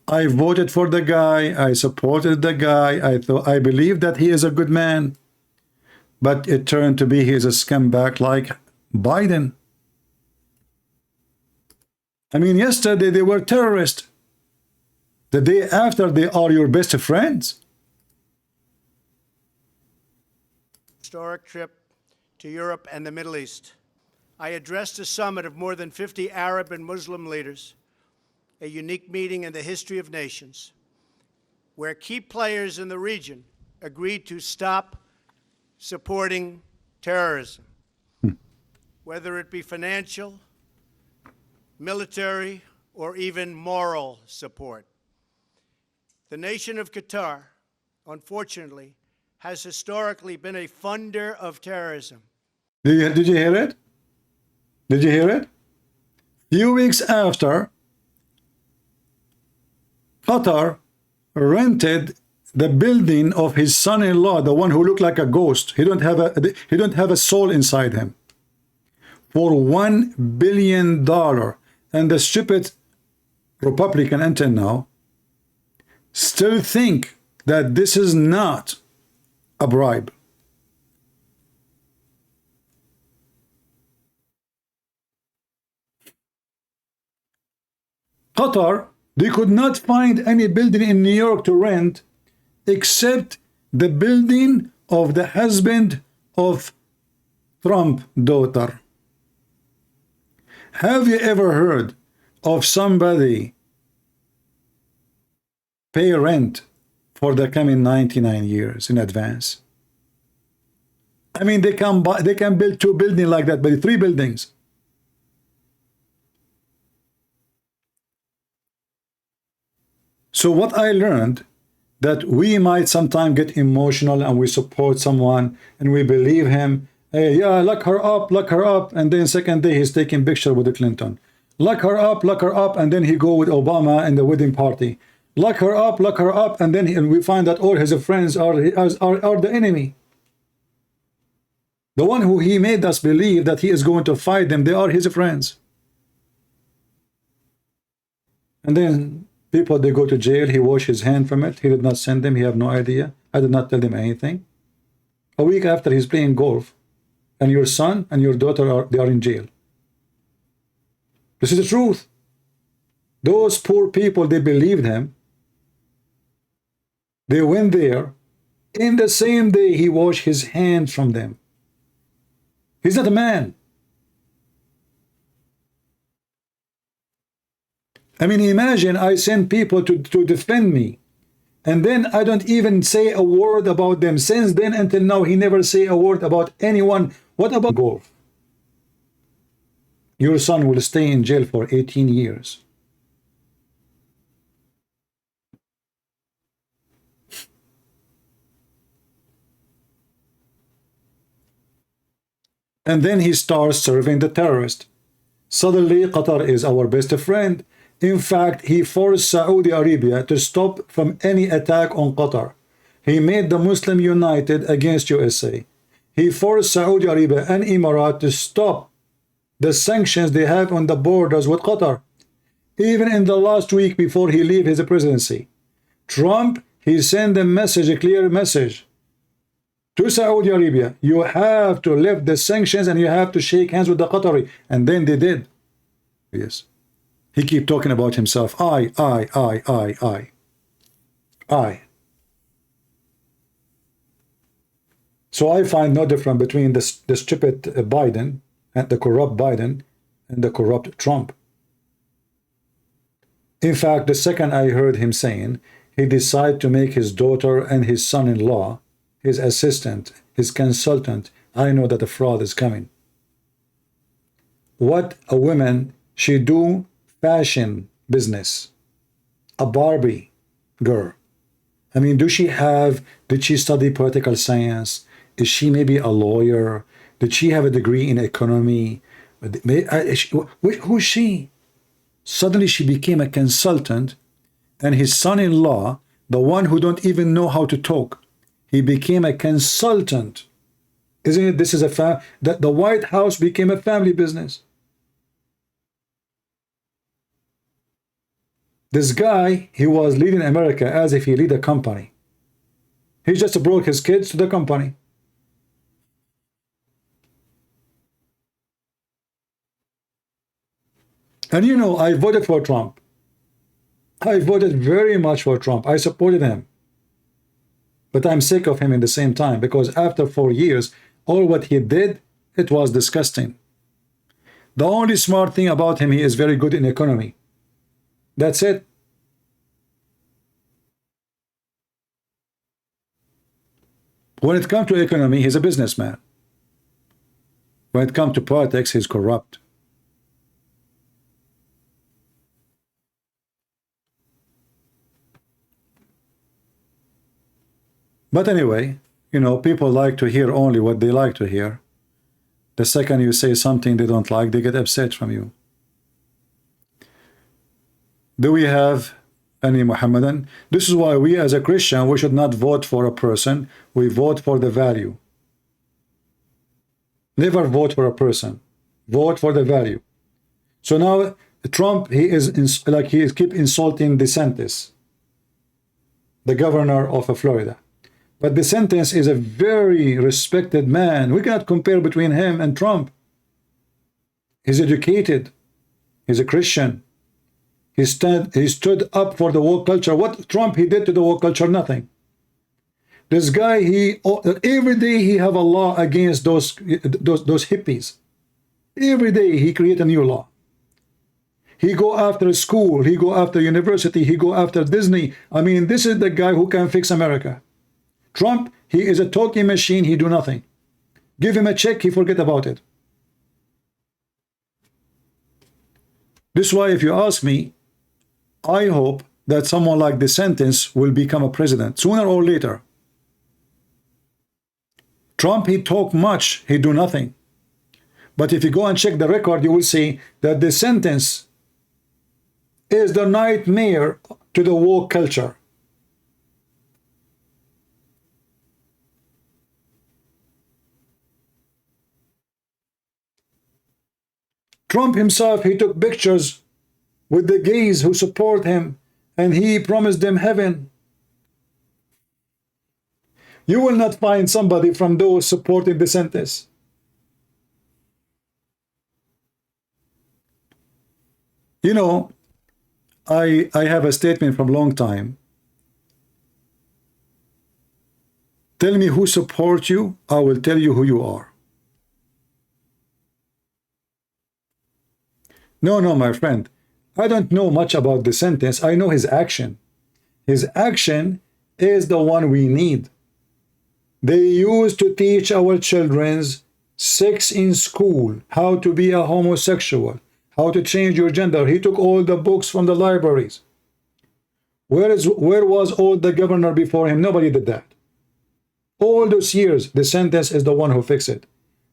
I voted for the guy, I supported the guy, I believe that he is a good man, but it turned to be he is a scumbag like Biden. I mean, yesterday they were terrorists. The day after they are your best friends. Historic trip to Europe and the Middle East. I addressed a summit of more than 50 Arab and Muslim leaders, a unique meeting in the history of nations, where key players in the region agreed to stop supporting terrorism, whether it be financial, military, or even moral support. The nation of Qatar, unfortunately, has historically been a funder of terrorism. Did you hear it? Did you hear it? Few weeks after, Qatar rented the building of his son-in-law, the one who looked like a ghost. He don't have a soul inside him, for $1 billion. And the stupid Republican until now still think that this is not a bribe. Qatar, they could not find any building in New York to rent except the building of the husband of Trump's daughter. Have you ever heard of somebody pay rent for the coming 99 years in advance? I mean, they can build 2 buildings like that, but 3 buildings. So what I learned, that we might sometimes get emotional and we support someone and we believe him. Hey, yeah, lock her up, and then second day he's taking picture with the Clinton. Lock her up, and then he go with Obama in the wedding party. Lock her up, and then and we find that all his friends are the enemy. The one who he made us believe that he is going to fight them, they are his friends. And then people, they go to jail, he wash his hand from it, he did not send them, he have no idea. I did not tell them anything. A week after, he's playing golf, and your son and your daughter are in jail. This is the truth. Those poor people, they believed him. They went there. In the same day, he washed his hands from them. He's not a man. I mean, imagine I send people to defend me, and then I don't even say a word about them. Since then until now, he never say a word about anyone. What about golf? Your son will stay in jail for 18 years. And then he starts serving the terrorist. Suddenly, Qatar is our best friend. In fact, he forced Saudi Arabia to stop from any attack on Qatar. He made the Muslim united against USA. He forced Saudi Arabia and Emirates to stop the sanctions they have on the borders with Qatar. Even in the last week before he leave his presidency, Trump, he sent a message, a clear message to Saudi Arabia. You have to lift the sanctions and you have to shake hands with the Qatari. And then they did. Yes. He keep talking about himself. I. So I find no difference between the stupid Biden and the corrupt Biden and the corrupt Trump. In fact, the second I heard him saying, he decided to make his daughter and his son-in-law his assistant, his consultant, I know that the fraud is coming. What a woman, she do fashion business, a Barbie girl. I mean, did she study political science? Is she maybe a lawyer? Did she have a degree in economy? Who's she? Suddenly she became a consultant, and his son-in-law, the one who don't even know how to talk, he became a consultant. Isn't it? This is that the White House became a family business. This guy, he was leading America as if he lead a company. He just brought his kids to the company. And you know, I voted for Trump. I voted very much for Trump. I supported him. But I'm sick of him in the same time, because after 4 years, all what he did, it was disgusting. The only smart thing about him, he is very good in economy. That's it. When it comes to economy, he's a businessman. When it comes to politics, he's corrupt. But anyway, you know, people like to hear only what they like to hear. The second you say something they don't like, they get upset from you. Do we have any Muhammadan? This is why we as a Christian, we should not vote for a person. We vote for the value. Never vote for a person. Vote for the value. So now Trump, he is keep insulting DeSantis, the governor of Florida. But DeSantis is a very respected man. We cannot compare between him and Trump. He's educated. He's a Christian. He stood up for the woke culture. What Trump he did to the woke culture? Nothing. This guy, every day he have a law against those hippies. Every day he create a new law. He go after school. He go after university. He go after Disney. I mean, this is the guy who can fix America. Trump, he is a talking machine. He do nothing. Give him a check, he forget about it. This is why, if you ask me, I hope that someone like DeSantis will become a president sooner or later. Trump, he talk much, he do nothing. But if you go and check the record, you will see that DeSantis is the nightmare to the woke culture. Trump himself, he took pictures with the gays who support him, and he promised them heaven. You will not find somebody from those supporting DeSantis. You know, I have a statement from a long time. Tell me who supports you, I will tell you who you are. No, my friend. I don't know much about DeSantis. I know his action. His action is the one we need. They used to teach our children sex in school, how to be a homosexual, how to change your gender. He took all the books from the libraries. Where was all the governor before him? Nobody did that. All those years, DeSantis is the one who fixed it.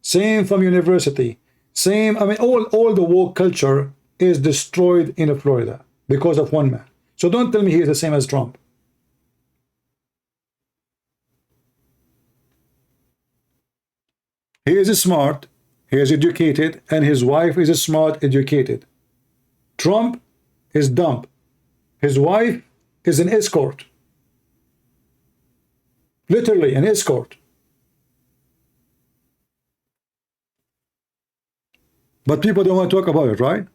Same from university. Same, I mean, all the woke culture is destroyed in Florida because of one man. So don't tell me he is the same as Trump. He is smart, he is educated, and his wife is smart, educated. Trump is dumb. His wife is an escort. Literally an escort. But people don't want to talk about it, right?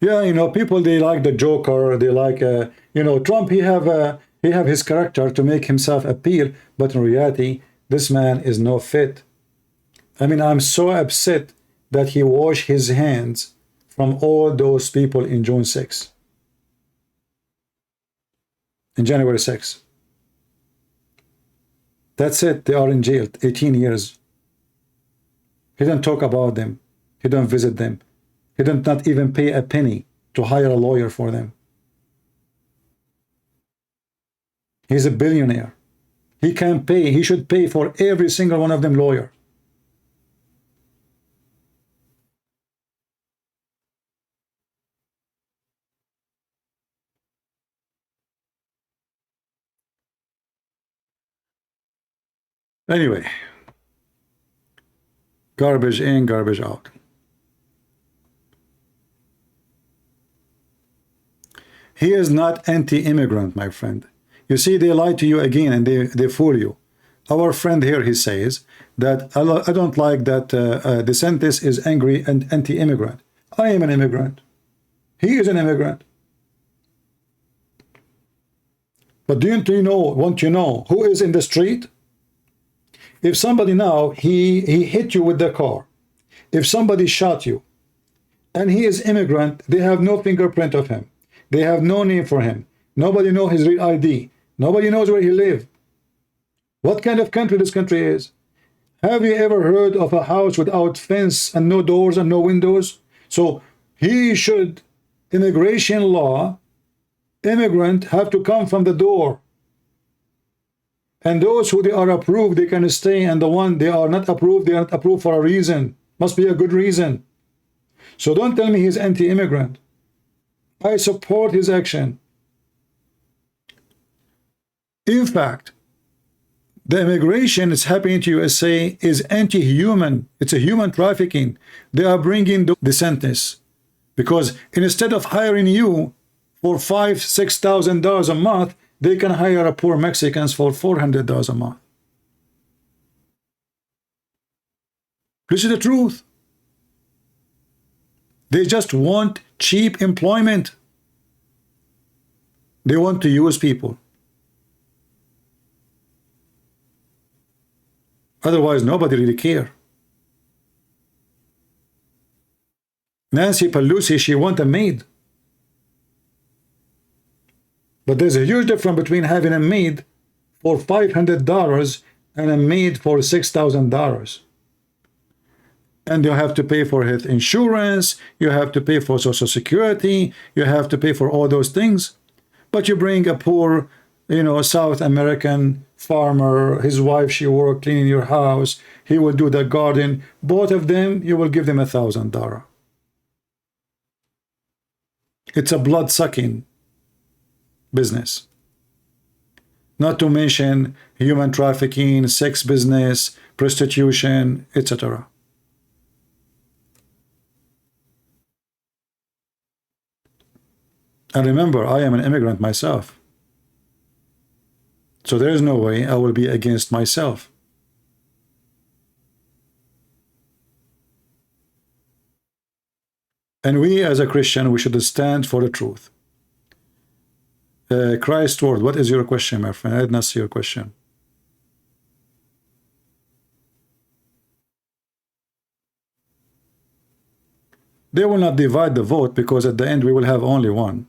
Yeah, you know, people, they like the Joker. They like, you know, Trump. He have his character to make himself appeal, but in reality, this man is no fit. I mean, I'm so upset that he washed his hands from all those people in June 6, in January 6. That's it. They are in jail 18 years. He didn't talk about them. He didn't visit them. He did not even pay a penny to hire a lawyer for them. He's a billionaire. He can pay. He should pay for every single one of them lawyer. Anyway, garbage in, garbage out. He is not anti-immigrant, my friend. You see, they lie to you again and they fool you. Our friend here, he says that I don't like that DeSantis is angry and anti-immigrant. I am an immigrant. He is an immigrant. But want to know who is in the street? If somebody now, he hit you with the car. If somebody shot you and he is immigrant, they have no fingerprint of him. They have no name for him. Nobody knows his real ID. Nobody knows where he lives. What kind of country this country is? Have you ever heard of a house without fence and no doors and no windows? So he should, immigration law, immigrant have to come from the door. And those who they are approved, they can stay, and the one they are not approved, they are not approved for a reason. Must be a good reason. So don't tell me he's anti-immigrant. I support his action. In fact, the immigration that's happening to USA is anti-human. It's a human trafficking. They are bringing the DeSantis because instead of hiring you for $5,000-6,000 a month, they can hire a poor Mexicans for $400 a month. This is the truth. They just want cheap employment. They want to use people. Otherwise, nobody really care. Nancy Pelosi, she want a maid. But there's a huge difference between having a maid for $500 and a maid for $6,000. And you have to pay for health insurance, you have to pay for Social Security, you have to pay for all those things. But you bring a poor, South American farmer, his wife, she work cleaning your house, he will do the garden. Both of them, you will give them $1,000. It's a blood-sucking business. Not to mention human trafficking, sex business, prostitution, etc. And remember, I am an immigrant myself. So there is no way I will be against myself. And we as a Christian, we should stand for the truth. Christ Word, what is your question, my friend? I did not see your question. They will not divide the vote because at the end we will have only one.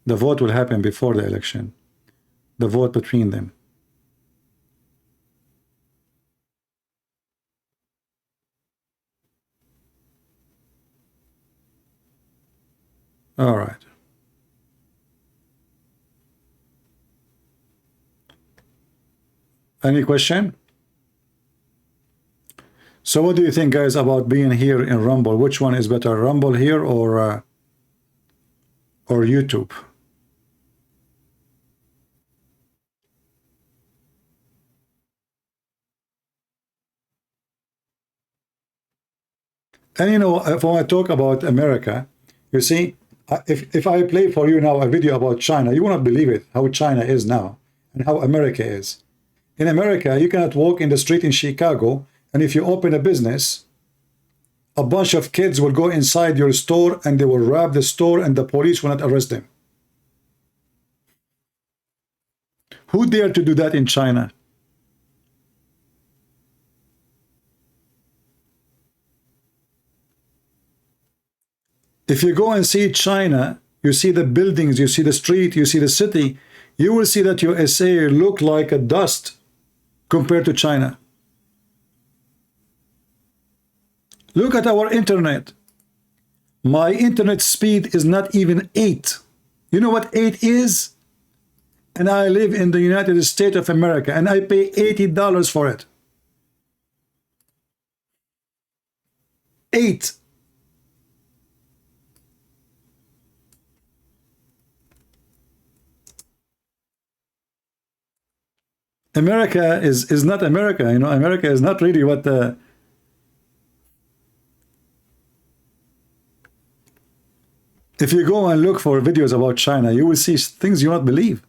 The vote will happen before the election. The vote between them. All right. Any question? So what do you think, guys, about being here in Rumble? Which one is better, Rumble here or YouTube? And if I talk about America, you see, if I play for you now a video about China, you will not believe it, how China is now and how America is. In America, you cannot walk in the street in Chicago, and if you open a business, a bunch of kids will go inside your store and they will rob the store and the police will not arrest them. Who dared to do that in China? If you go and see China, you see the buildings, you see the street, you see the city, you will see that USA look like a dust compared to China. Look at our internet. My internet speed is not even 8. You know what 8 is? And I live in the United States of America and I pay $80 for it. 8. America is not America. You know, America is not really what the... If you go and look for videos about China, you will see things you won't believe.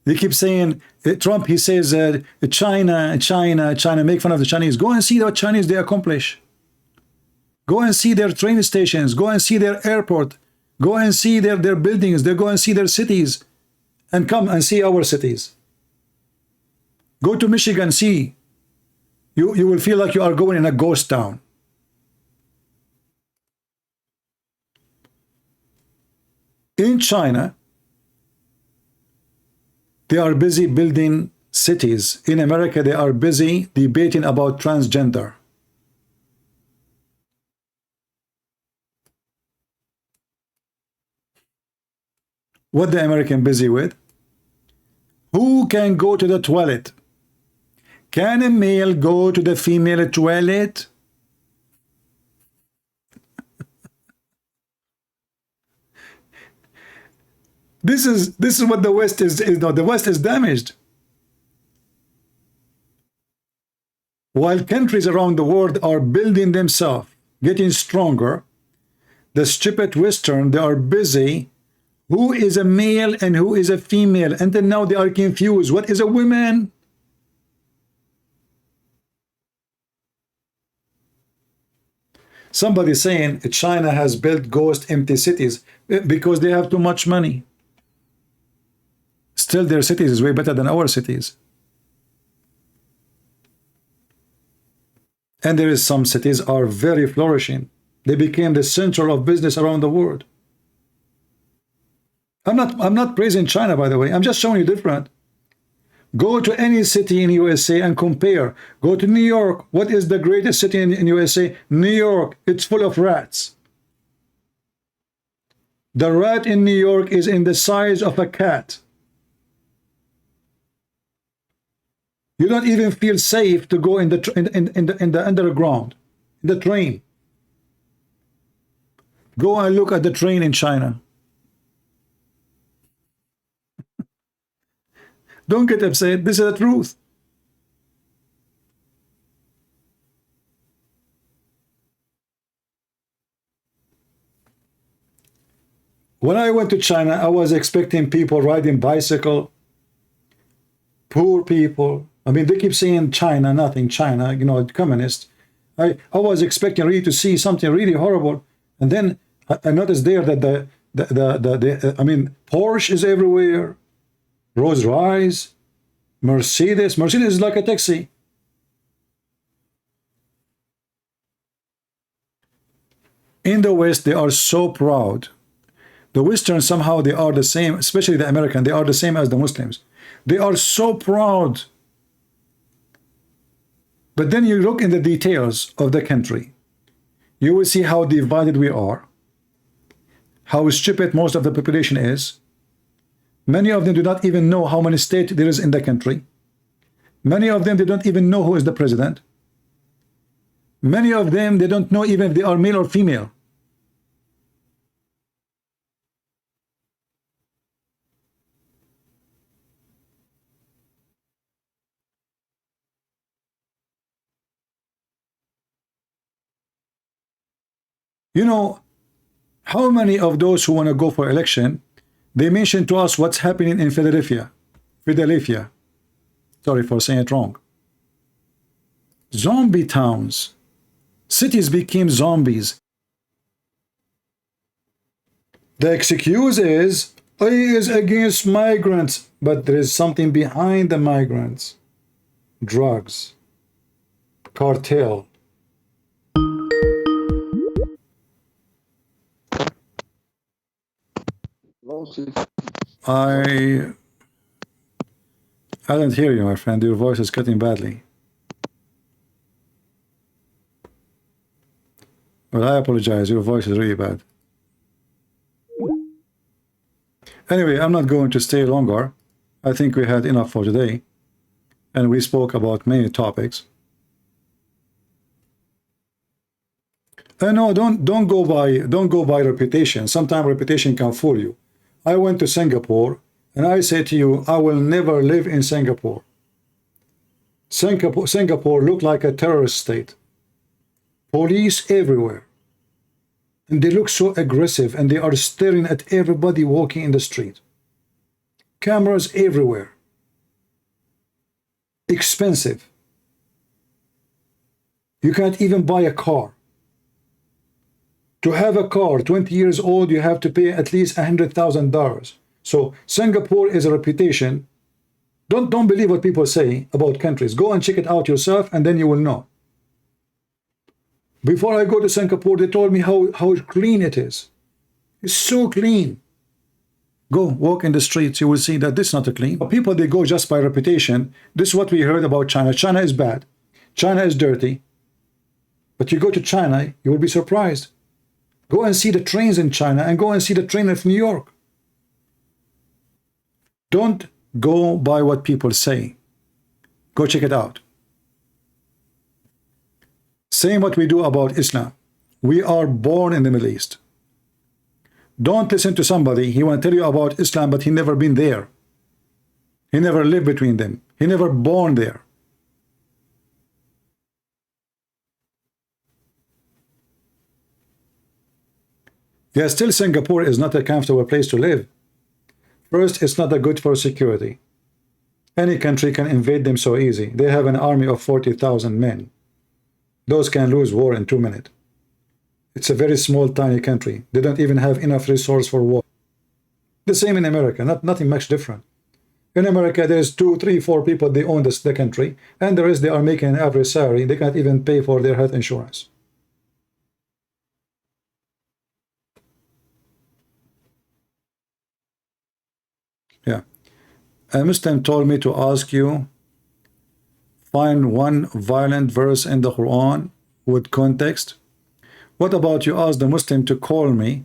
They keep saying, Trump, he says, China, make fun of the Chinese. Go and see what Chinese they accomplish. Go and see their train stations. Go and see their airport. Go and see their buildings. They go and see their cities. And come and see our cities. Go to Michigan, see. You will feel like you are going in a ghost town. In China, they are busy building cities. In America, they are busy debating about transgender. What the American busy with? Who can go to the toilet? Can a male go to the female toilet? This is what the West is no, the West is damaged. While countries around the world are building themselves, getting stronger, the stupid Western, they are busy. Who is a male and who is a female? And then now they are confused. What is a woman? Somebody saying China has built ghost empty cities because they have too much money. Still, their cities is way better than our cities. And there is some cities are very flourishing. They became the center of business around the world. I'm not praising China, by the way. I'm just showing you different. Go to any city in USA and compare. Go to New York. What is the greatest city in USA? New York. It's full of rats. The rat in New York is in the size of a cat. You don't even feel safe to go in the underground, in the train. Go and look at the train in China. Don't get upset. This is the truth. When I went to China, I was expecting people riding bicycle, poor people. I mean, they keep saying China, nothing, China, you know, communist. I was expecting really to see something really horrible. And then I noticed there that I mean, Porsche is everywhere. Rolls Royce, Mercedes is like a taxi. In the West, they are so proud. The Western, somehow they are the same, especially the American, they are the same as the Muslims. They are so proud. But then you look in the details of the country, you will see how divided we are, how stupid most of the population is. Many of them do not even know how many states there is in the country. Many of them, they don't even know who is the president. Many of them, they don't know even if they are male or female. You know, how many of those who want to go for election, they mention to us what's happening in Philadelphia. Sorry for saying it wrong. Zombie towns. Cities became zombies. The excuse is, he is against migrants, but there is something behind the migrants. Drugs. Cartel. I don't hear you, my friend. Your voice is cutting badly. Well, I apologize. Your voice is really bad. Anyway, I'm not going to stay longer. I think we had enough for today, and we spoke about many topics. No, don't go by reputation. Sometimes reputation can fool you. I went to Singapore, and I say to you, I will never live in Singapore. Singapore looked like a terrorist state. Police everywhere. And they look so aggressive, and they are staring at everybody walking in the street. Cameras everywhere. Expensive. You can't even buy a car. To have a car 20 years old, you have to pay at least $100,000. So Singapore is a reputation. Don't believe what people say about countries. Go and check it out yourself, and then you will know. Before I go to Singapore, they told me how clean it is. It's so clean. Go walk in the streets, you will see that this is not a clean. People, they go just by reputation. This is what we heard about China. China is bad. China is dirty. But you go to China, you will be surprised. Go and see the trains in China, and go and see the train of New York. Don't go by what people say. Go check it out. Same what we do about Islam. We are born in the Middle East. Don't listen to somebody. He want to tell you about Islam, but he never been there. He never lived between them. He never born there. Yeah, still Singapore is not a comfortable place to live. First, it's not that good for security. Any country can invade them so easy. They have an army of 40,000 men. Those can lose war in 2 minutes. It's a very small, tiny country. They don't even have enough resource for war. The same in America, nothing much different. In America, there's 2, 3, 4 people, they own the country, and the rest, they are making an average salary. They can't even pay for their health insurance. Yeah. A Muslim told me to ask you, find one violent verse in the Quran with context. What about you ask the Muslim to call me,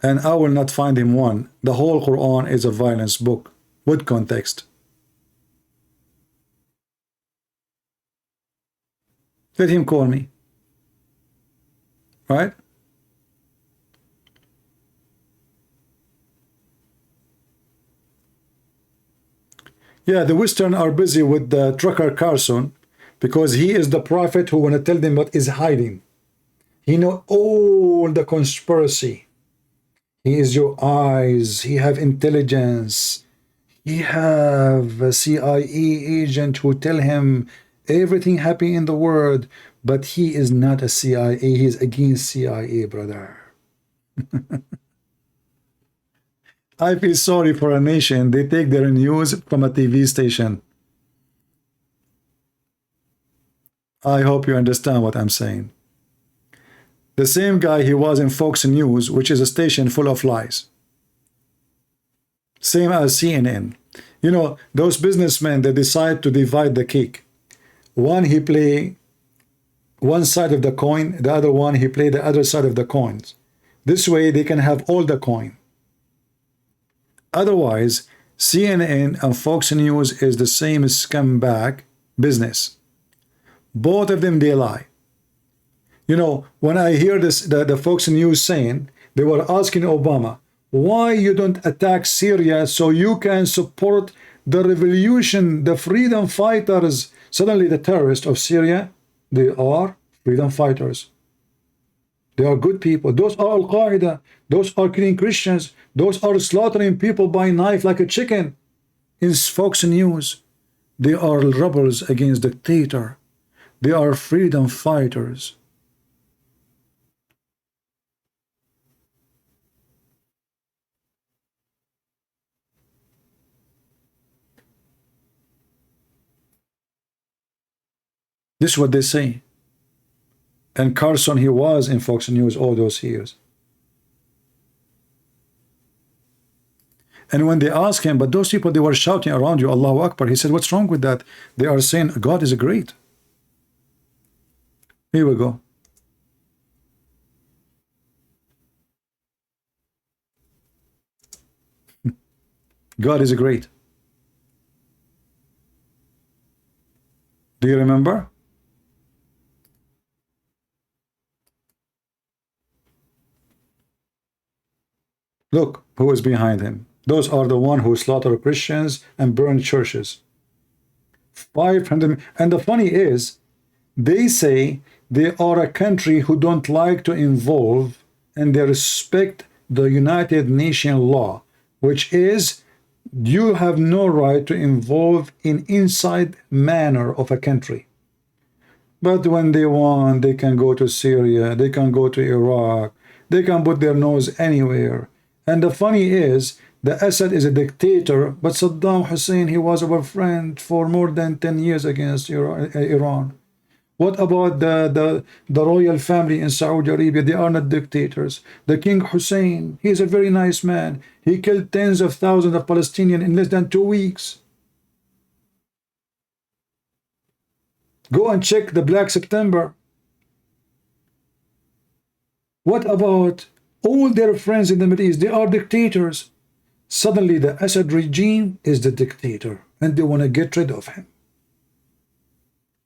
and I will not find him one. The whole Quran is a violence book with context. Let him call me. Right? Yeah, the Western are busy with the Trucker Carson because he is the prophet who want to tell them what is hiding. He know all the conspiracy. He is your eyes. He have intelligence. He have a CIA agent who tell him everything happening in the world, but he is not a CIA. He is against CIA, brother. I feel sorry for a nation. They take their news from a TV station. I hope you understand what I'm saying. The same guy, he was in Fox News, which is a station full of lies. Same as CNN. You know, those businessmen, they decide to divide the cake. One, he play one side of the coin, the other one, he play the other side of the coins. This way, they can have all the coin. Otherwise, CNN and Fox News is the same scumbag business. Both of them, they lie. You know, when I hear this, the Fox News saying, they were asking Obama, why you don't attack Syria so you can support the revolution, the freedom fighters. Suddenly the terrorists of Syria, they are freedom fighters. They are good people. Those are Al-Qaeda. Those are killing Christians. Those are slaughtering people by knife like a chicken. In Fox News, they are rebels against dictator. They are freedom fighters. This is what they say. And Carson, he was in Fox News all those years. And when they asked him, but those people, they were shouting around you, Allahu Akbar, he said, what's wrong with that? They are saying God is great. Here we go. God is great. Do you remember? Look who is behind him. Those are the one who slaughter Christians and burn churches. 500. And the funny is, they say they are a country who don't like to involve, and they respect the United Nations law, which is you have no right to involve in inside manner of a country. But when they want, they can go to Syria, they can go to Iraq, they can put their nose anywhere. And the funny is, the Assad is a dictator, but Saddam Hussein, he was our friend for more than 10 years against Iran. What about the royal family in Saudi Arabia? They are not dictators. The King Hussein, he is a very nice man. He killed tens of thousands of Palestinians in less than 2 weeks. Go and check the Black September. What about all their friends in the Middle East? They are dictators. Suddenly the Assad regime is the dictator, and they want to get rid of him.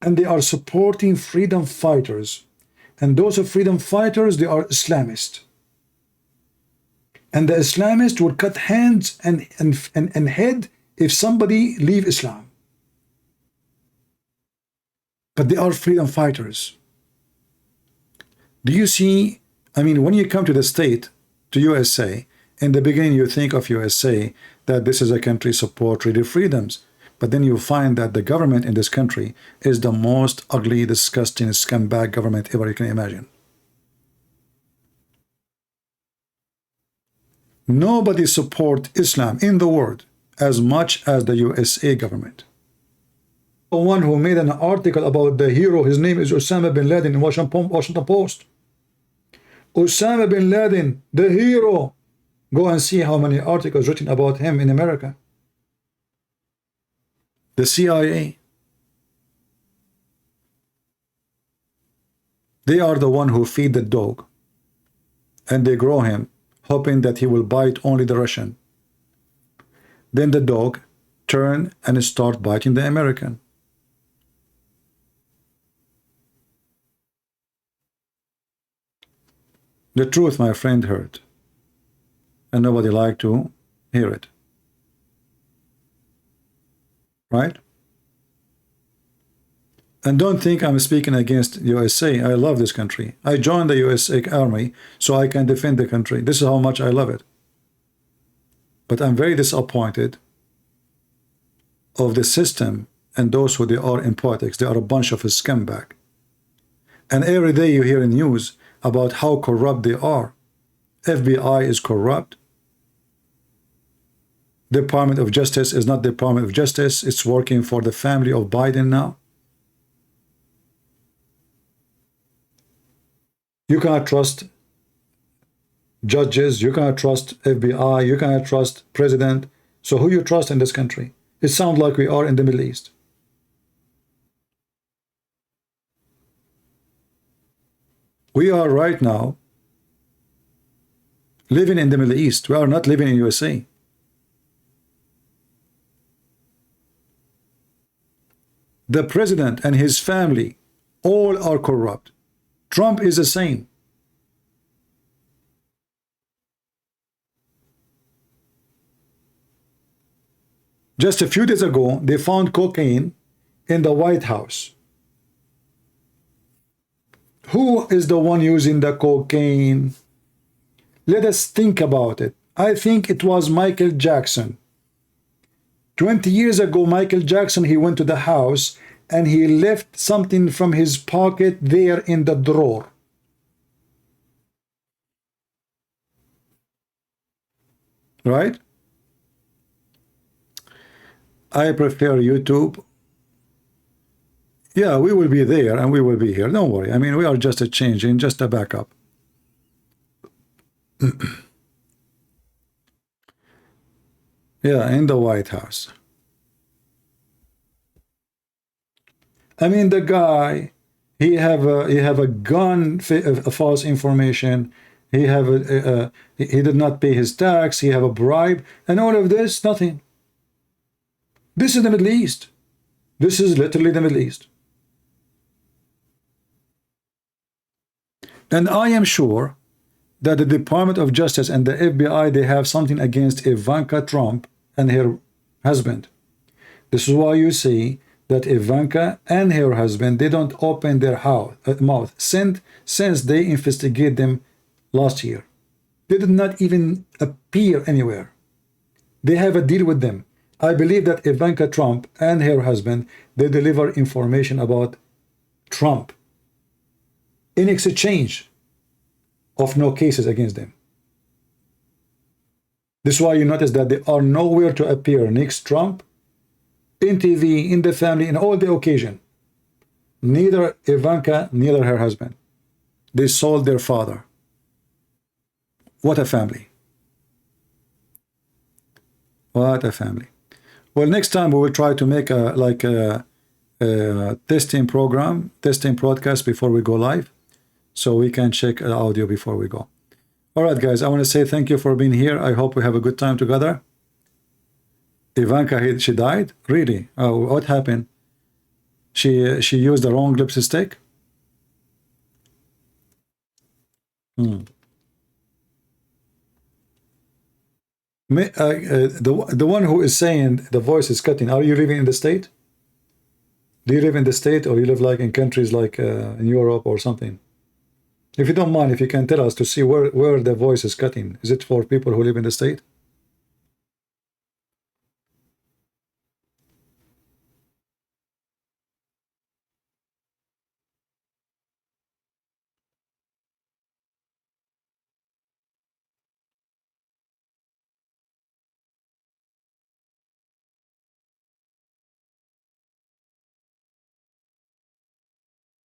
And they are supporting freedom fighters. And those are freedom fighters, they are Islamists. And the Islamists will cut hands and head if somebody leave Islam. But they are freedom fighters. Do you see? I mean, when you come to the state, to USA, in the beginning you think of USA that this is a country support really freedoms. But then you find that the government in this country is the most ugly, disgusting, scumbag government ever you can imagine. Nobody supports Islam in the world as much as the USA government. The one who made an article about the hero, his name is Osama bin Laden in Washington Post. Osama bin Laden, the hero. Go and see how many articles written about him in America. The CIA, they are the one who feed the dog, and they grow him, hoping that he will bite only the Russian. Then the dog turn and start biting the American. The truth, my friend, hurt, and nobody liked to hear it. Right? And don't think I'm speaking against USA. I love this country. I joined the USA Army so I can defend the country. This is how much I love it. But I'm very disappointed of the system and those who they are in politics. They are a bunch of scumbag. And every day you hear in news about how corrupt they are. FBI is corrupt. Department of Justice is not Department of Justice. It's working for the family of Biden now. You cannot trust judges. You cannot trust FBI. You cannot trust president. So who you trust in this country? It sounds like we are in the Middle East. We are right now living in the Middle East. We are not living in USA. The president and his family all are corrupt. Trump is the same. Just a few days ago, they found cocaine in the White House. Who is the one using the cocaine? Let us think about it. I think it was Michael Jackson. 20 years ago, Michael Jackson, he went to the house and he left something from his pocket there in the drawer. Right? I prefer YouTube. Yeah, we will be there and we will be here. Don't worry. I mean, we are just a changing, just a backup. Yeah, in the White House. I mean, the guy, he have a gun, a false information. He have he did not pay his tax. He have a bribe, and all of this, nothing. This is the Middle East. This is literally the Middle East. And I am sure that the Department of Justice and the FBI, they have something against Ivanka Trump and her husband. This is why you see that Ivanka and her husband, they don't open their mouth since they investigate them last year. They did not even appear anywhere. They have a deal with them. I believe that Ivanka Trump and her husband, they deliver information about Trump in exchange of no cases against them. This is why you notice that they are nowhere to appear next Trump, in TV, in the family, in all the occasion. Neither Ivanka, neither her husband. They sold their father. What a family. What a family. Well, next time we will try to make a testing program, testing broadcast before we go live, so we can check the audio before we go. All right, guys, I want to say thank you for being here. I hope we have a good time together. Ivanka, she died? Really? Oh, what happened? She used the wrong lipstick? The one who is saying the voice is cutting, are you living in the state? Do you live in the state, or you live like in countries like in Europe or something? If you don't mind, if you can tell us to see where the voice is cutting. Is it for people who live in the state?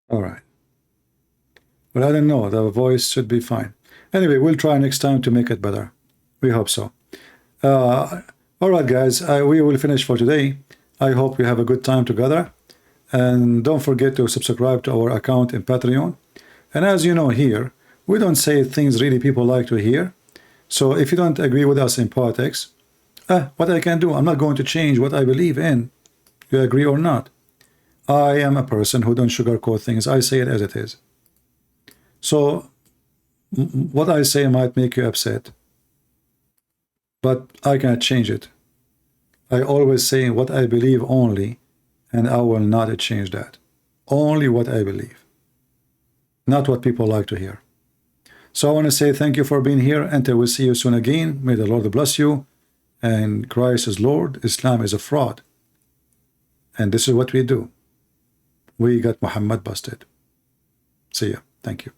All right. Well, I don't know. The voice should be fine. Anyway, we'll try next time to make it better. We hope so. All right, guys. We will finish for today. I hope you have a good time together. And don't forget to subscribe to our account in Patreon. And as you know here, we don't say things really people like to hear. So if you don't agree with us in politics, what I can do, I'm not going to change what I believe in. You agree or not? I am a person who don't sugarcoat things. I say it as it is. So what I say might make you upset, but I cannot change it. I always say what I believe only, and I will not change that. Only what I believe, not what people like to hear. So I want to say thank you for being here. Until we see you soon again. May the Lord bless you. And Christ is Lord. Islam is a fraud. And this is what we do. We got Muhammad busted. See ya. Thank you.